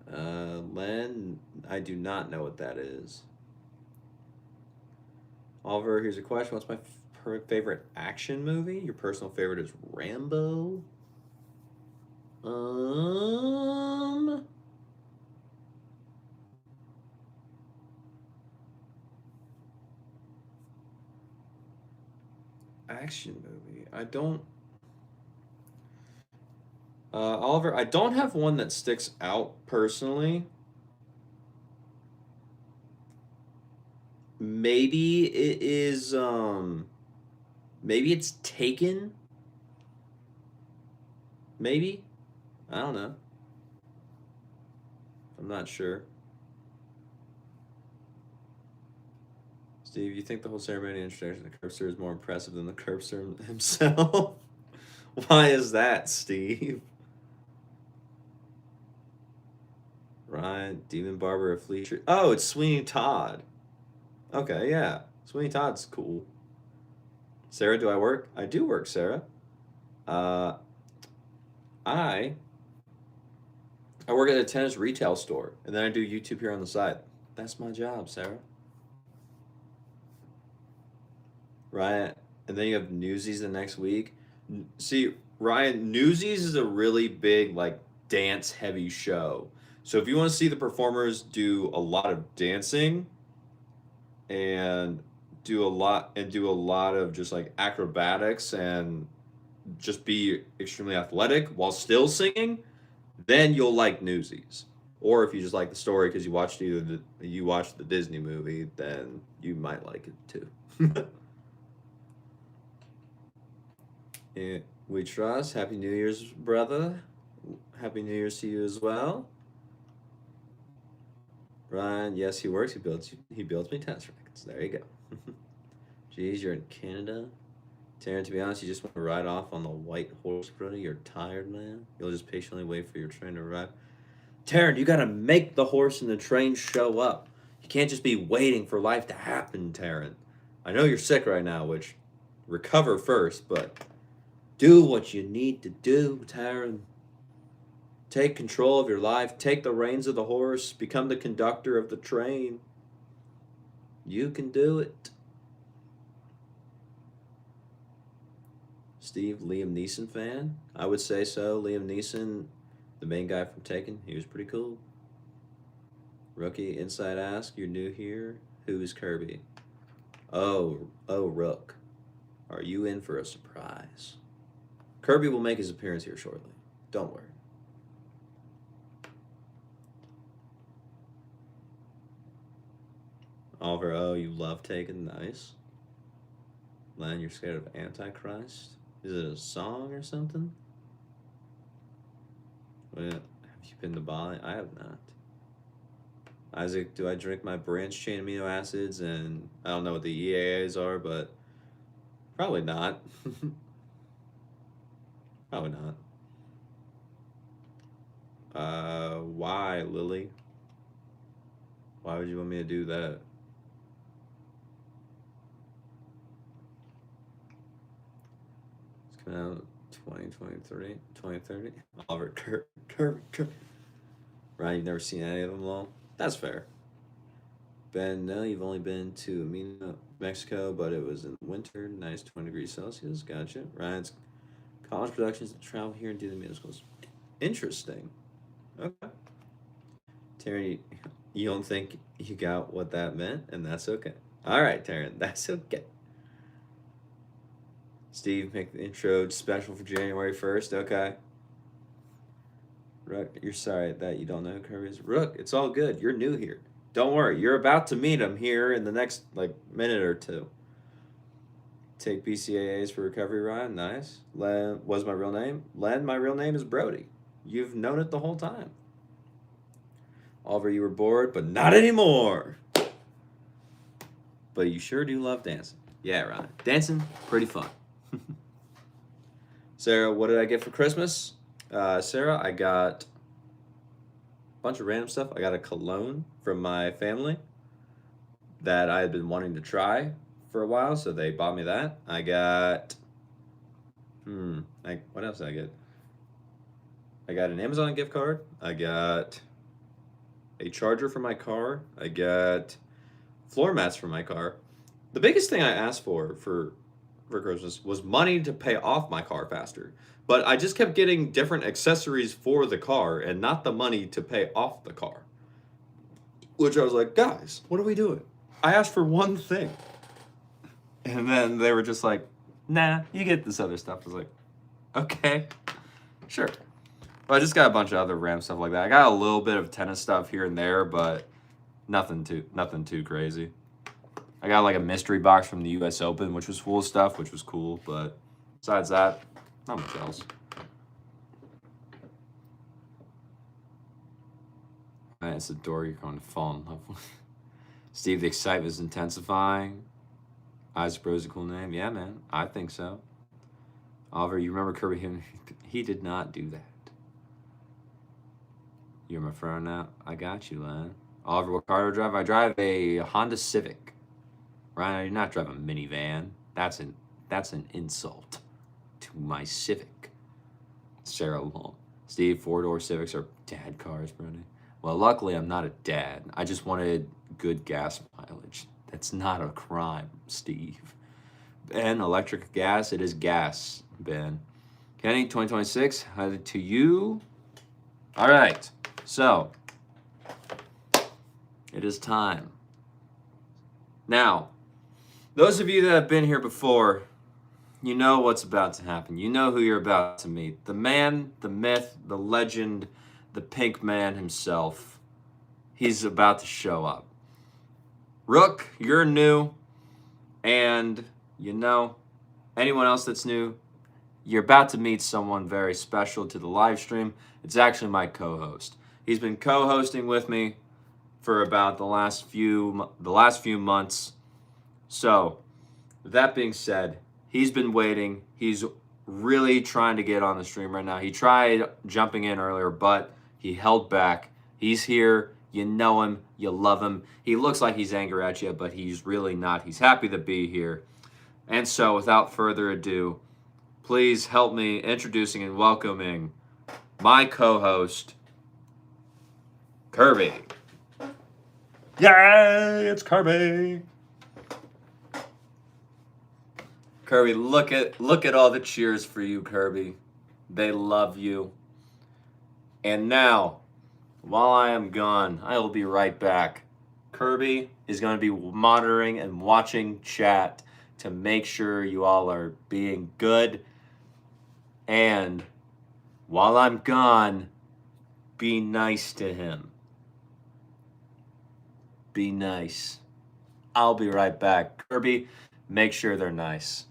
Len, I do not know what that is. Oliver, here's a question. What's my favorite action movie? Your personal favorite is Rambo? Action movie. I don't. Oliver, I don't have one that sticks out personally. Maybe it is. Maybe it's Taken. Maybe. I don't know. I'm not sure. Steve, you think the whole ceremony and introduction of the Curbster is more impressive than the Curbster himself? Why is that, Steve? Ryan, Demon Barber of Fleet Street. Oh, it's Sweeney Todd. Okay, yeah. Sweeney Todd's cool. Sarah, do I work? I do work, Sarah. I work at a tennis retail store, and then I do YouTube here on the side. That's my job, Sarah. Ryan, and then you have Newsies the next week. See, Ryan, Newsies is a really big, like, dance heavy show. So if you want to see the performers do a lot of dancing and do a lot of just like acrobatics and just be extremely athletic while still singing, then you'll like Newsies. Or if you just like the story because you watched the Disney movie, then you might like it too. Yeah, we trust. Happy New Year's, brother. Happy New Year's to you as well. Ryan, yes, he works. He builds me tennis rackets. There you go. Geez, you're in Canada. Taryn, to be honest, you just want to ride off on the white horse, brother. You're tired, man. You'll just patiently wait for your train to arrive. Taryn, you gotta make the horse and the train show up. You can't just be waiting for life to happen, Taryn. I know you're sick right now, which recover first, but do what you need to do, Taryn. Take control of your life. Take the reins of the horse. Become the conductor of the train. You can do it. Steve, Liam Neeson fan? I would say so. Liam Neeson, the main guy from Taken, he was pretty cool. Rookie, Inside Ask, you're new here. Who's Kirby? Oh, Rook. Are you in for a surprise? Kirby will make his appearance here shortly. Don't worry. Oliver, oh, you love Taken. Nice. Len, you're scared of Antichrist? Is it a song or something? Well, have you been to Bali? I have not. Isaac, do I drink my branch chain amino acids? And I don't know what the EAAs are, but probably not. Probably not. Why, Lily? Why would you want me to do that? out 2023, 2030. Oliver Kirby. Ryan, you've never seen any of them long? That's fair. Ben, no, you've only been to Amina, Mexico, but it was in winter, nice 20 degrees Celsius. Gotcha. Ryan's college productions to travel here and do the musicals. Interesting. Okay. Terry, you don't think you got what that meant, and that's okay. All right, Taryn, that's okay. Steve, make the intro special for January 1st. Okay. Rook, you're sorry that you don't know who Kirby is. Rook, it's all good. You're new here. Don't worry. You're about to meet him here in the next minute or two. Take BCAAs for recovery, Ryan. Nice. Len was my real name. Len, my real name is Brody. You've known it the whole time. Oliver, you were bored, but not anymore. But you sure do love dancing. Yeah, Ryan. Dancing, pretty fun. Sarah, what did I get for Christmas? Sarah, I got a bunch of random stuff. I got a cologne from my family that I had been wanting to try for a while, so they bought me that. I got, what else did I get? I got an Amazon gift card. I got a charger for my car. I got floor mats for my car. The biggest thing I asked for Christmas was money to pay off my car faster. But I just kept getting different accessories for the car and not the money to pay off the car. Which I was like, guys, what are we doing? I asked for one thing. And then they were just like, nah, you get this other stuff. I was like, okay, sure. But I just got a bunch of other random stuff like that. I got a little bit of tennis stuff here and there, but nothing too crazy. I got like a mystery box from the US Open, which was full of stuff, which was cool. But besides that, not much else. It's the door you're going to fall in love with. Steve, the excitement is intensifying. Isaac Bro's a cool name. Yeah, man. I think so. Oliver, you remember Kirby Henry? He did not do that. You're my friend now. I got you, Len. Oliver, what car do I drive? I drive a Honda Civic. Ryan, you're not driving a minivan. That's an insult to my Civic. Sarah Long. Steve, four-door Civics are dad cars, Brody. Well, luckily, I'm not a dad. I just wanted good gas mileage. That's not a crime, Steve. Ben, electric gas, it is gas, Ben. Kenny, 2026, headed to you. All right, so it is time. Now, those of you that have been here before, you know what's about to happen. You know who you're about to meet. The man, the myth, the legend, the pink man himself. He's about to show up. Rook, you're new. And, you know, anyone else that's new, you're about to meet someone very special to the live stream. It's actually my co-host. He's been co-hosting with me for about the last few months. So, with that being said, he's been waiting. He's really trying to get on the stream right now. He tried jumping in earlier, but he held back. He's here. You know him. You love him. He looks like he's angry at you, but he's really not. He's happy to be here. And so, without further ado, please help me introducing and welcoming my co-host, Kirby. Yay, it's Kirby. Kirby, look at all the cheers for you, Kirby. They love you. And now, while I am gone, I will be right back. Kirby is going to be monitoring and watching chat to make sure you all are being good. And while I'm gone, be nice to him. Be nice. I'll be right back. Kirby, make sure they're nice.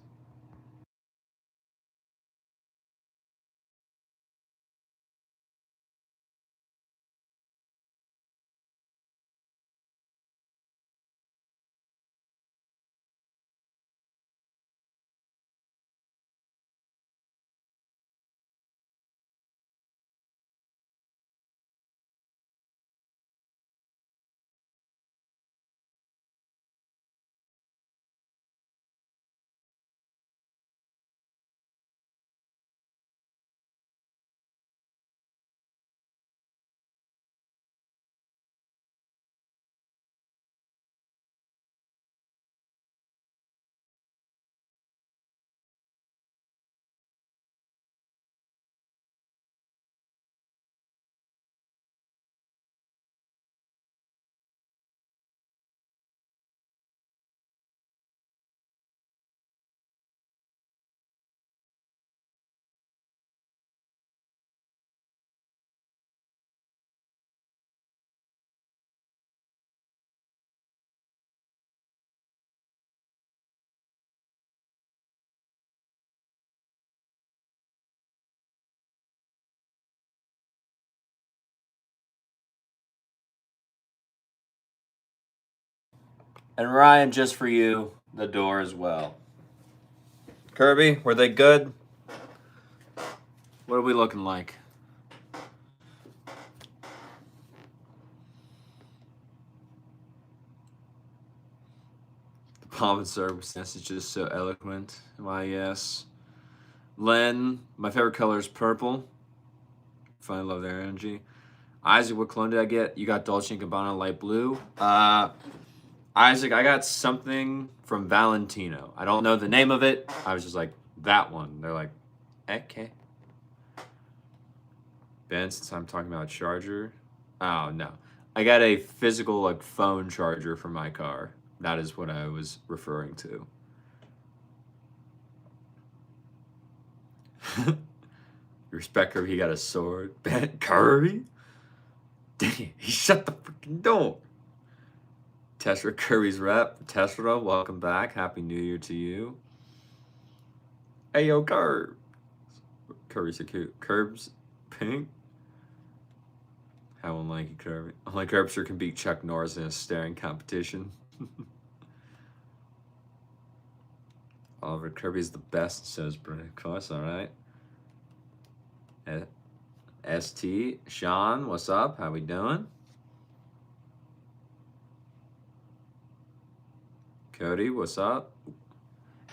And Ryan, just for you, the door as well. Kirby, were they good? What are we looking like? The pomp and circumstance is just so eloquent. Why, yes. Len, my favorite color is purple. Finally love their energy. Isaac, what cologne did I get? You got Dolce & Gabbana light blue. Isaac, I got something from Valentino. I don't know the name of it. I was just like, that one. They're like, okay. Ben, since I'm talking about a charger. Oh, no. I got a physical like phone charger for my car. That is what I was referring to. Respect Kirby, he got a sword. Ben Kirby? Dang it, he shut the freaking door. Tesra Kirby's rep. Tesra, welcome back. Happy New Year to you. Hey yo, Curb. Kirby's so cute. Curb's pink. How unlike you, Kirby. Only Curbster can beat Chuck Norris in a staring competition. Oliver Kirby's the best, says Brent. Of course, alright. ST, Sean, what's up? How we doing? Cody, what's up?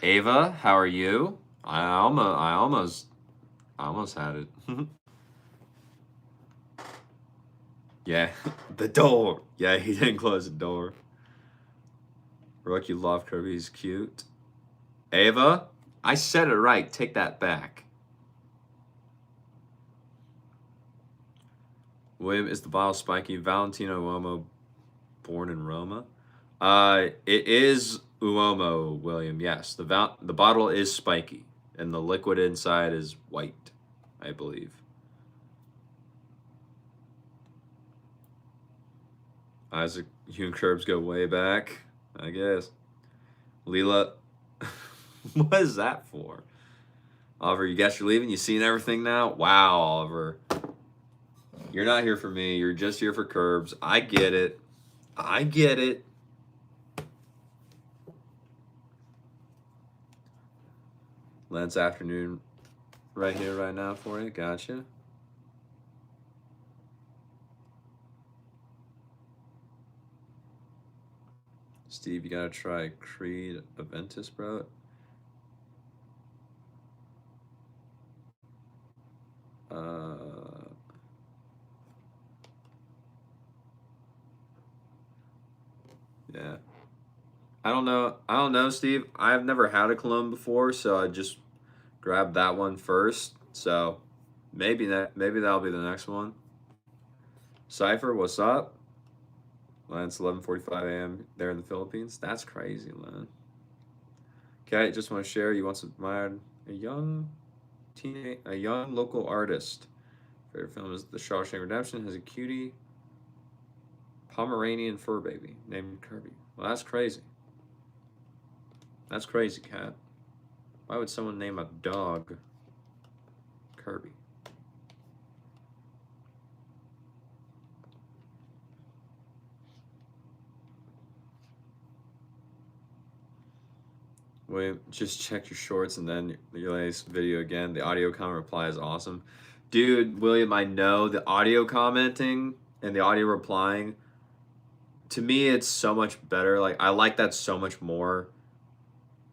Ava, how are you? I almost had it. Yeah, the door. Yeah, he didn't close the door. Rook, you love Kirby. He's cute. Ava, I said it right. Take that back. William, is the bottle spiky? Valentino Uomo, born in Roma. It is Uomo, William. Yes, the bottle is spiky, and the liquid inside is white, I believe. Isaac, you and Curbs go way back, I guess. Leela, what is that for? Oliver, you guess you're leaving? You seen everything now? Wow, Oliver. You're not here for me. You're just here for Curbs. I get it. I get it. Lance afternoon right here, right now for you. Gotcha. Steve, you gotta try Creed Aventus, bro. Yeah. I don't know, Steve. I've never had a cologne before, so I just grabbed that one first. So maybe that'll be the next one. Cypher, what's up? Lance, 11:45 a.m. there in the Philippines. That's crazy, man. Okay, just want to share. You once admired a young local artist. Favorite film is The Shawshank Redemption. Has a cutie Pomeranian fur baby named Kirby. Well, that's crazy. That's crazy, Cat. Why would someone name a dog Kirby? Wait, just check your shorts and then your latest video again. The audio comment reply is awesome. Dude, William, I know the audio commenting and the audio replying, to me, it's so much better. Like, I like that so much more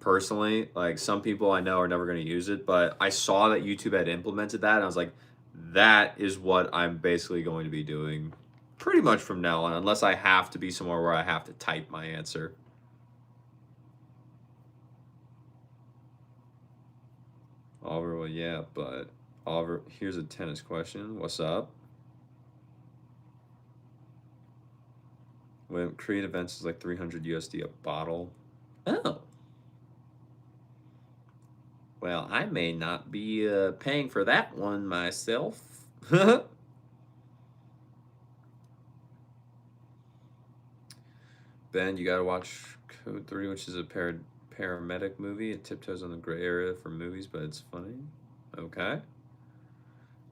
personally. Like, some people I know are never going to use it, but I saw that YouTube had implemented that, and I was like, that is what I'm basically going to be doing pretty much from now on, unless I have to be somewhere where I have to type my answer. Oliver, well, yeah, but Oliver, here's a tennis question. What's up? When Create Events is like 300 USD a bottle. Oh. Well, I may not be paying for that one myself. Ben, you gotta watch Code 3, which is a paramedic movie. It tiptoes on the gray area for movies, but it's funny. Okay.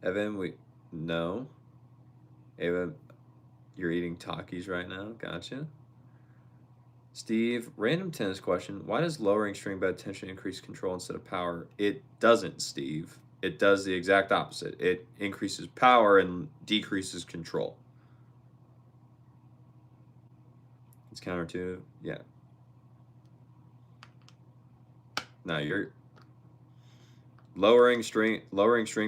Evan, no. Ava, you're eating Takis right now. Gotcha. Steve, random tennis question. Why does lowering string bed tension increase control instead of power? It doesn't, Steve. It does the exact opposite. It increases power and decreases control. It's counterintuitive. Yeah. No, you're lowering string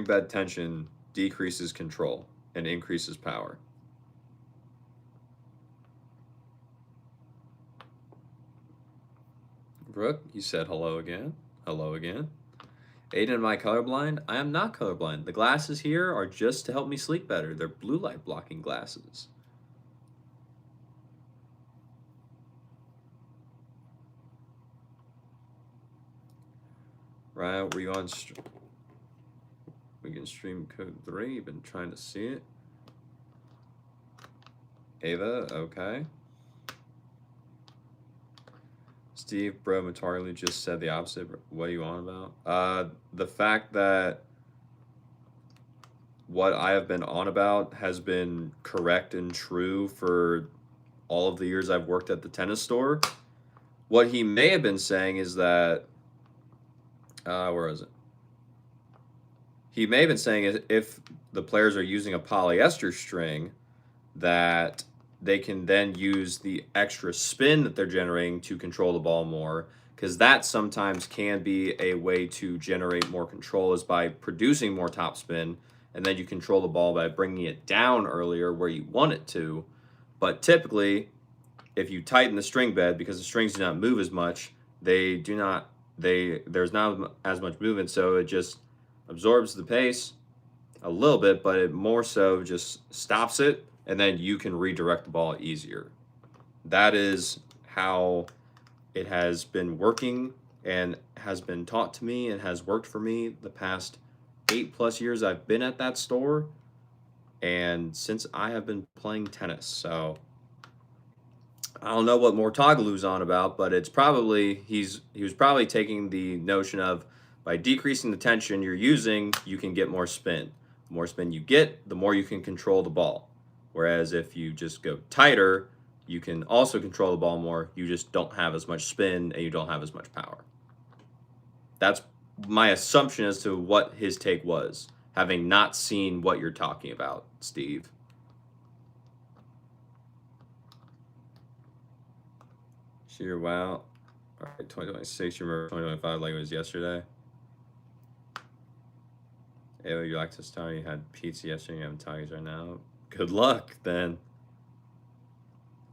bed tension decreases control and increases power. Brooke, you said hello again. Hello again. Aiden, am I colorblind? I am not colorblind. The glasses here are just to help me sleep better. They're blue light blocking glasses. Right, were you on? We can stream code 3. You've been trying to see it. Ava, okay. Steve, bro, Matarlu just said the opposite. What are you on about? The fact that what I have been on about has been correct and true for all of the years I've worked at the tennis store. What he may have been saying is that, where is it? He may have been saying if the players are using a polyester string, that they can then use the extra spin that they're generating to control the ball more, because that sometimes can be a way to generate more control is by producing more topspin, and then you control the ball by bringing it down earlier where you want it to. But typically, if you tighten the string bed, because the strings do not move as much, there's not as much movement, so it just absorbs the pace a little bit, but it more so just stops it, and then you can redirect the ball easier. That is how it has been working and has been taught to me and has worked for me the past 8+ years I've been at that store, and since I have been playing tennis. So I don't know what Mortagalu's on about, but it's probably he was probably taking the notion of by decreasing the tension you're using, you can get more spin. The more spin you get, the more you can control the ball. Whereas if you just go tighter, you can also control the ball more. You just don't have as much spin and you don't have as much power. That's my assumption as to what his take was, having not seen what you're talking about, Steve. Sheer wow. All right, 2026, you remember 2025 like it was yesterday? Ava, you like to start? You had pizza yesterday, you have tigers right now. Good luck, then.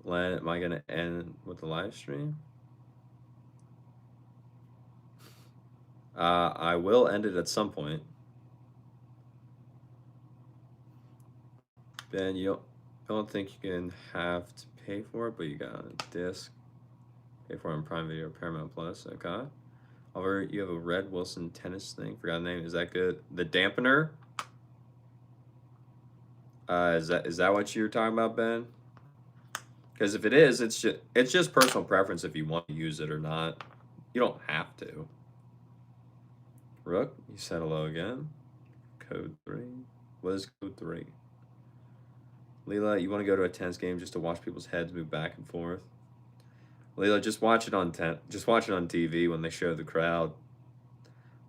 Am I going to end with the live stream? I will end it at some point. Ben, you don't think you can have to pay for it, but you got a disc. Pay for it on Prime Video, Paramount Plus. Okay. However, you have a Red Wilson tennis thing. Forgot the name. Is that good? The dampener. Is that what you're talking about, Ben? Because if it is, it's just personal preference if you want to use it or not. You don't have to. Rook, you said hello again. Code 3. What is code 3? Leela, you want to go to a tennis game just to watch people's heads move back and forth? Leela, just watch it on TV when they show the crowd.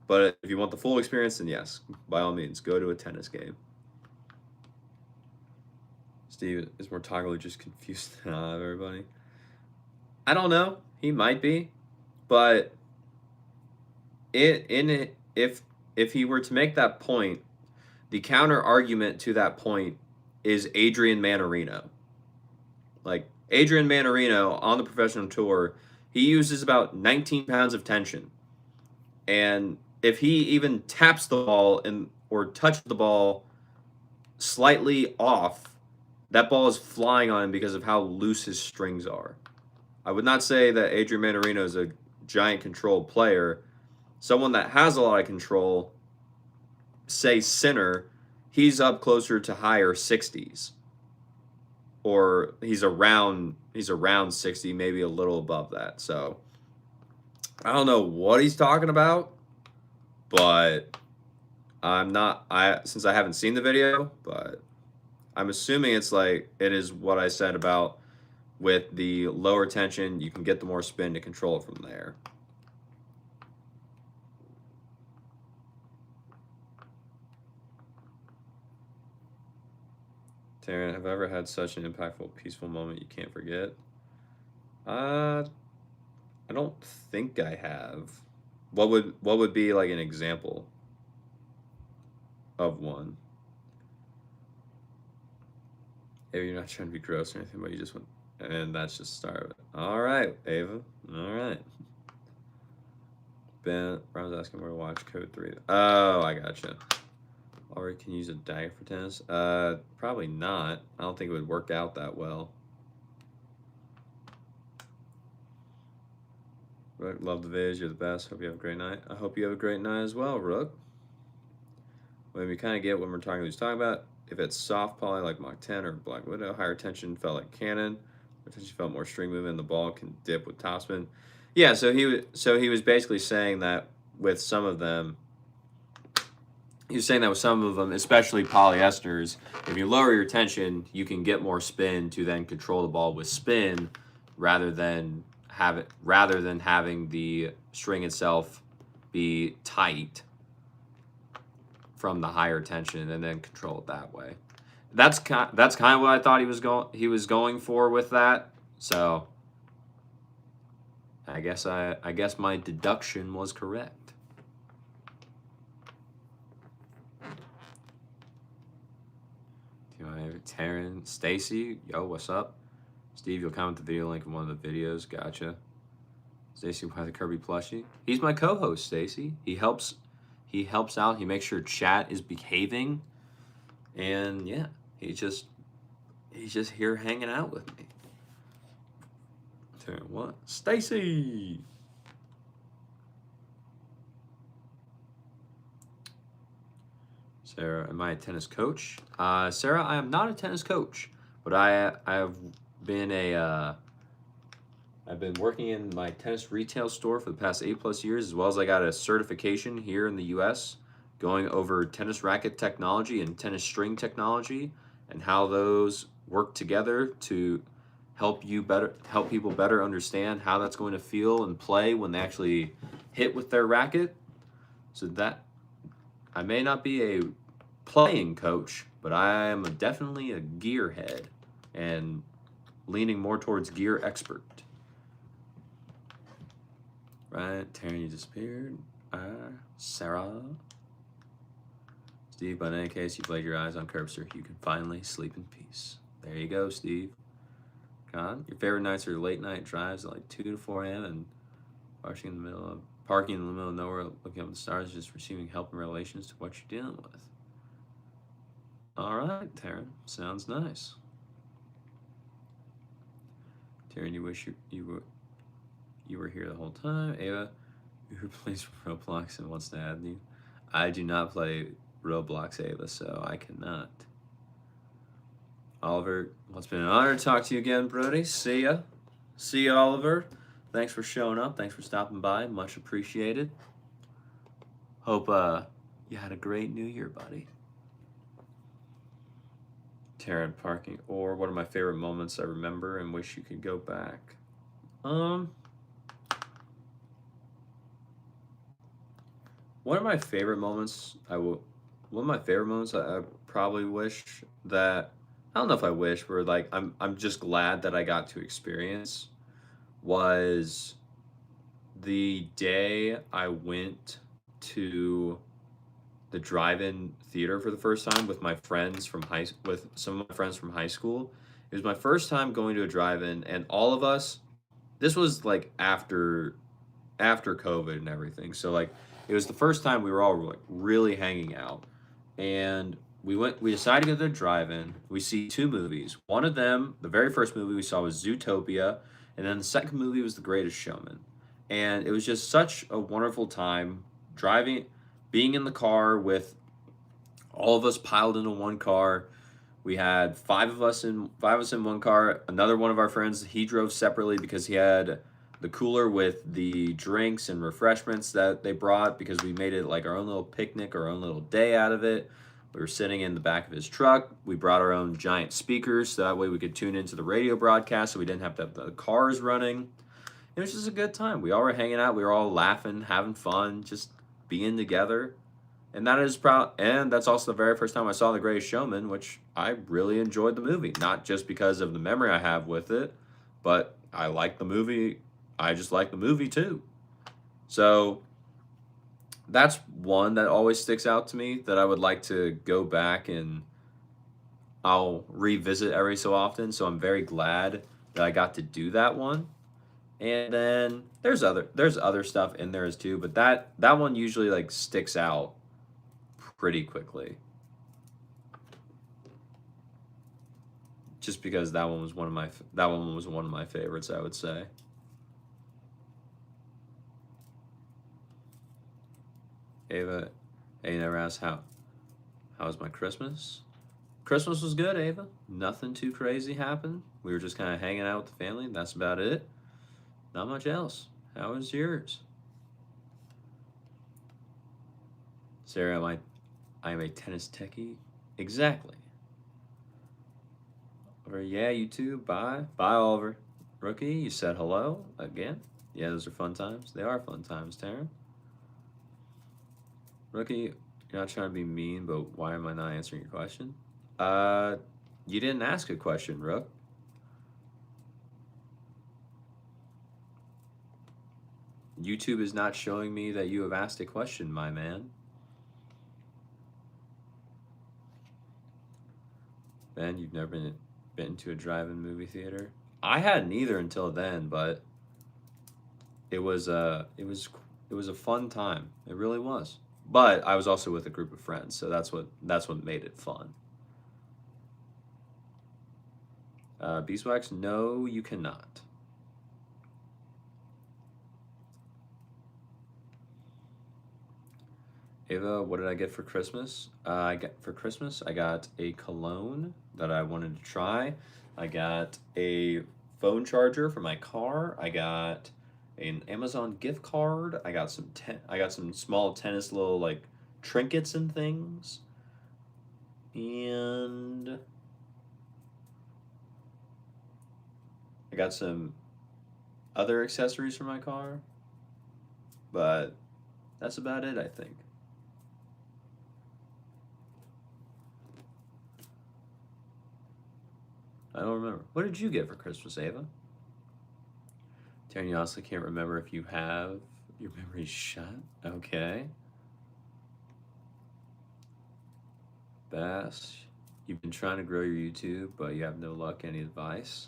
But if you want the full experience, then yes, by all means, go to a tennis game. Steve, is Mortagalu just confused everybody? I don't know. He might be, but if he were to make that point, the counter argument to that point is Adrian Mannarino. Like Adrian Mannarino on the professional tour, he uses about 19 pounds of tension, and if he even taps the ball or touches the ball slightly off, that ball is flying on him because of how loose his strings are. I would not say that Adrian Mannarino is a giant controlled player. Someone that has a lot of control, say Sinner, he's up closer to higher 60s. Or he's around 60, maybe a little above that. So I don't know what he's talking about, but since I haven't seen the video, but I'm assuming it's like it is what I said about with the lower tension, you can get the more spin to control it from there. Taryn, have I ever had such an impactful, peaceful moment you can't forget? I don't think I have. What would be like an example of one? Maybe you're not trying to be gross or anything, but you just want, and that's just the start of it. All right, Ava. All right. Ben, Brown's asking where to watch Code 3. Oh, I gotcha. Or can you use a dagger for tennis? Probably not. I don't think it would work out that well. Rook, love the vids. You're the best. Hope you have a great night. I hope you have a great night as well, Rook. When we kind of get what we're talking about. If it's soft poly like Mach 10 or Black Widow, higher tension felt like Cannon. Lower tension felt more string movement. The ball can dip with topspin. Yeah, so he was basically saying that with some of them. He was saying that with some of them, especially polyesters, if you lower your tension, you can get more spin to then control the ball with spin, rather than having the string itself be tight from the higher tension and then control it that way. That's kind of what I thought he was going for with that. So I guess my deduction was correct. Taryn, Stacy, yo, what's up? Steve, you'll comment the video link in one of the videos. Gotcha. Stacy, why the Kirby plushie? He's my co-host, Stacy. He helps out. He makes sure chat is behaving, and yeah, he's just here hanging out with me. Taryn, what? Stacy. Sarah, am I a tennis coach? Sarah, I am not a tennis coach, but I've been I've been working in my tennis retail store for the past 8+ years, as well as I got a certification here in the U.S. going over tennis racket technology and tennis string technology and how those work together to help people better understand how that's going to feel and play when they actually hit with their racket. So that I may not be a playing coach, but I am definitely a gearhead and leaning more towards gear expert. Right, Taryn, you disappeared. Sarah. Steve, but in any case, you've laid your eyes on Curbster. You can finally sleep in peace. There you go, Steve. God, your favorite nights are late night drives at like 2 to 4 a.m. and parking in the middle of nowhere, looking up at the stars, just receiving help and revelations to what you're dealing with. All right, Taryn, sounds nice. Taryn, you wish you were here the whole time. Ava, who plays Roblox and wants to add you? I do not play Roblox, Ava, so I cannot. Oliver, well, it's been an honor to talk to you again, Brody. See ya. See ya, Oliver. Thanks for showing up. Thanks for stopping by. Much appreciated. Hope you had a great New Year, buddy. Taryn, parking. Or what are my favorite moments I remember and wish you could go back? One of my favorite moments I probably wish that, I don't know if I wish, but like I'm just glad that I got to experience, was the day I went to the drive-in theater for the first time with my friends from with some of my friends from high school. It was my first time going to a drive-in, and all of us, this was like after COVID and everything. So like it was the first time we were all like really hanging out, and we decided to go to the drive-in. We see 2 movies. One of them, the very first movie we saw was Zootopia, and then the second movie was The Greatest Showman. And it was just such a wonderful time being in the car with all of us piled into one car. We had 5 of us in one car. Another one of our friends, he drove separately because he had the cooler with the drinks and refreshments that they brought, because we made it like our own little picnic, our own little day out of it. We were sitting in the back of his truck. We brought our own giant speakers so that way we could tune into the radio broadcast so we didn't have to have the cars running. It was just a good time. We all were hanging out. We were all laughing, having fun, just being together. And that's also the very first time I saw The Greatest Showman, which I really enjoyed the movie. Not just because of the memory I have with it, but I like the movie. I just like the movie too. So that's one that always sticks out to me that I would like to go back and I'll revisit every so often. So I'm very glad that I got to do that one. And then there's other stuff in there as too, but that one usually like sticks out pretty quickly. Just because that one was one of my favorites, I would say. Ava, you never asked how was my Christmas? Christmas was good, Ava. Nothing too crazy happened. We were just kind of hanging out with the family. That's about it. Not much else. How was yours? Sarah, I am a tennis techie. Exactly. Oliver, yeah, you too. Bye. Bye, Oliver. Rookie, you said hello again. Yeah, those are fun times. They are fun times, Taryn. Rookie, you're not trying to be mean, but why am I not answering your question? You didn't ask a question, Rook. YouTube is not showing me that you have asked a question, my man. Ben, you've never been to a drive-in movie theater? I hadn't either until then, but it was a fun time. It really was. But I was also with a group of friends, so that's what made it fun. Beeswax, no, you cannot. Ava, what did I get for Christmas? I got a cologne that I wanted to try. I got a phone charger for my car. I got an Amazon gift card. I got some small tennis little like trinkets and things. And I got some other accessories for my car. But that's about it, I think. I don't remember. What did you get for Christmas, Ava? Taryn, you honestly can't remember if you have your memory shut? Okay. Bass, you've been trying to grow your YouTube, but you have no luck. Any advice?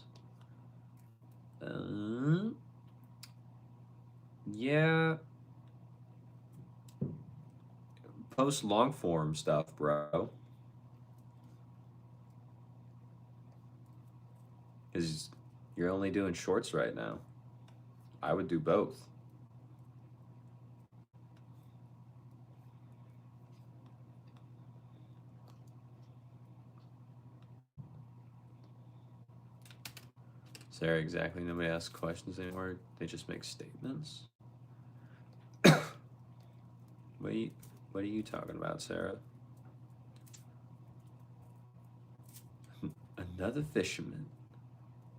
Yeah. Post long form stuff, bro. Because you're only doing shorts right now. I would do both. Sarah, exactly. Nobody asks questions anymore. They just make statements. What are you talking about, Sarah? Another fisherman.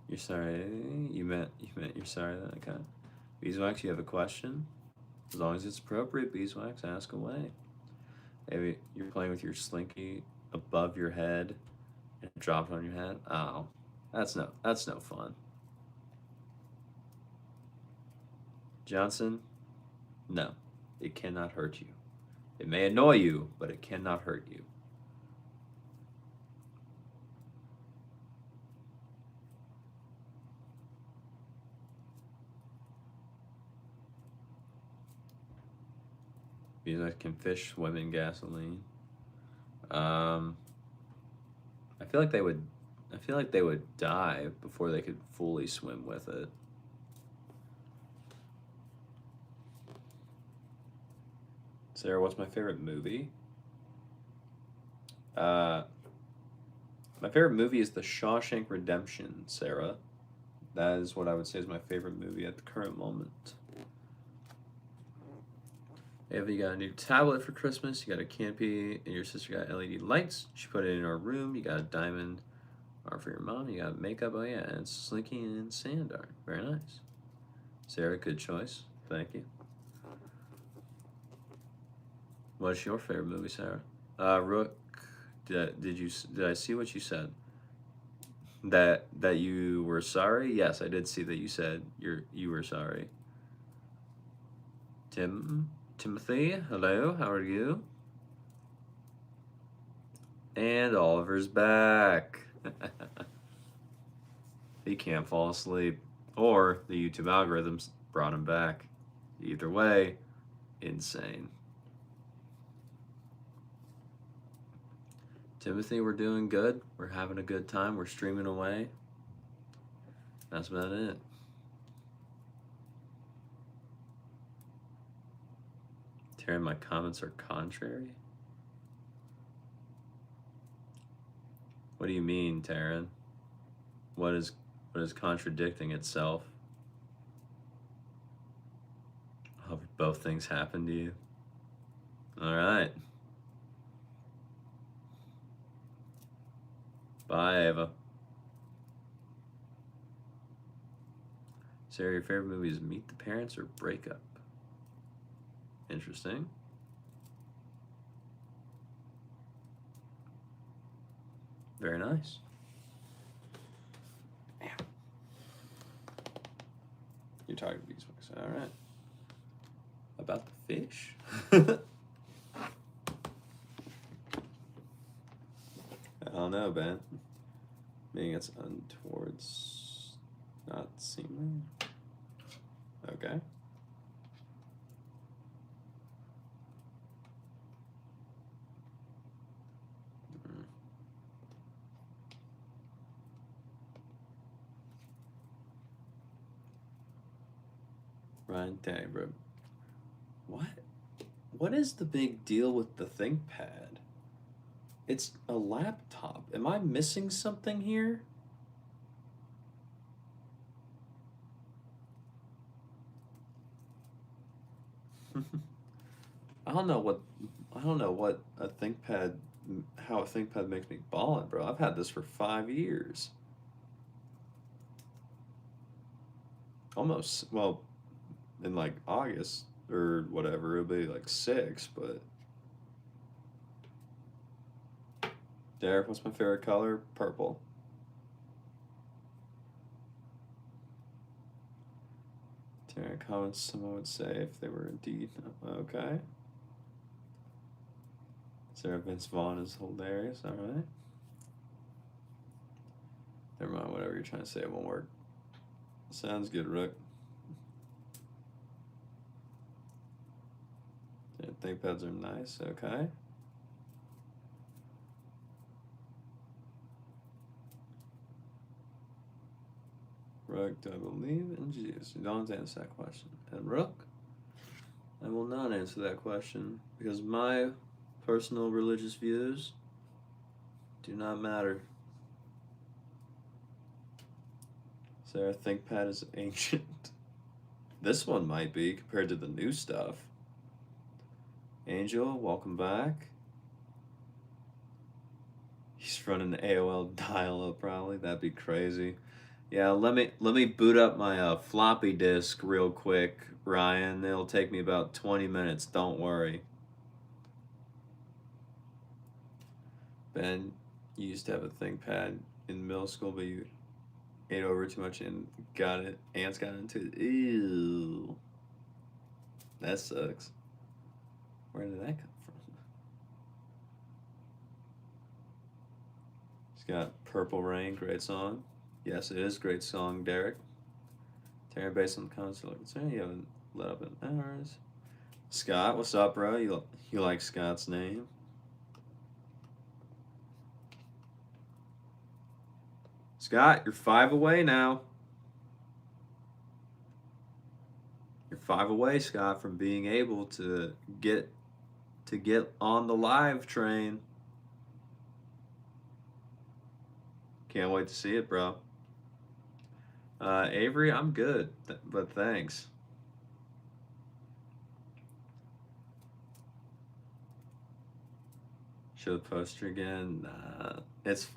You're sorry. You meant you're sorry that okay. Beeswax, you have a question? As long as it's appropriate, Beeswax, ask away. Maybe you're playing with your slinky above your head and it dropped on your head. Oh, that's no fun. Johnson, no, it cannot hurt you. It may annoy you, but it cannot hurt you. Beeswax can fish, swim in gasoline. I feel like they would. I feel like they would die before they could fully swim with it. Sarah, what's my favorite movie? My favorite movie is The Shawshank Redemption, Sarah. That is what I would say is my favorite movie at the current moment. Ava, you got a new tablet for Christmas. You got a canopy, and your sister got LED lights. She put it in her room. You got a diamond art for your mom. You got makeup. Oh yeah, and it's Slinky and sand art. Very nice. Sarah, good choice. Thank you. What's your favorite movie, Sarah? Rook, did I see what you said? That you were sorry? Yes, I did see that you said you were sorry. Timothy, hello, how are you? And Oliver's back. He can't fall asleep. Or the YouTube algorithms brought him back. Either way, insane. Timothy, we're doing good. We're having a good time. We're streaming away. That's about it. Taryn, my comments are contrary? What do you mean, Taryn? What is contradicting itself? I hope both things happen to you. All right. Bye, Ava. Sarah, your favorite movie is Meet the Parents or Break Up? Interesting. Very nice. You're talking to Beeswax. All right. About the fish? I don't know, Ben. Meaning it's untowards, not seemly. Okay. Ryan Dagbro. What is the big deal with the ThinkPad? It's a laptop. Am I missing something here? I don't know what a ThinkPad, how a ThinkPad makes me ballin', bro. I've had this for 5 years. Almost, well, in like August or whatever, it'll be like 6, but Derek, what's my favorite color? Purple. Taryn comments, someone would say if they were indeed. Okay. Sarah Vince Vaughn is hilarious. All right. Never mind, whatever you're trying to say, it won't work. Sounds good, Rook. Yeah, ThinkPads are nice. Okay. Rook, do I believe in Jesus? You don't answer that question. And Rook, I will not answer that question because my personal religious views do not matter. Sarah, ThinkPad is ancient. This one might be compared to the new stuff. Angel, welcome back. He's running AOL dial-up probably. That'd be crazy. Yeah, let me boot up my floppy disk real quick, Ryan. It'll take me about 20 minutes. Don't worry. Ben, you used to have a ThinkPad in middle school, but you ate over too much and ants got into it. Ew. That sucks. Where did that come from? He's got Purple Rain, great song. Yes, it is a great song, Derek. Terry, based on the comments, you're like, you haven't let up in hours. Scott, what's up, bro? You like Scott's name? Scott, you're 5 away now. You're 5 away, Scott, from being able to get on the live train. Can't wait to see it, bro. Avery, I'm good, but thanks. Show the poster again. Nah, it's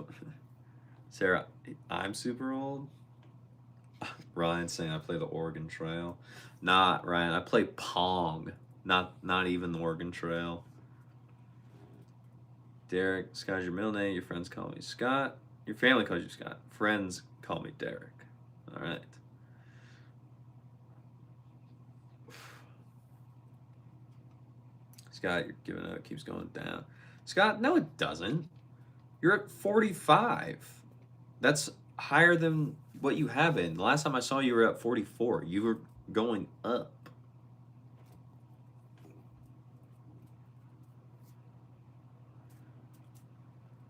Sarah. I'm super old. Ryan saying I play the Oregon Trail. Not Ryan. I play Pong. Not even the Oregon Trail. Derek, Scott's your middle name. Your friends call me Scott. Your family calls you Scott. Friends call me Derek. All right. Scott, you're giving up. It keeps going down. Scott, no, it doesn't. You're at 45. That's higher than what you have been. The last time I saw you were at 44. You were going up.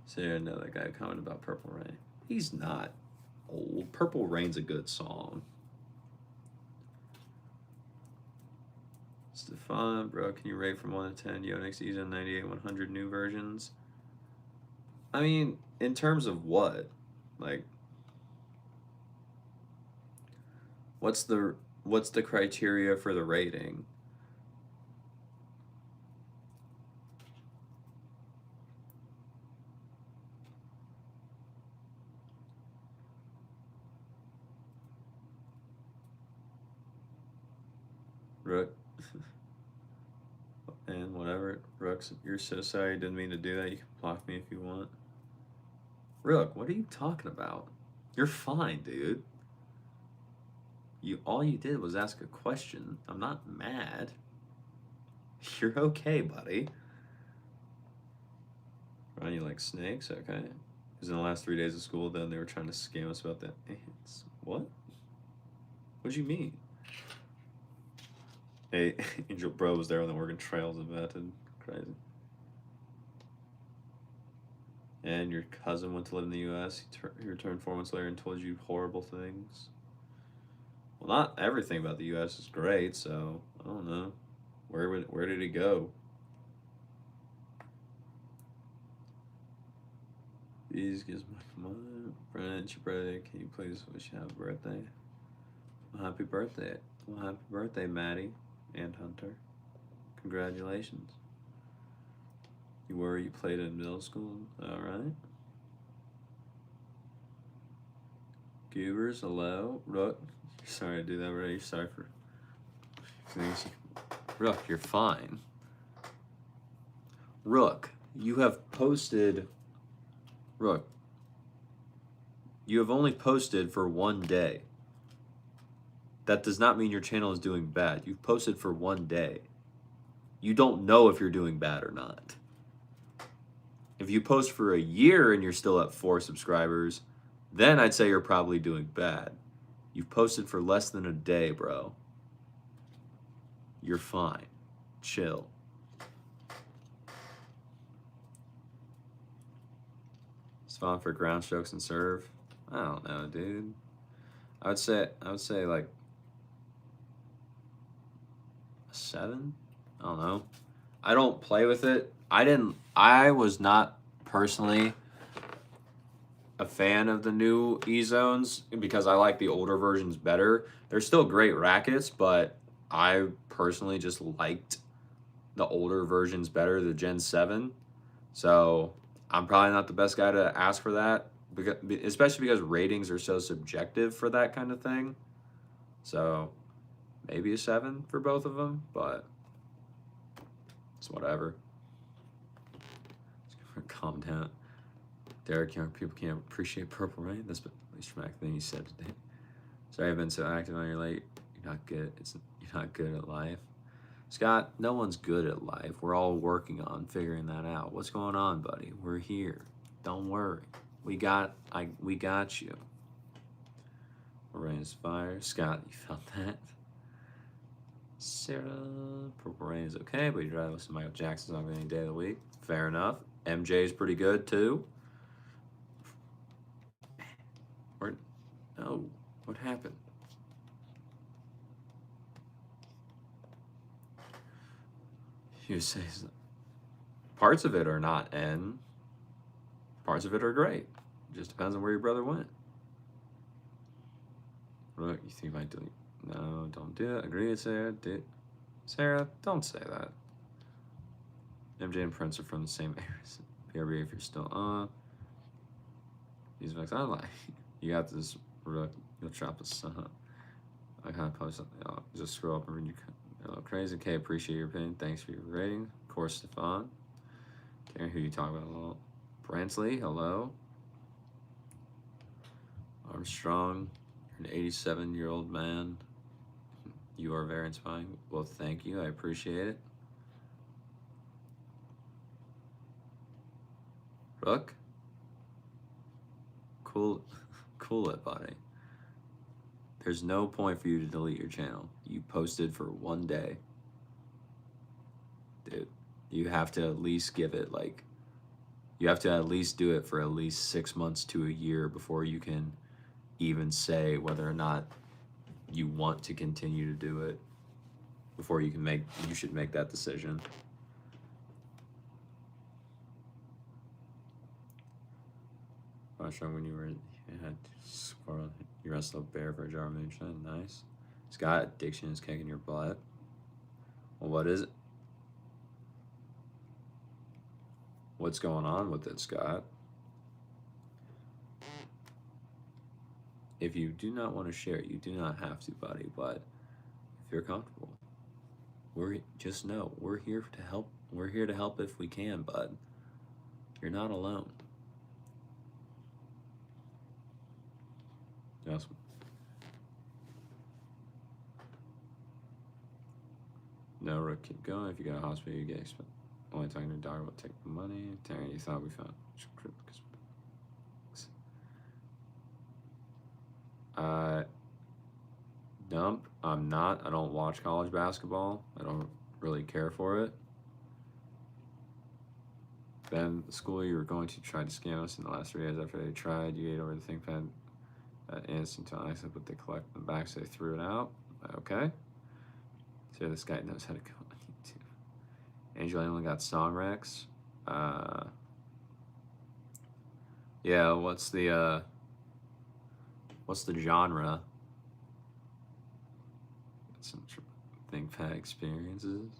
So another guy commented about Purple Rain. He's not old. Purple Rain's a good song. Stefan, bro, can you rate from 1 to 10 Yonex Ezo 98 100 new versions? I mean, in terms of what? Like, what's the criteria for the rating? Rook. And whatever. Rooks, you're so sorry. Didn't mean to do that. You can block me if you want. Rook, what are you talking about? You're fine, dude. All you did was ask a question. I'm not mad. You're okay, buddy. Ryan, you like snakes? Okay. Because in the last 3 days of school, then they were trying to scam us about the ants. What? What do you mean? Hey, Angel Bro was there when the Oregon Trails invented. Crazy. And your cousin went to live in the U.S. He returned 4 months later and told you horrible things. Well, not everything about the U.S. is great, so I don't know. Where did he go? These gives my friend, it's your birthday. Can you please wish you happy birthday? Well, happy birthday. Well, happy birthday, Maddie and Hunter. Congratulations. You played in middle school? All right. Goobers, hello. Rook, sorry to do that already. You're sorry for things. Rook, you're fine. Rook, you have posted. Rook, you have only posted for 1 day. That does not mean your channel is doing bad. You've posted for 1 day. You don't know if you're doing bad or not. If you post for a year and you're still at 4 subscribers, then I'd say you're probably doing bad. You've posted for less than a day, bro. You're fine. Chill. Spawn for ground strokes and serve. I don't know, dude. I would say like a 7. I don't know. I don't play with it. I was not personally a fan of the new E-Zones because I like the older versions better. They're still great rackets, but I personally just liked the older versions better, the Gen 7. So I'm probably not the best guy to ask for that, especially because ratings are so subjective for that kind of thing. So maybe a 7 for both of them, but it's whatever. Calm down. Derek, young people can't appreciate Purple Rain. That's the least traumatic thing you said today. Sorry I've been so active on your late. You're not good. You're not good at life. Scott, no one's good at life. We're all working on figuring that out. What's going on, buddy? We're here. Don't worry. We got you. Rain is fire. Scott, you felt that? Sarah, Purple Rain is okay, but you'd rather listen to Michael Jackson's song any day of the week. Fair enough. MJ's pretty good too. No, what happened? You say parts of it are not N. Parts of it are great. It just depends on where your brother went. Look, you think you might delete? No, don't do it. Agree with Sarah. Sarah, don't say that. MJ and Prince are from the same Gary, if you're still on. These Vex, I like. You got this. You'll chop us. I kind of post something. Just scroll up and read your crazy. Okay, appreciate your opinion. Thanks for your rating. Of course, Stefan. Karen, who you talk about a lot. Brantley, hello. Armstrong, you're an 87-year-old man. You are very inspiring. Well, thank you. I appreciate it. Rook? Cool it, buddy. There's no point for you to delete your channel. You posted for one day. Dude, you have to at least give it you have to at least do it for at least 6 months to a year before you can even say whether or not you want to continue to do it, before you should make that decision. Armstrong, when you had squirrel, you wrestled a bear for a jar of moonshine. Nice. Scott, addiction is kicking your butt. Well, what is it? What's going on with it, Scott? If you do not want to share, you do not have to, buddy, but if you're comfortable, just know we're here to help. We're here to help if we can, bud. You're not alone. Yes. No, Rook, keep going. If you go to hospital, you get expensive. Only talking to your dog will take the money. Terry, you thought we found. Dump. I'm not. I don't watch college basketball. I don't really care for it. Ben, the school you were going to try to scam us in the last 3 days after they tried. You ate over the ThinkPad instant to ice, but they collected them back, so they threw it out. Okay. So this guy knows how to go on YouTube. Angel only got Song Rex. Yeah, what's the genre? Some ThinkPad experiences.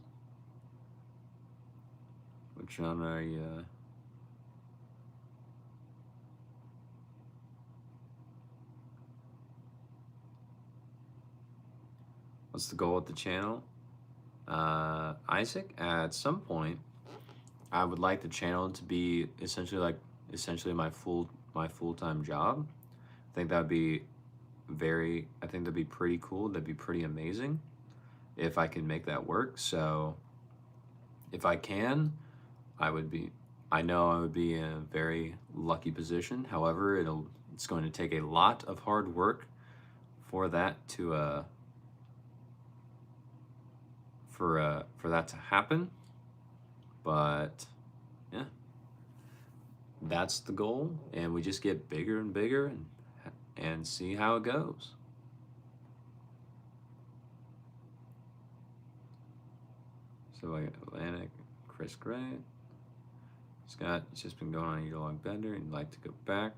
What genre are you? What's the goal with the channel? Isaac, at some point, I would like the channel to be essentially my full-time job. I think that'd be pretty cool. That'd be pretty amazing if I can make that work. So if I can, I know I would be in a very lucky position. However, it's going to take a lot of hard work for that to for that to happen. But yeah, that's the goal, and we just get bigger and bigger and see how it goes. So I got Atlantic, Chris Gray. Scott, it's just been going on a year-long bender and you'd like to go back.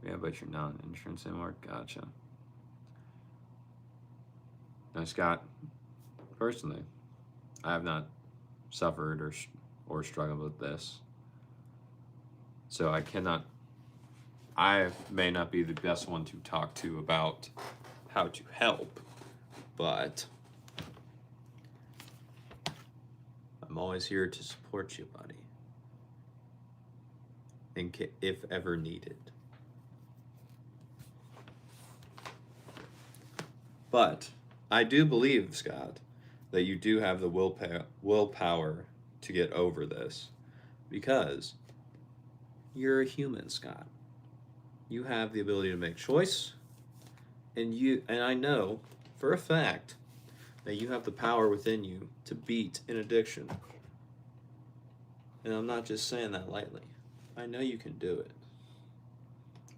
Yeah, but you're not in insurance anymore. Gotcha. Now, Scott, personally, I have not suffered or struggled with this. So I may not be the best one to talk to about how to help, but I'm always here to support you, buddy, if ever needed. But I do believe, Scott, that you do have the willpower to get over this, because you're a human, Scott. You have the ability to make choice, and I know for a fact that you have the power within you to beat an addiction. And I'm not just saying that lightly. I know you can do it.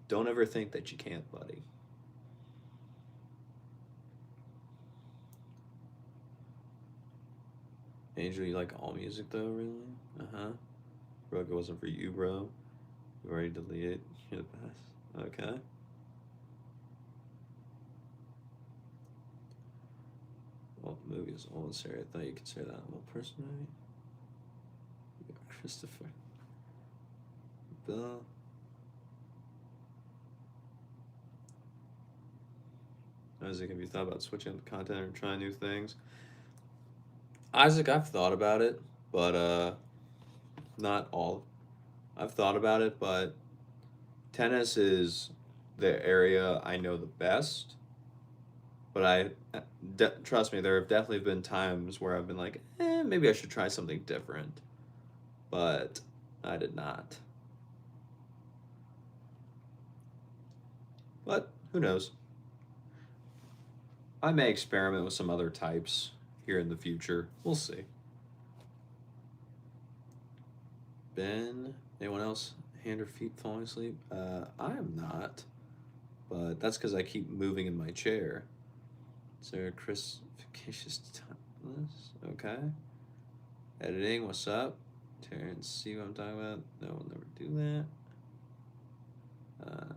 Don't ever think that you can't, buddy. Angel, you like all music though, really? Uh-huh. Rug, it wasn't for you, bro. You already deleted. You're the best. Okay. Well, movie is old, Sarah. I thought you could say that. Well, personally, Christopher. Bill. Isaac, have you thought about switching up content or trying new things? Isaac, I've thought about it, but not all. I've thought about it, but tennis is the area I know the best. But trust me, there have definitely been times where I've been like, maybe I should try something different. But I did not. But who knows? I may experiment with some other types here in the future. We'll see. Ben, anyone else? Hand or feet falling asleep? I am not. But that's because I keep moving in my chair. Is there a Chris fictitious timeless? Okay. Editing, what's up? Terrence, see what I'm talking about? No, we'll never do that.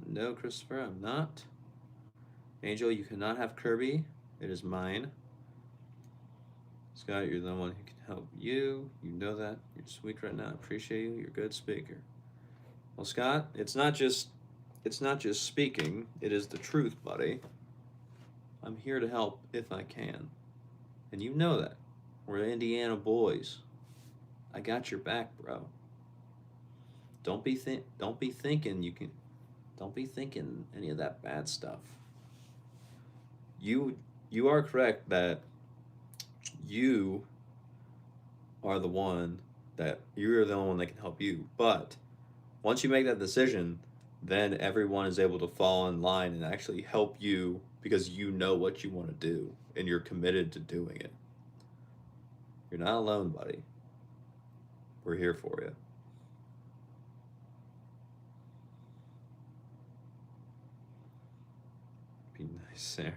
No, Christopher, I'm not. Angel, you cannot have Kirby. It is mine. Scott, you're the one who can help you. You know that. You're sweet right now. I appreciate you. You're a good speaker. Well, Scott, it's not just speaking. It is the truth, buddy. I'm here to help if I can. And you know that. We're Indiana boys. I got your back, bro. Don't be thinking you can. Don't be thinking any of that bad stuff. You are correct that you're the one that can help you. But once you make that decision, then everyone is able to fall in line and actually help you because you know what you want to do and you're committed to doing it. You're not alone, buddy. We're here for you. Be nice, Sarah.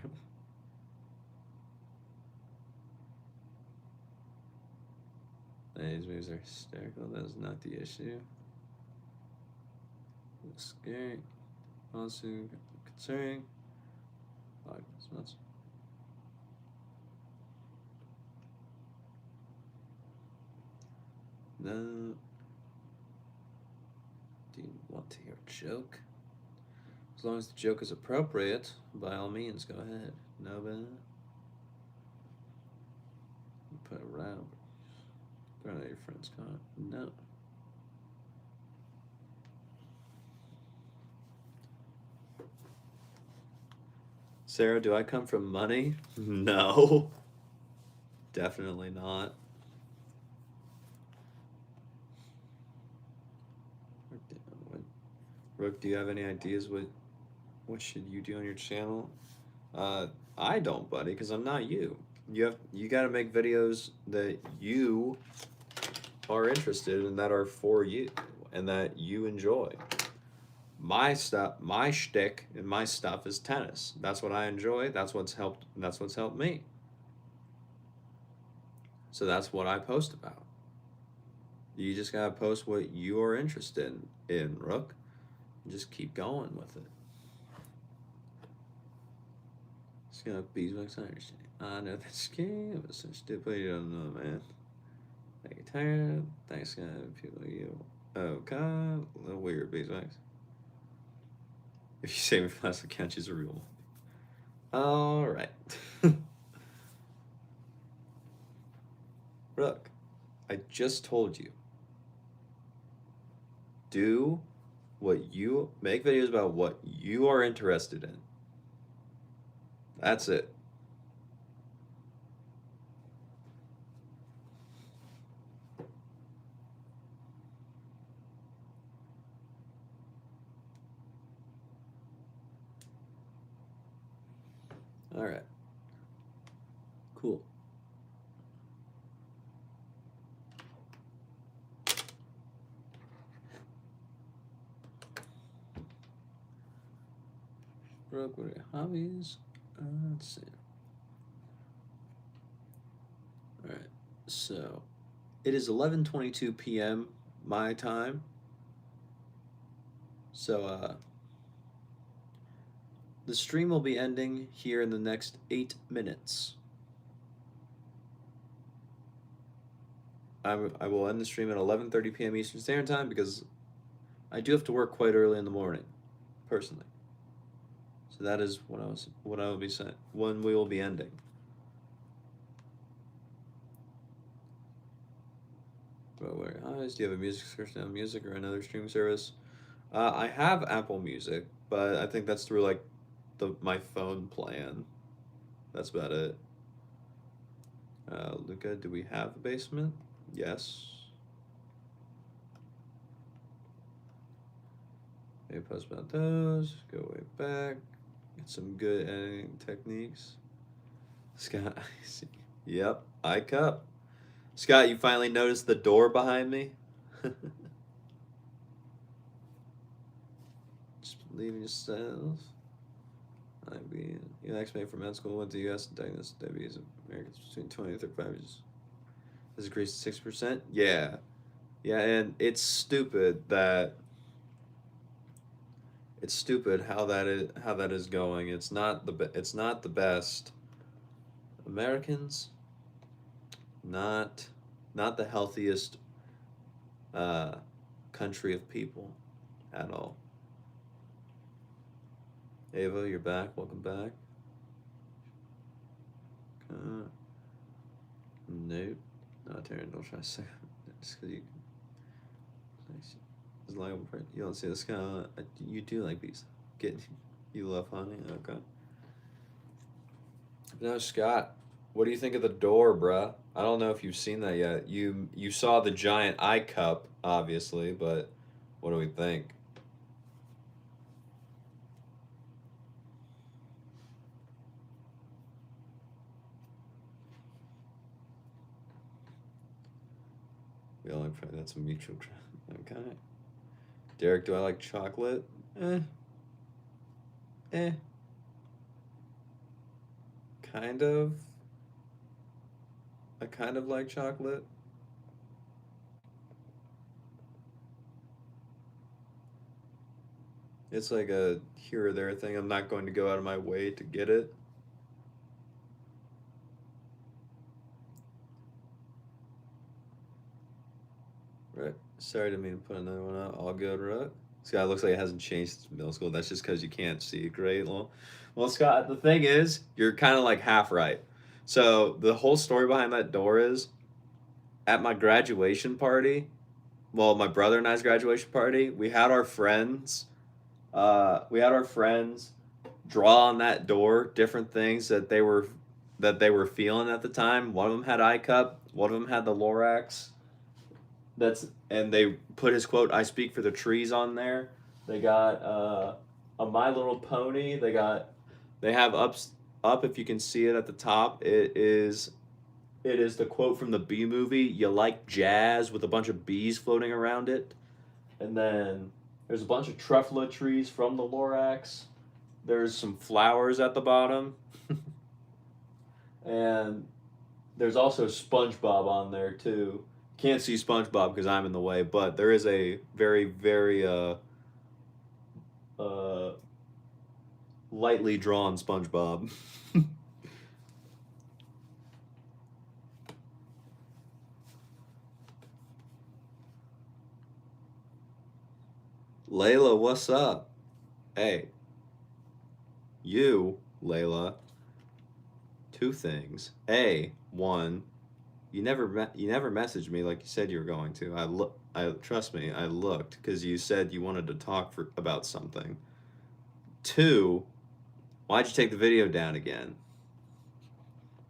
These movies are hysterical. That is not the issue. It's scary. Also concerning. No. Do you want to hear a joke? As long as the joke is appropriate, by all means, go ahead. No, Ben. Put it right over. Throw it at your friend's car. No. Sarah, do I come from money? No. Definitely not. Rook, do you have any ideas what should you do on your channel? I don't, buddy, because I'm not you. You got to make videos that you are interested in, that are for you, and that you enjoy. My shtick, and my stuff is tennis. That's what I enjoy. That's what's helped me. So that's what I post about. You just gotta post what you are interested in, Rook. And just keep going with it. It's gonna beeswax. I understand. I know that's game. But so stupid. You don't know, man. I get tired. Thanks, God. People like you. Oh God, a little weird, beeswax. If you save me for last, I can't choose a real one. All right. Look, I just told you. Make videos about what you are interested in. That's it. All right. Cool. Brooke, what are your hobbies? Let's see. All right. So, it is 11:22 p.m. my time. So, the stream will be ending here in the next 8 minutes. I will end the stream at 11:30 p.m. Eastern Standard Time because I do have to work quite early in the morning, personally. So that is what I will be saying. When we will be ending. But where eyes? Do you have a music subscription on music or another streaming service? I have Apple Music, but I think that's through like my phone plan. That's about it. Luca, do we have a basement? Yes. Maybe post about those. Go way back. Get some good editing techniques. Scott, I see. Yep, iCup. Scott, you finally noticed the door behind me? Just leaving yourself. You next made from med school, went to U.S. and diagnosed with diabetes. Americans between 20 and 35 years. Has increased 6%? Yeah. Yeah, and it's stupid how that is going. It's not the best. Americans, not the healthiest country of people at all. Ava, you're back. Welcome back. Nope. No, Taryn, don't try to say it. Just because you. It's like, you don't see this guy. You do like bees. You love honey? Okay. Now, Scott, what do you think of the door, bruh? I don't know if you've seen that yet. You saw the giant iCup, obviously, but what do we think? We all like probably that's a mutual. Okay. Derek, do I like chocolate? Kind of. I kind of like chocolate. It's like a here or there thing. I'm not going to go out of my way to get it. Right. Sorry to mean to put another one out. All good, right? This guy looks like it hasn't changed since middle school. That's just because you can't see. Great. Well, Scott, the thing is, you're kind of like half right. So the whole story behind that door is at my graduation party, well, my brother and I's graduation party, we had our friends draw on that door different things that they were feeling at the time. One of them had iCup, one of them had the Lorax. And they put his quote, "I speak for the trees" on there. They got a My Little Pony. They have up if you can see it at the top. It is the quote from the Bee Movie. You like jazz with a bunch of bees floating around it. And then there's a bunch of truffula trees from the Lorax. There's some flowers at the bottom. And there's also SpongeBob on there too. Can't see SpongeBob because I'm in the way, but there is a very, very lightly drawn SpongeBob. Layla, what's up? Hey. You, Layla. Two things. One, you never messaged me like you said you were going to. Trust me, I looked because you said you wanted to talk about something. Two, why'd you take the video down again?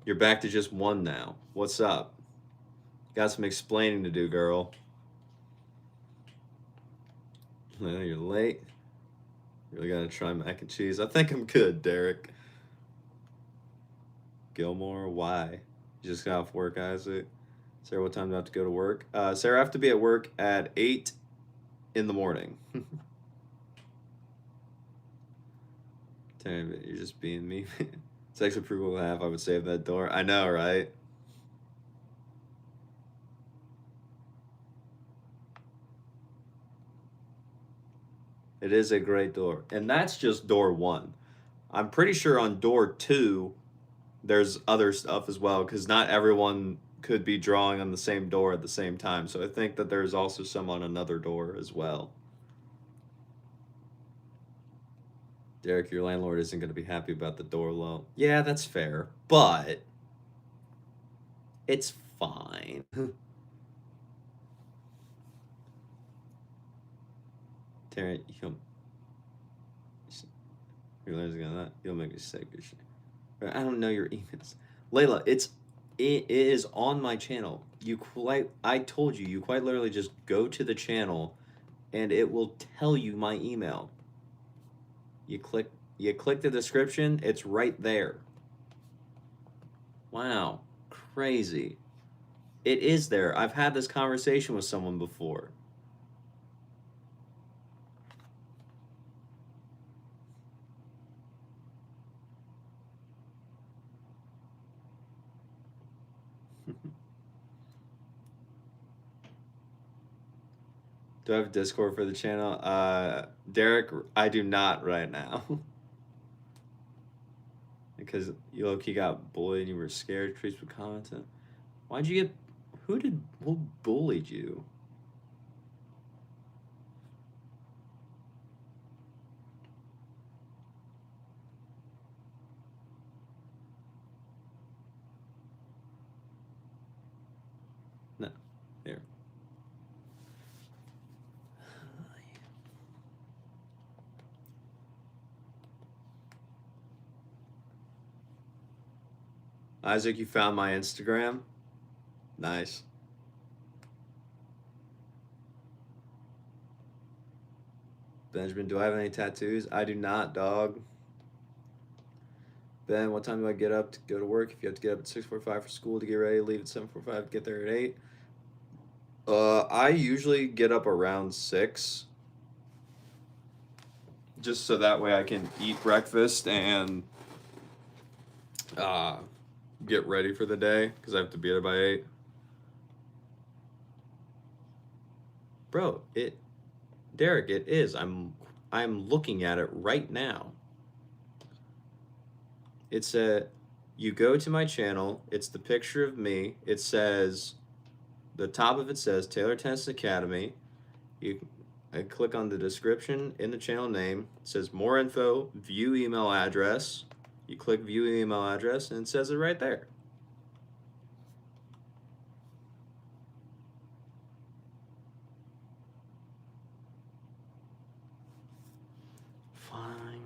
You're back to just one now. What's up? Got some explaining to do, girl. You're late. Really gotta try mac and cheese. I think I'm good, Derek. Gilmore, why? You just got off work, Isaac. Sarah, what time do I have to go to work? Sarah, I have to be at work at 8 in the morning. Damn it, you're just being me. Sex approval will have, I would save that door. I know, right? It is a great door. And that's just door 1. I'm pretty sure on door 2, there's other stuff as well, because not everyone could be drawing on the same door at the same time. So I think that there's also some on another door as well. Derek, your landlord isn't going to be happy about the door low. Yeah, that's fair, but it's fine. Terry, your landlord's gonna you'll make me sick. I don't know your emails, Layla. It is on my channel. I told you quite literally just go to the channel, and it will tell you my email. You click the description. It's right there. Wow, crazy. It is there. I've had this conversation with someone before. Do I have Discord for the channel? Derek, I do not right now. Because you low-key got bullied and you were scared creeps would comment. Why'd you get... Who bullied you? No. Here. Isaac, you found my Instagram? Nice. Benjamin, do I have any tattoos? I do not, dog. Ben, what time do I get up to go to work? If you have to get up at 6:45 for school to get ready, leave at 7:45, get there at 8. I usually get up around 6. Just so that way I can eat breakfast and get ready for the day because I have to be there by 8. Bro, Derek, it is. I'm looking at it right now. It's you go to my channel, it's the picture of me. It says, the top of it says Taylor Tennis Academy. I click on the description in the channel name. It says more info, view email address. You click view email address and it says it right there. Fine.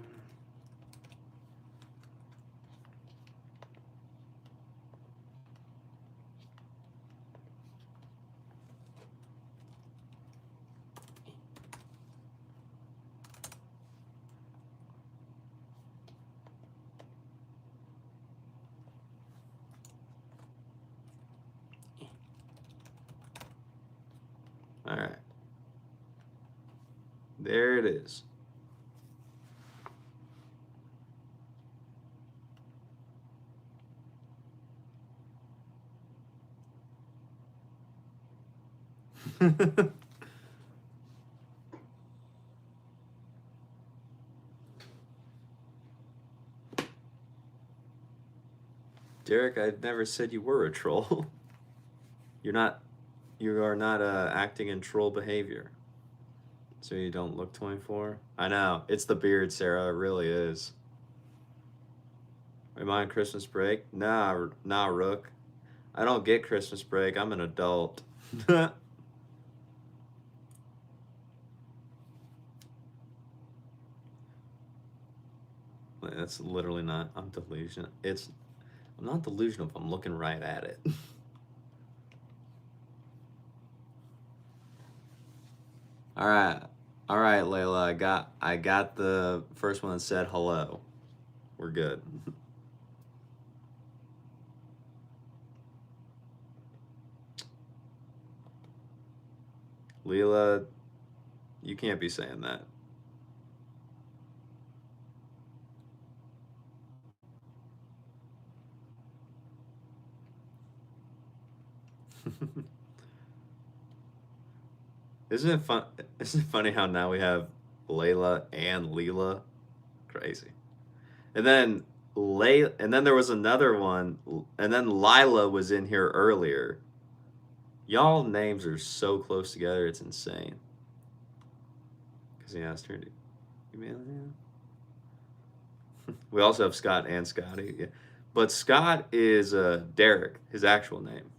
All right. There it is. Derek, I never said you were a troll. You are not acting in troll behavior. So you don't look 24? I know. It's the beard, Sarah. It really is. Am I on Christmas break? Nah, Rook. I don't get Christmas break. I'm an adult. That's literally not. I'm delusional. I'm not delusional if I'm looking right at it. All right, Layla. I got the first one that said hello. We're good. Leela, you can't be saying that. Isn't it fun? Isn't it funny how now we have Layla and Leela? Crazy. And then and then there was another one, and then Lila was in here earlier. Y'all names are so close together, it's insane. Because he asked her to email him. We also have Scott and Scotty. Yeah. But Scott is Derek, his actual name.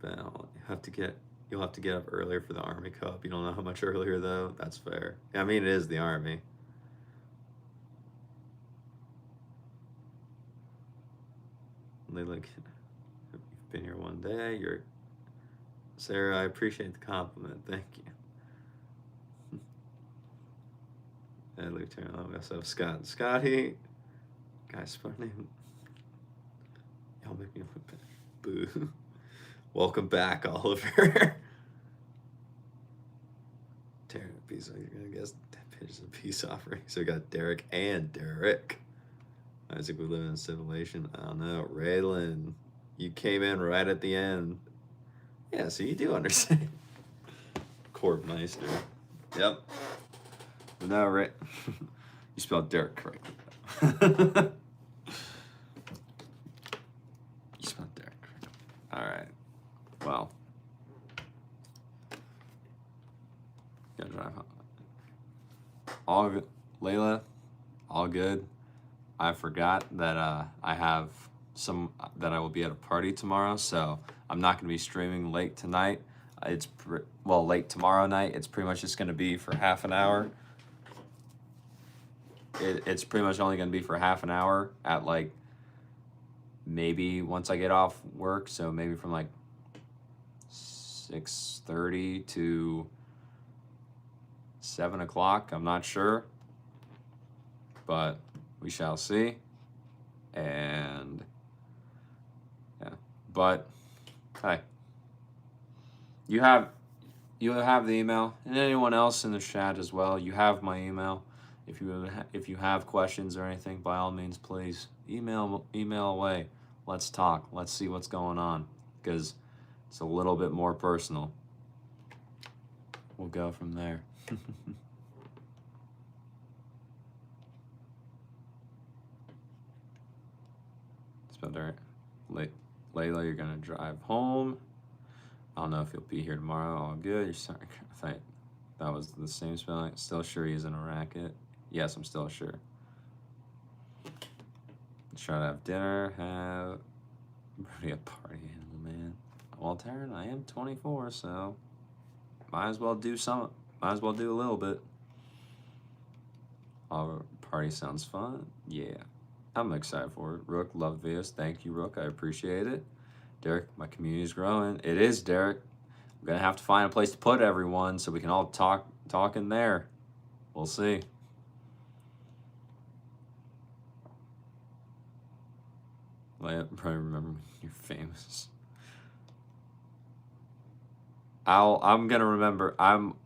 But you'll have to get up earlier for the Army Cup. You don't know how much earlier though. That's fair. I mean, it is the Army. They like, you've been here one day. You're Sarah. I appreciate the compliment. Thank you. And Lieutenant, we also have Scott and Scotty. Guys, spell name. Y'all make me look bad. Boo. Welcome back, Oliver. Tearing a piece. You're gonna guess that pitch is a peace offering. So we got Derek and Derek. Isaac, we live in simulation. I don't know. Raylan, you came in right at the end. Yeah, so you do understand. Courtmeister. Yep. No, right. You spelled Derek correctly. You spelled Derek correctly. All right. Well. Gotta drive home. All good. Layla, all good. I forgot that I have that I will be at a party tomorrow, so I'm not going to be streaming late tonight. It's late tomorrow night. It's pretty much just going to be for half an hour. It's pretty much only going to be for half an hour at like maybe once I get off work, so maybe from like 6:30 to 7 o'clock. I'm not sure, but we shall see. And yeah, but hey, you have the email, and anyone else in the chat as well. You have my email. If you have questions or anything, by all means, please email away. Let's talk. Let's see what's going on, because it's a little bit more personal. We'll go from there. Layla, you're gonna drive home. I don't know if you'll be here tomorrow. All good. You're sorry. I thought that was the same spelling. Still sure he's in a racket? Yes, I'm still sure. Try to have dinner. Have a party animal, man. Well, Taryn, I am 24, so might as well do some. Might as well do a little bit. Our party sounds fun. Yeah. I'm excited for it. Rook, love videos. Thank you, Rook. I appreciate it. Derek, my community's growing. It is, Derek. I'm going to have to find a place to put everyone so we can all talk in there. We'll see. I probably remember when you're famous. I'm going to remember. I'm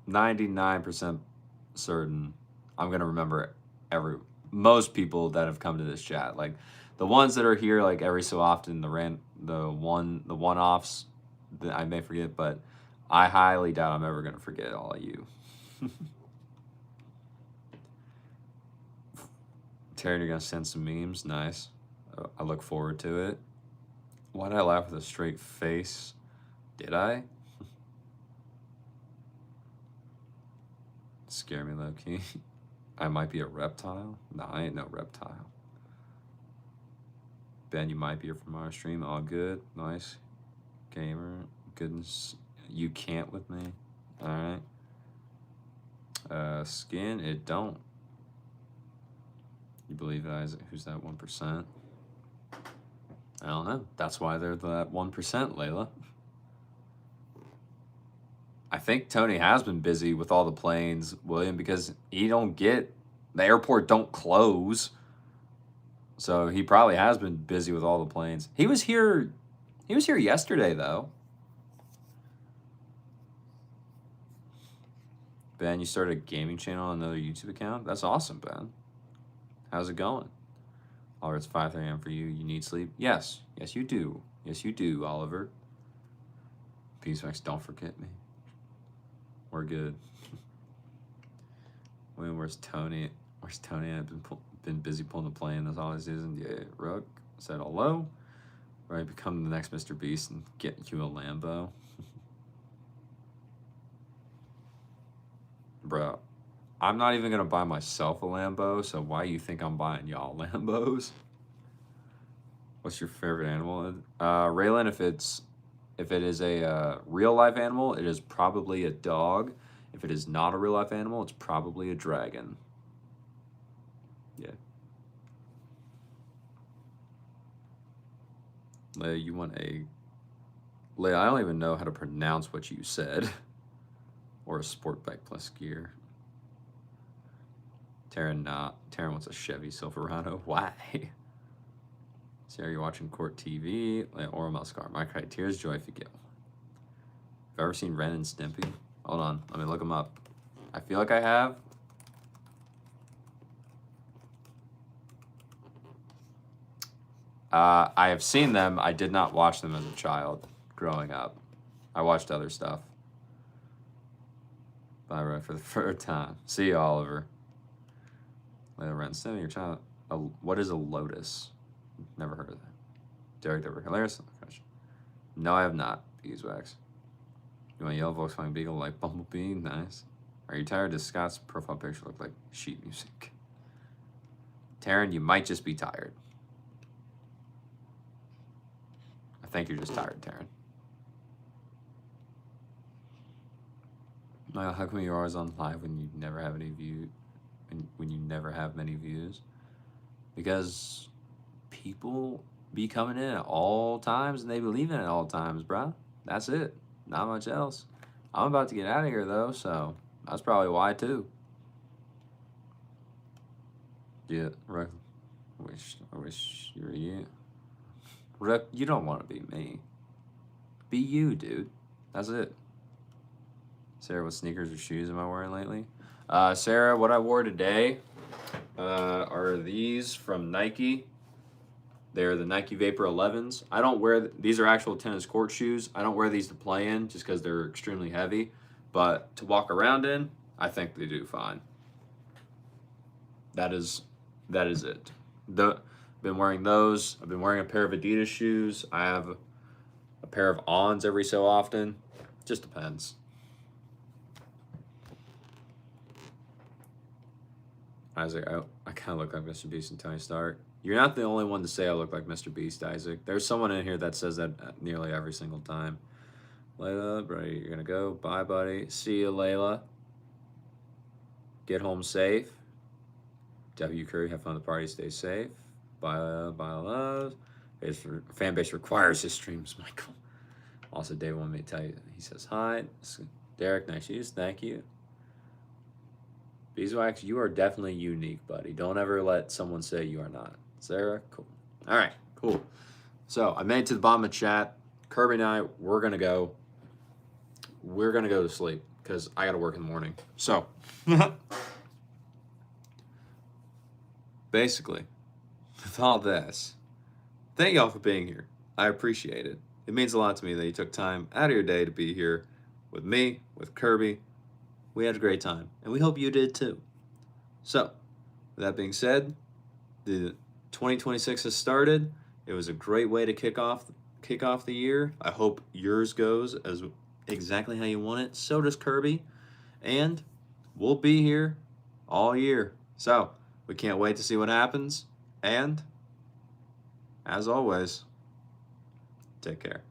99% certain I'm going to remember most people that have come to this chat, like the ones that are here like every so often, the one-offs that I may forget, but I highly doubt I'm ever gonna forget all of you. Terry, you're gonna send some memes. Nice. I look forward to it. Why did I laugh with a straight face? Did I? Scare me low key. I might be a reptile. No, I ain't no reptile. Ben, you might be here from our stream. All good. Nice. Gamer. Goodness. You can't with me. Alright. Skin, it don't. You believe that, Isaac? Who's that 1%? I don't know. That's why they're that 1%, Layla. I think Tony has been busy with all the planes, William, because the airport don't close. So he probably has been busy with all the planes. He was here yesterday, though. Ben, you started a gaming channel on another YouTube account? That's awesome, Ben. How's it going? Oliver, it's 5:30 a.m. for you. You need sleep? Yes. Yes, you do. Yes, you do, Oliver. Peace, Max, don't forget me. We're good. Where's Tony? Where's Tony? I've been busy pulling the plane this holiday season. Yeah, Rook said hello. Right, become the next Mr. Beast and get you a Lambo. I'm not even gonna buy myself a Lambo, so why you think I'm buying y'all Lambos? What's your favorite animal? Raylan, if it is a real life animal, it is probably a dog. If it is not a real life animal, it's probably a dragon. Yeah. Leia, you want a... Leia, I don't even know how to pronounce what you said. Or a Sportback plus gear. Taryn wants a Chevy Silverado. Why? Sarah, you're watching Court TV. Oral Muscar. My criteria is Joy Figil. Have ever seen Ren and Stimpy? Hold on, let me look them up. I feel like I have. I have seen them. I did not watch them as a child growing up. I watched other stuff. Bye, Ren, for the third time. See you, Oliver. Ren and Stimpy, your child. What is a lotus? Never heard of that. Derek, they were hilarious. No, I have not. Beeswax. You want a yellow Volkswagen Beetle like Bumblebee? Nice. Are you tired? Does Scott's profile picture look like sheet music? Taryn, you might just be tired. I think you're just tired, Taryn. How come you're always on live when you never have any view, when you never have many views? Because people be coming in at all times and they be leaving at all times, bro. That's it. Not much else. I'm about to get out of here though, so that's probably why too. Yeah, Rick. I wish you were you. Rick, you don't want to be me. Be you, dude. That's it. Sarah, what sneakers or shoes am I wearing lately? Sarah, what I wore today are these from Nike. They're the Nike Vapor 11s. I don't wear, these are actual tennis court shoes. I don't wear these to play in just because they're extremely heavy. But to walk around in, I think they do fine. That is it. Been wearing those. I've been wearing a pair of Adidas shoes. I have a pair of Ons every so often. Just depends. Isaac, I kind of look like Mr. Beast and Tony Stark. You're not the only one to say I look like Mr. Beast, Isaac. There's someone in here that says that nearly every single time. Layla, buddy, you're gonna go. Bye, buddy. See you, Layla. Get home safe. W. Curry, have fun at the party. Stay safe. Bye, love. Fan base requires his streams, Michael. Also, Dave wanted me to tell you. He says hi. Derek, nice shoes. Thank you. Beeswax, you are definitely unique, buddy. Don't ever let someone say you are not. Sarah, cool. All right, cool. So I made it to the bottom of chat. Kirby and I, we're gonna go to sleep because I gotta work in the morning. So basically, with all this, thank y'all for being here. I appreciate it. It means a lot to me that you took time out of your day to be here with me, with Kirby. We had a great time, and we hope you did too. So, with that being said, the 2026 has started. It was a great way to kick off the year. I hope yours goes as exactly how you want it. So does Kirby, and we'll be here all year. So, we can't wait to see what happens, and as always, take care.